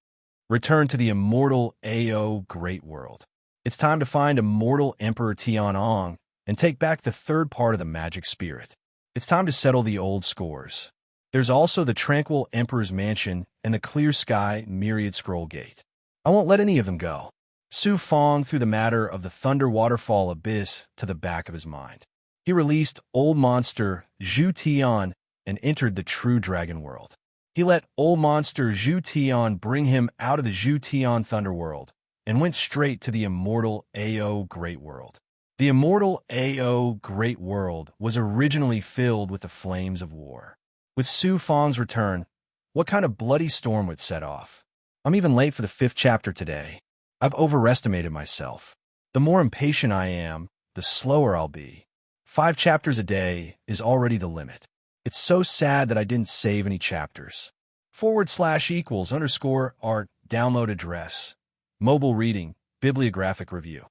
Speaker 1: Return to the immortal Ao Great World. It's time to find immortal Emperor Tianong and take back the third part of the magic spirit. It's time to settle the old scores. There's also the Tranquil Emperor's Mansion and the Clear Sky Myriad Scroll Gate. I won't let any of them go. Su Fong threw the matter of the Thunder Waterfall Abyss to the back of his mind. He released Old Monster Zhu Tian and entered the true dragon world. He let Old Monster Zhu Tian bring him out of the Zhu Tian Thunder World and went straight to the immortal Ao Great World. The immortal Ao Great World was originally filled with the flames of war. With Su Fong's return, what kind of bloody storm would set off? I'm even late for the 5th chapter today. I've overestimated myself. The more impatient I am, the slower I'll be. 5 chapters a day is already the limit. It's so sad that I didn't save any chapters. /= _art download address. Mobile reading, bibliographic review.